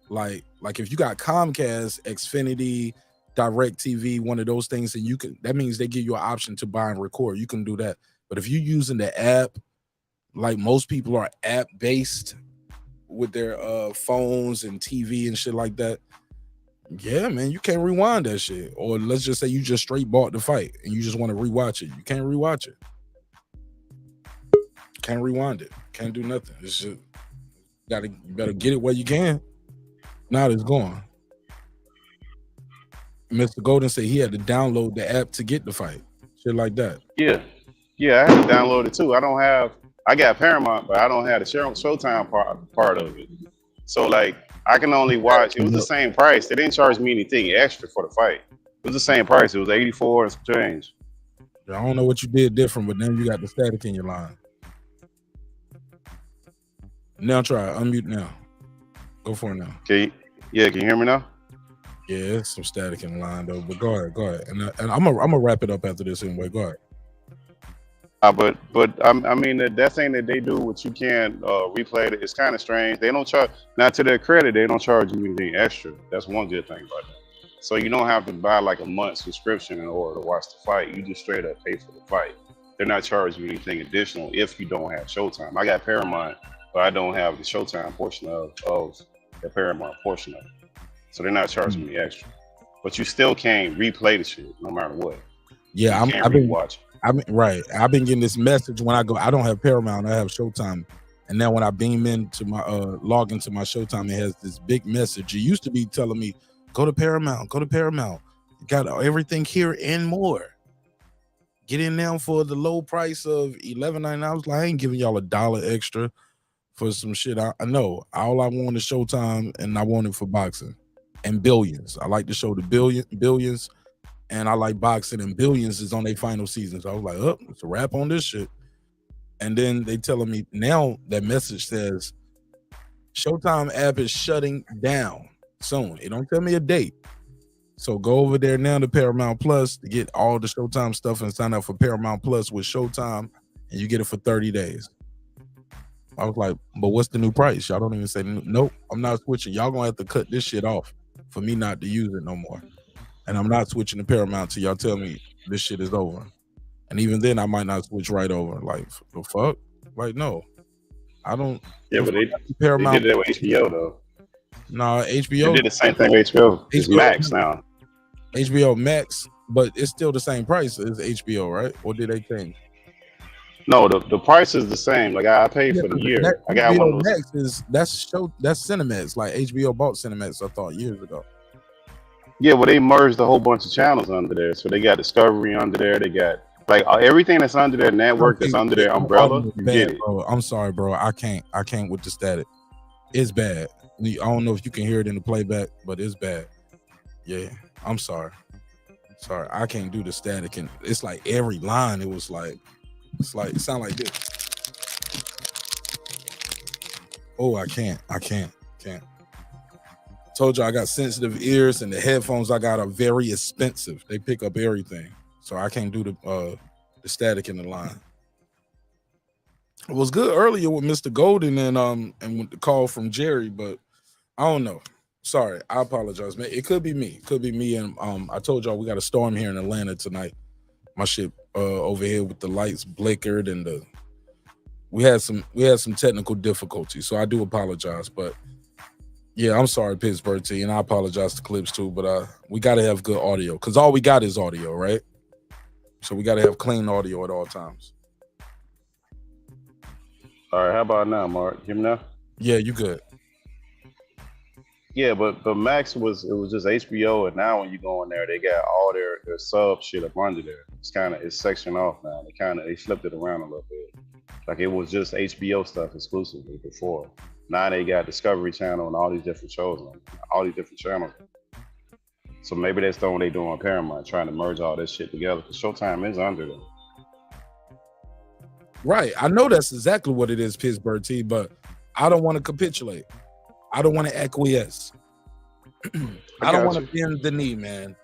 Like if you got Comcast, Xfinity, DirecTV, one of those things, and that means they give you an option to buy and record. You can do that. But if you're using the app, like most people are app based with their phones and TV and shit like that. Yeah, man, you can't rewind that shit. Or let's just say you just straight bought the fight and you just want to rewatch it. You can't rewatch it. Can't rewind it. Can't do nothing. It's just you better get it where you can. Now it's gone. Mr. Golden said he had to download the app to get the fight. Shit like that. Yeah, I had to download it too. I got Paramount, but I don't have the Showtime part of it. So like I can only watch. It was the same price. They didn't charge me anything extra for the fight. It was the same price. It was $84 and some change. I don't know what you did different, but then you got the static in your line. Now try it. Unmute now. Go for it now. Can you hear me now? Yeah, it's some static in the line though. But go ahead. And I'm gonna wrap it up after this anyway. Go ahead. But I mean that thing that they do, what you can't replay it, it's kind of strange. They don't charge. Now to their credit, they don't charge you anything extra. That's one good thing about that. So you don't have to buy like a month subscription in order to watch the fight. You just straight up pay for the fight. They're not charging you anything additional if you don't have Showtime. I got Paramount, but I don't have the Showtime portion of the Paramount portion of it. So they're not charging me extra. But you still can't replay the shit no matter what. Yeah, I've been watching. Right. I've been getting this message when I go. I don't have Paramount. I have Showtime. And now when I beam into my log into my Showtime, it has this big message. It used to be telling me, go to Paramount. Go to Paramount. You got everything here and more. Get in now for the low price of $11.99. I was like, I ain't giving y'all $1 extra for some shit. I know. All I want is Showtime, and I want it for boxing and Billions. I like to show the Billions. And I like boxing, and Billions is on their final season. So I was like, oh, it's a wrap on this shit. And then they telling me now that message says Showtime app is shutting down soon. It don't tell me a date. So go over there now to Paramount Plus to get all the Showtime stuff and sign up for Paramount Plus with Showtime, and you get it for 30 days. I was like, but what's the new price? Y'all don't even say, nope, I'm not switching. Y'all gonna have to cut this shit off for me not to use it no more. And I'm not switching to Paramount till y'all tell me this shit is over. And even then, I might not switch right over. Like, the fuck? Like, no. I don't. Yeah, but they did that with HBO, though. No, HBO. They did the same thing with HBO. It's Max now. HBO Max, but it's still the same price as HBO, right? Or did they change? No, the price is the same. Like, I paid for the year. I got one of those. Max that's Cinemax. Like, HBO bought Cinemax, I thought, years ago. Yeah, well, they merged a whole bunch of channels under there. So they got Discovery under there. They got like everything that's under their network that's under their umbrella. You get it. Bro. I'm sorry, bro. I can't with the static. It's bad. I don't know if you can hear it in the playback, but it's bad. Yeah, I'm sorry. Sorry, I can't do the static. And it's like every line, it sound like this. Oh, I can't. Told you I got sensitive ears, and the headphones I got are very expensive. They pick up everything, so I can't do the static in the line. It was good earlier with Mr. Golden and with the call from Jerry, but I don't know. Sorry, I apologize, man. It could be me. And I told y'all we got a storm here in Atlanta tonight. My shit over here with the lights blickered, and we had some technical difficulties, so I do apologize, but. Yeah, I'm sorry, Pittsburgh T, and I apologize to Clips too, but we got to have good audio because all we got is audio, right? So we got to have clean audio at all times. All right, how about now, Mark? Hear me now? Yeah, you good. Yeah, but Max was just HBO, and now when you go in there, they got all their sub shit up under there. It's sectioned off now. They flipped it around a little bit. Like it was just HBO stuff exclusively before. Now they got Discovery Channel and all these different shows on all these different channels. So maybe that's the one they do on Paramount, trying to merge all this shit together. Because Showtime is under them. Right. I know that's exactly what it is, Pittsburgh T, but I don't want to capitulate. I don't want to acquiesce. I don't want to bend the knee, man.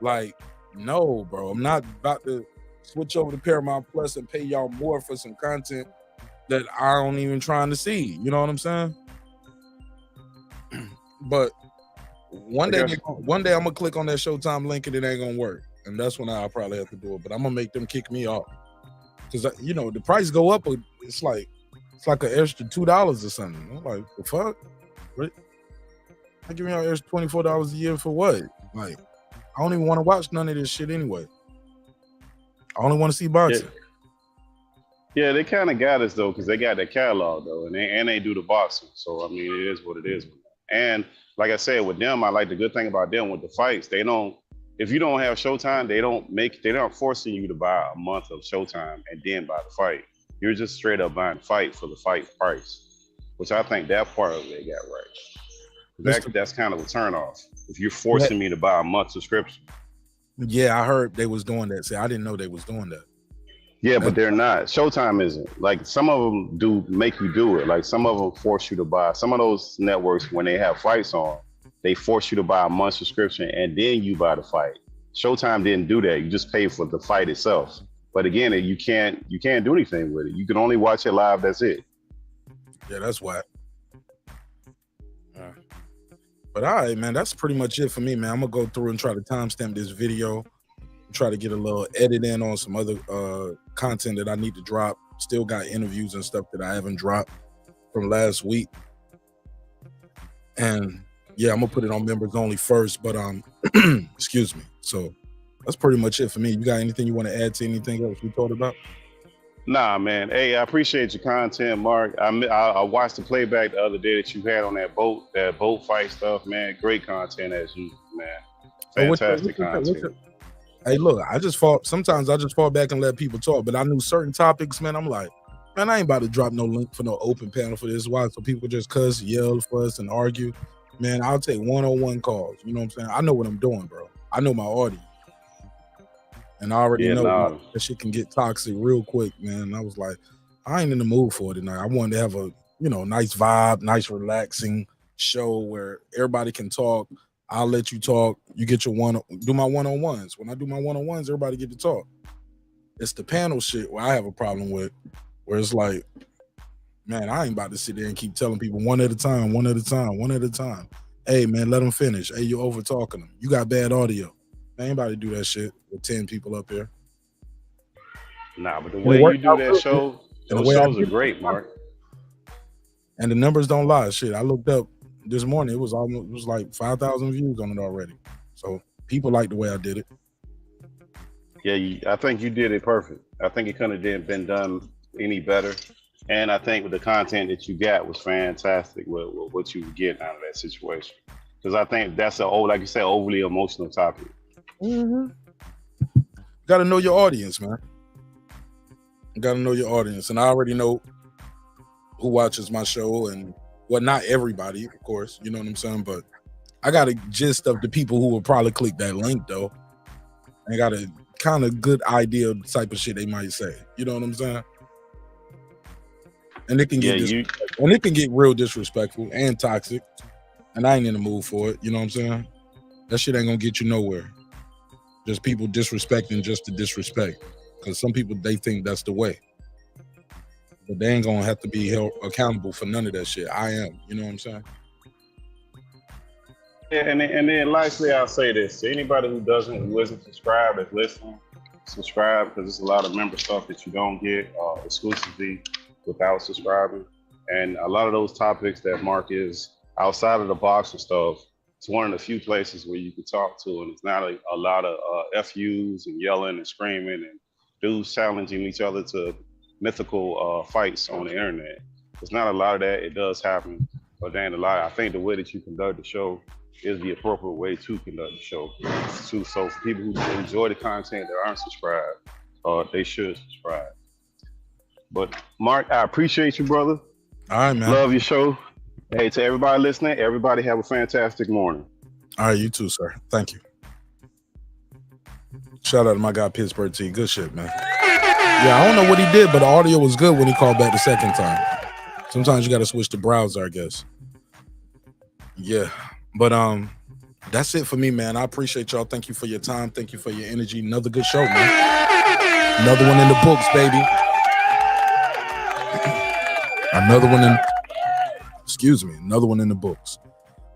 Like, no, bro. I'm not about to switch over to Paramount Plus and pay y'all more for some content that I don't even trying to see. You know what I'm saying? But one day I'm gonna click on that Showtime link and it ain't gonna work, and that's when I'll probably have to do it. But I'm gonna make them kick me off because the price go up. It's like an extra $2 or something. I'm like, the fuck? What? I give me an extra $24 a year for what? Like, I don't even want to watch none of this shit anyway. I only want to see boxing. Yeah, they kind of got us though, because they got their catalog though, and they do the boxing. So I mean, it is what it is. And like I said, with them, I like the good thing about them with the fights. They don't, if you don't have Showtime, they're not forcing you to buy a month of Showtime and then buy the fight. You're just straight up buying fight for the fight price, which I think that part of it they got right. That's kind of a turnoff. If you're forcing me to buy a month subscription. Yeah, I heard they was doing that. See, I didn't know they was doing that. Yeah, but they're not. Showtime isn't. Like, some of them do make you do it. Like, some of them force you to buy. Some of those networks, when they have fights on, they force you to buy a month subscription and then you buy the fight. Showtime didn't do that. You just pay for the fight itself. But again, you can't do anything with it. You can only watch it live. That's it. Yeah, that's whack. But all right, man, that's pretty much it for me, man. I'm gonna go through and try to timestamp this video, try to get a little edit in on some other content that I need to drop. Still got interviews and stuff that I haven't dropped from last week. And yeah, I'm gonna put it on members only first, but excuse me. So that's pretty much it for me. You got anything you want to add to anything else we talked about? Nah, man. Hey, I appreciate your content, Mark. I watched the playback the other day that you had on that boat fight stuff, man. Great content as usual, man. Fantastic content. Hey, look, sometimes I just fall back and let people talk, but I knew certain topics, man. I'm like, man, I ain't about to drop no link for no open panel for this. Why? So people just cuss, yell, fuss, and argue. Man, I'll take one-on-one calls. You know what I'm saying? I know what I'm doing, bro. I know my audience. And I already know that shit can get toxic real quick, man. And I was like, I ain't in the mood for it tonight. I wanted to have a, nice vibe, nice relaxing show where everybody can talk. I'll let you talk. You get your do my one-on-ones. When I do my one-on-ones, everybody get to talk. It's the panel shit where I have a problem with, where it's like, man, I ain't about to sit there and keep telling people one at a time. Hey, man, let them finish. Hey, you're over talking them. You got bad audio. Anybody do that shit with 10 people up there? Nah, but the way you do that show, those shows are great, Mark. And the numbers don't lie. Shit, I looked up this morning. It was like 5,000 views on it already. So people like the way I did it. Yeah, I think you did it perfect. I think it couldn't have been done any better. And I think with the content that you got was fantastic with what you were getting out of that situation. Because I think that's like you said, overly emotional topic. Mm-hmm. Got to know your audience, man. Got to know your audience, and I already know who watches my show, and not everybody, of course. You know what I'm saying? But I got a gist of the people who will probably click that link, though. I got a kind of good idea of the type of shit they might say. You know what I'm saying? And it can get real disrespectful and toxic, and I ain't in the mood for it. You know what I'm saying? That shit ain't gonna get you nowhere. Just people disrespecting just to disrespect. Because some people, they think that's the way. But they ain't gonna have to be held accountable for none of that shit. I am. You know what I'm saying? Yeah, and then lastly, I'll say this. To anybody who isn't subscribed, that's listening, subscribe, because there's a lot of member stuff that you don't get exclusively without subscribing. And a lot of those topics that Mark is outside of the box and stuff, it's one of the few places where you can talk to, and it's not a lot of FUs and yelling and screaming and dudes challenging each other to mythical fights on the internet. It's not a lot of that. It does happen, but there ain't a lot. I think the way that you conduct the show is the appropriate way to conduct the show. So for people who enjoy the content that aren't subscribed, they should subscribe. But Mark, I appreciate you, brother. All right, man. Love your show. Hey, to everybody listening, everybody have a fantastic morning. All right, you too, sir. Thank you. Shout out to my guy Pittsburgh T. Good shit, man. Yeah, I don't know what he did, but the audio was good when he called back the second time. Sometimes you got to switch the browser, I guess. Yeah, but that's it for me, man. I appreciate y'all. Thank you for your time. Thank you for your energy. Another good show, man. Another one in the books, baby. Another one in the books.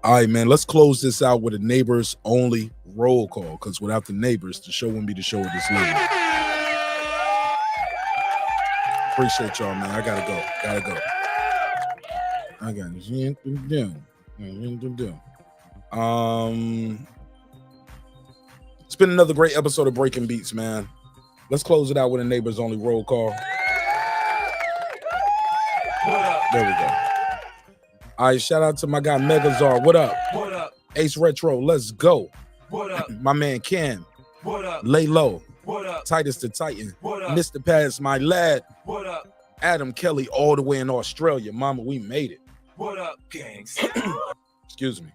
All right, man, let's close this out with a neighbors only roll call, because without the neighbors, the show wouldn't be the show of this level. Appreciate y'all, man. I gotta go. I got it's been another great episode of Breaking Beats, man. Let's close it out with a neighbors only roll call. There we go. All right, shout out to my guy Megazar. What up? What up? Ace Retro, let's go. What up? My man Cam. What up? Lay Low. What up? Titus the Titan. What up? Mr. Pass, my lad. What up? Adam Kelly, all the way in Australia. Mama, we made it. What up, gangs? Excuse me.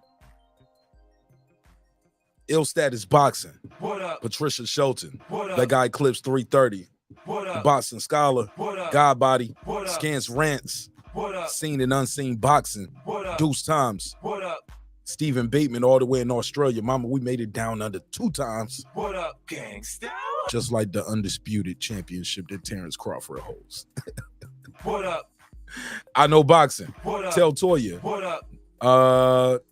Ill Status Boxing. What up? Patricia Shelton. What up? That guy Clips 330. What up? Boxing Scholar. What up? God Body. What up? Scans Rants. What up? Seen and Unseen Boxing. What up? Deuce Times. What up? Stephen Bateman, all the way in Australia. Mama, we made it down under 2 times. What up, gangsta? just like the undisputed championship that Terence Crawford holds. What up? I know boxing. What up? Tell Toya. What up?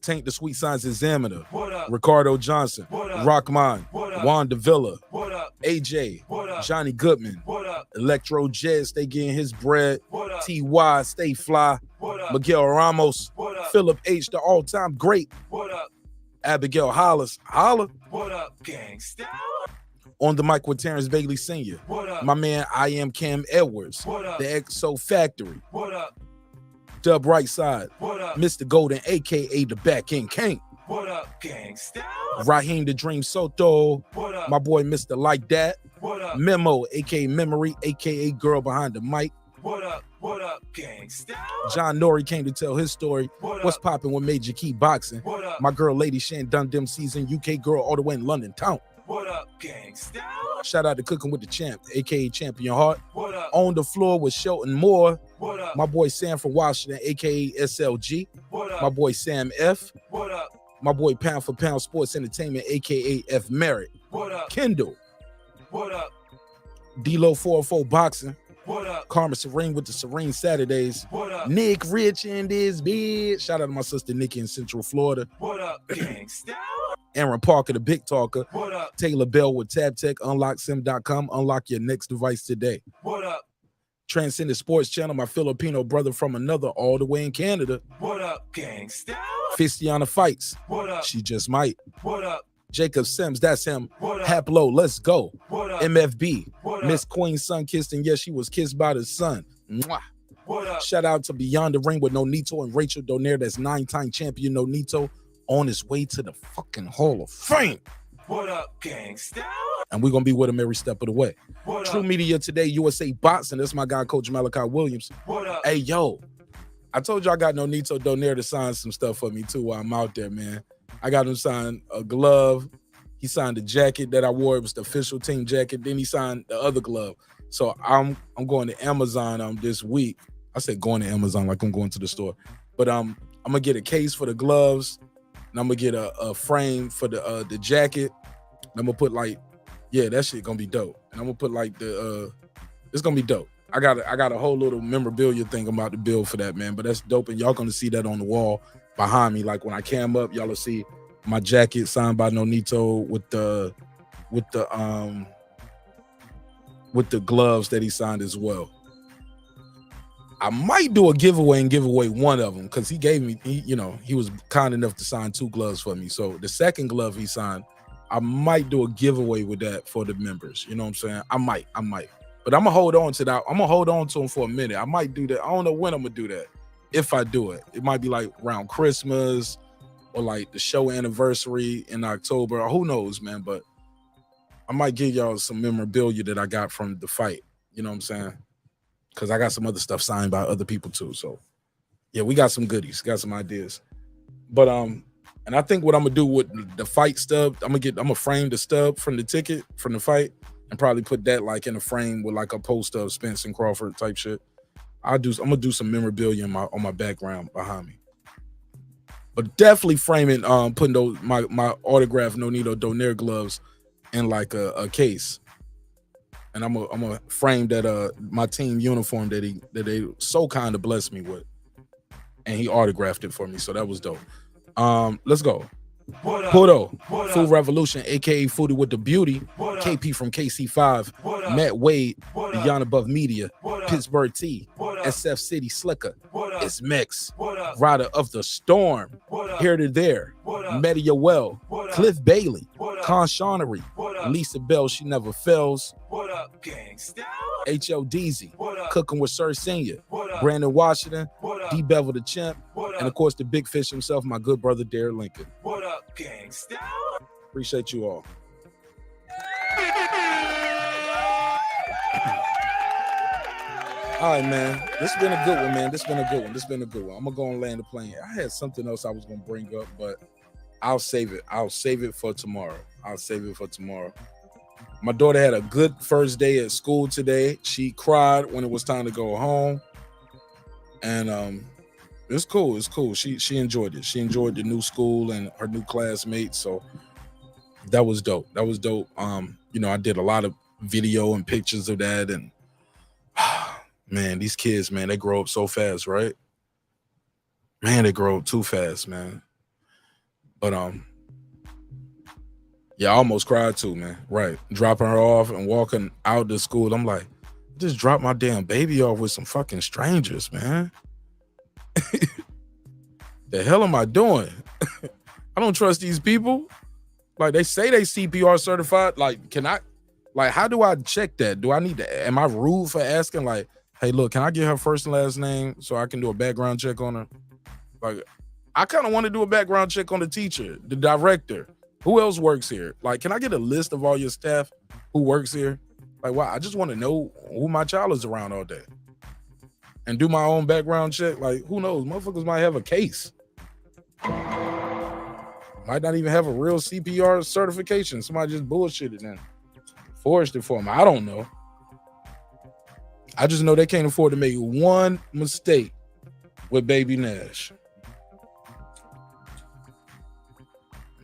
Tank the Sweet Science Examiner. What up? Ricardo Johnson. What up? Rockman. What up? Juan Davila. What up? AJ. What up? Johnny Goodman. What up? Electro Jet, stay getting his bread. What up? TY, stay fly. What up? Miguel Ramos. What up? Philip H, the all-time great. What up? Abigail Hollis. Holla. What up, gangsta? On the mic with Terrence Bailey Sr. What up? My man, I am Cam Edwards. What up? The Exo Factory. What up? Dub Right Side. What up? Mr. Golden, a.k.a. the Back End King. What up, gangsta? Raheem the Dream Soto. What up? My boy, Mr. Like That. What up? Memo, a.k.a. Memory, a.k.a. Girl Behind the Mic. What up? What up, gangsta? John Nori came to tell his story. What What's up? popping with Major Key Boxing? What up? My girl, Lady Shan Dundee season, UK girl all the way in London town. What up, gangsta? Shout out to Cooking with the Champ, a.k.a. Champion Heart. What up? On the floor with Shelton Moore. What up? My boy Sam from Washington, a.k.a. SLG. What up? My boy Sam F. What up? My boy Pound for Pound Sports Entertainment, a.k.a. F. Merritt. What up? Kendall. What up? D-Lo 404 Boxing. What up? Karma Serene with the Serene Saturdays. What up? Nick Rich in this bitch. Shout out to my sister Nikki in Central Florida. What up, gangsta? Aaron Parker, the Big Talker. What up? Taylor Bell with TabTech. UnlockSim.com. Unlock your next device today. What up? Transcendent Sports Channel, my Filipino brother from another all the way in Canada. What up, gangsta? Fistiana Fights. What up? She just might. What up? Jacob Sims, that's him. What up? Haplo, let's go. What up? MFB. What Miss up? Queen Sun kissed, and yes, she was kissed by the sun. Mwah. What up? Shout out to Beyond the Ring with Nonito and Rachel Donaire. That's 9-time champion Nonito on his way to the fucking Hall of Fame. What up, gangsta? And we're gonna be with him every step of the way. What True up? Media Today, USA Boxing. That's my guy, Coach Malachi Williams. What up? Hey, yo, I told you I got Nonito Donaire to sign some stuff for me too while I'm out there, man. I got him sign a glove. He signed the jacket that I wore. It was the official team jacket. Then he signed the other glove. So I'm going to Amazon this week. I said going to Amazon like I'm going to the store. But I'm gonna get a case for the gloves, and I'm gonna get a frame for the jacket. And I'm gonna put that shit gonna be dope. And I'm gonna put it's gonna be dope. I got a whole little memorabilia thing I'm about to build for that, man. But that's dope, and y'all gonna see that on the wall behind me. Like when I cam up, y'all will see my jacket signed by Nonito with the gloves that he signed as well. I might do a giveaway and give away one of them because he was kind enough to sign 2 gloves for me. So the second glove he signed, I might do a giveaway with that for the members. You know what I'm saying? I might. But I'm gonna hold on to that. I'm gonna hold on to him for a minute. I might do that. I don't know when I'm gonna do that. If I do it, it might be like around Christmas or like the show anniversary in October, or who knows, man. But I might give y'all some memorabilia that I got from the fight. You know what I'm saying? Because I got some other stuff signed by other people too. So yeah, we got some goodies, got some ideas. But and I think what I'm gonna do with the fight stub, I'm gonna frame the stub from the ticket from the fight and probably put that like in a frame with like a poster of Spence and Crawford type shit. I'm gonna do some memorabilia on my background behind me. But definitely framing, putting those my autographed Nonito Donaire gloves in like a case, and I'm gonna frame that my team uniform that they so kind of blessed me with, and he autographed it for me, so that was dope. Let's go. Pudo, Food Revolution, aka Foodie with the Beauty, KP from KC5, Matt Wade, Beyond Above Media, Pittsburgh T, SF City Slicker, It's Mix, Rider of the Storm, Here to There, Media Well, Cliff Bailey, Con Shawnery, Lisa Bell, She Never Fails, H.O. Deezy, Cooking with Sir Senior, Brandon Washington, D. Bevel the Champ, and of course the big fish himself, my good brother Derek Lincoln. What up, gangsta? Appreciate you all. All right, man. This has been a good one, man. This has been a good one. I'm gonna go and land the plane. I had something else I was gonna bring up, but I'll save it. I'll save it for tomorrow. My daughter had a good first day at school today. She cried when it was time to go home, and it's cool. She enjoyed it. She enjoyed the new school and her new classmates. So that was dope. I did a lot of video and pictures of that. And man, these kids, man, they grow up so fast, right? Man, they grow up too fast, man. But yeah, I almost cried too, man. Right. Dropping her off and walking out to school. I'm like, just drop my damn baby off with some fucking strangers, man. The hell am I doing? I don't trust these people. Like, they say they CPR certified. Like, can I, like, how do I check that? Do I need to, am I rude for asking, like, hey, look, can I get her first and last name so I can do a background check on her? Like, I kind of want to do a background check on the teacher, the director. Who else works here? Like, can I get a list of all your staff who works here? Like, wow, I just want to know who my child is around all day. And do my own background check. Like, who knows? Motherfuckers might have a case. Might not even have a real CPR certification. Somebody just bullshitted and forged it for them. I don't know. I just know they can't afford to make one mistake with baby Nash.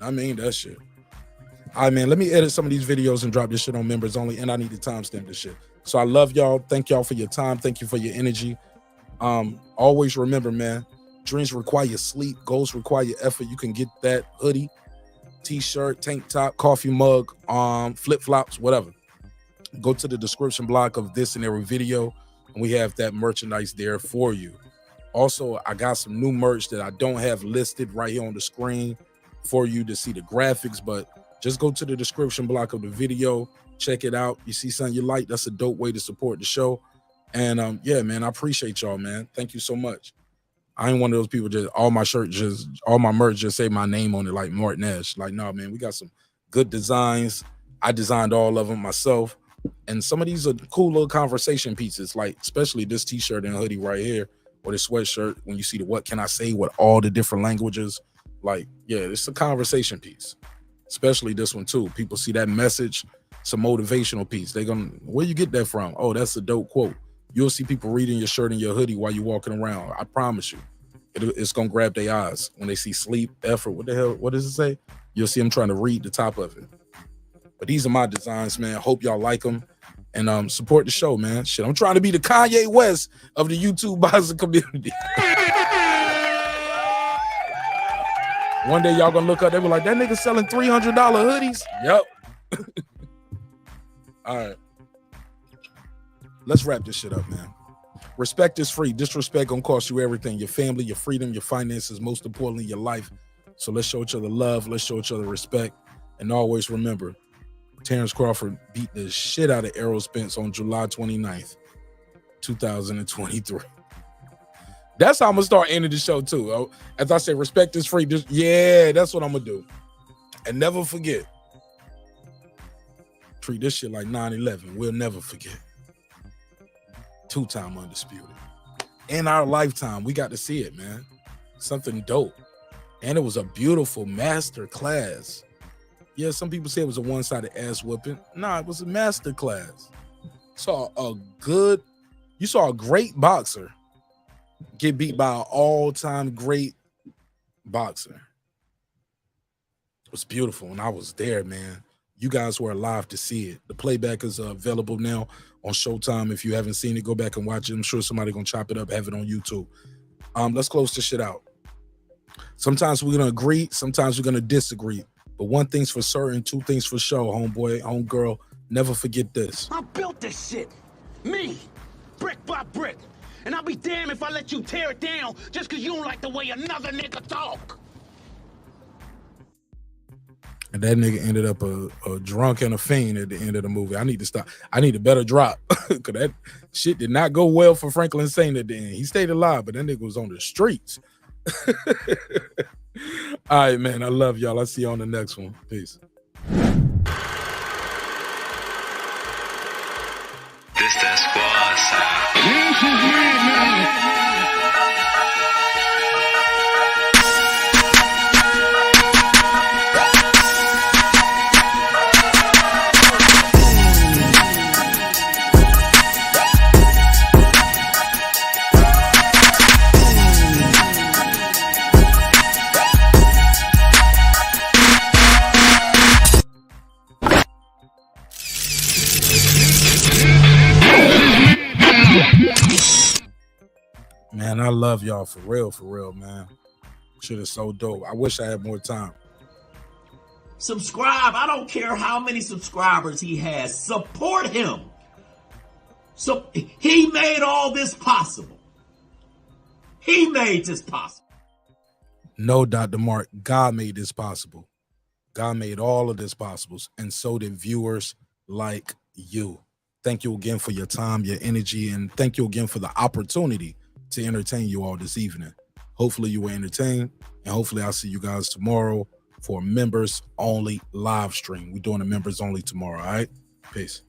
I mean that shit. All right, man, let me edit some of these videos and drop this shit on members only, and I need to timestamp this shit. So I love y'all. Thank y'all for your time. Thank you for your energy. Always remember, man, dreams require sleep. Goals require effort. You can get that hoodie, t-shirt, tank top, coffee mug, flip-flops, whatever. Go to the description block of this and every video, and we have that merchandise there for you. Also, I got some new merch that I don't have listed right here on the screen for you to see the graphics, but just go to the description block of the video, check it out. You see something you like, that's a dope way to support the show. And yeah, man, I appreciate y'all, man. Thank you so much. I ain't one of those people just all my merch just say my name on it like Mort Nash. Like, no, man, we got some good designs. I designed all of them myself. And some of these are cool little conversation pieces, like especially this t-shirt and hoodie right here, or this sweatshirt. When you see the what can I say with all the different languages, like, yeah, it's a conversation piece. Especially this one too. People see that message, it's a motivational piece. They're gonna, where you get that from? Oh, that's a dope quote. You'll see people reading your shirt and your hoodie while you're walking around. I promise you, it's gonna grab their eyes when they see sleep, effort. What the hell? What does it say? You'll see them trying to read the top of it. But these are my designs, man. Hope y'all like them, and support the show, man. Shit, I'm trying to be the Kanye West of the YouTube boxing community. One day y'all gonna look up, they be like, that nigga selling $300 hoodies. Yep. All right. Let's wrap this shit up, man. Respect is free. Disrespect gonna cost you everything. Your family, your freedom, your finances, most importantly, your life. So let's show each other love. Let's show each other respect. And always remember, Terence Crawford beat the shit out of Errol Spence on July 29th, 2023. That's how I'm gonna start ending the show too. As I say, respect is free. Yeah, that's what I'm gonna do. And never forget, treat this shit like 9/11. We'll never forget. 2-time undisputed. In our lifetime, we got to see it, man. Something dope. And it was a beautiful master class. Yeah, some people say it was a one-sided ass whooping. Nah, it was a master class. You saw a great boxer get beat by an all-time great boxer. It was beautiful, and I was there, man. You guys were alive to see it. The playback is available now on Showtime. If you haven't seen it, go back and watch it. I'm sure somebody gonna chop it up, have it on YouTube. Let's close this shit out. Sometimes we're gonna agree, sometimes we're gonna disagree. But one thing's for certain, two things for sure, homeboy, homegirl. Never forget this. I built this shit. Me. Brick by brick. And I'll be damned if I let you tear it down just because you don't like the way another nigga talk. And that nigga ended up a drunk and a fiend at the end of the movie. I need to stop. I need a better drop. Because that shit did not go well for Franklin Saint at the end. He stayed alive, but that nigga was on the streets. All right, man. I love y'all. I'll see you on the next one. Peace. This that squad side. This is me, man. Man, I love y'all for real, man. Shit is so dope. I wish I had more time. Subscribe. I don't care how many subscribers he has. Support him. So he made all this possible. He made this possible. No, Dr. Mark, God made this possible. God made all of this possible, and so did viewers like you. Thank you again for your time, your energy, and thank you again for the opportunity to entertain you all this evening. Hopefully you were entertained, and hopefully I'll see you guys tomorrow for a members-only live stream. We're doing a members-only tomorrow, all right? Peace.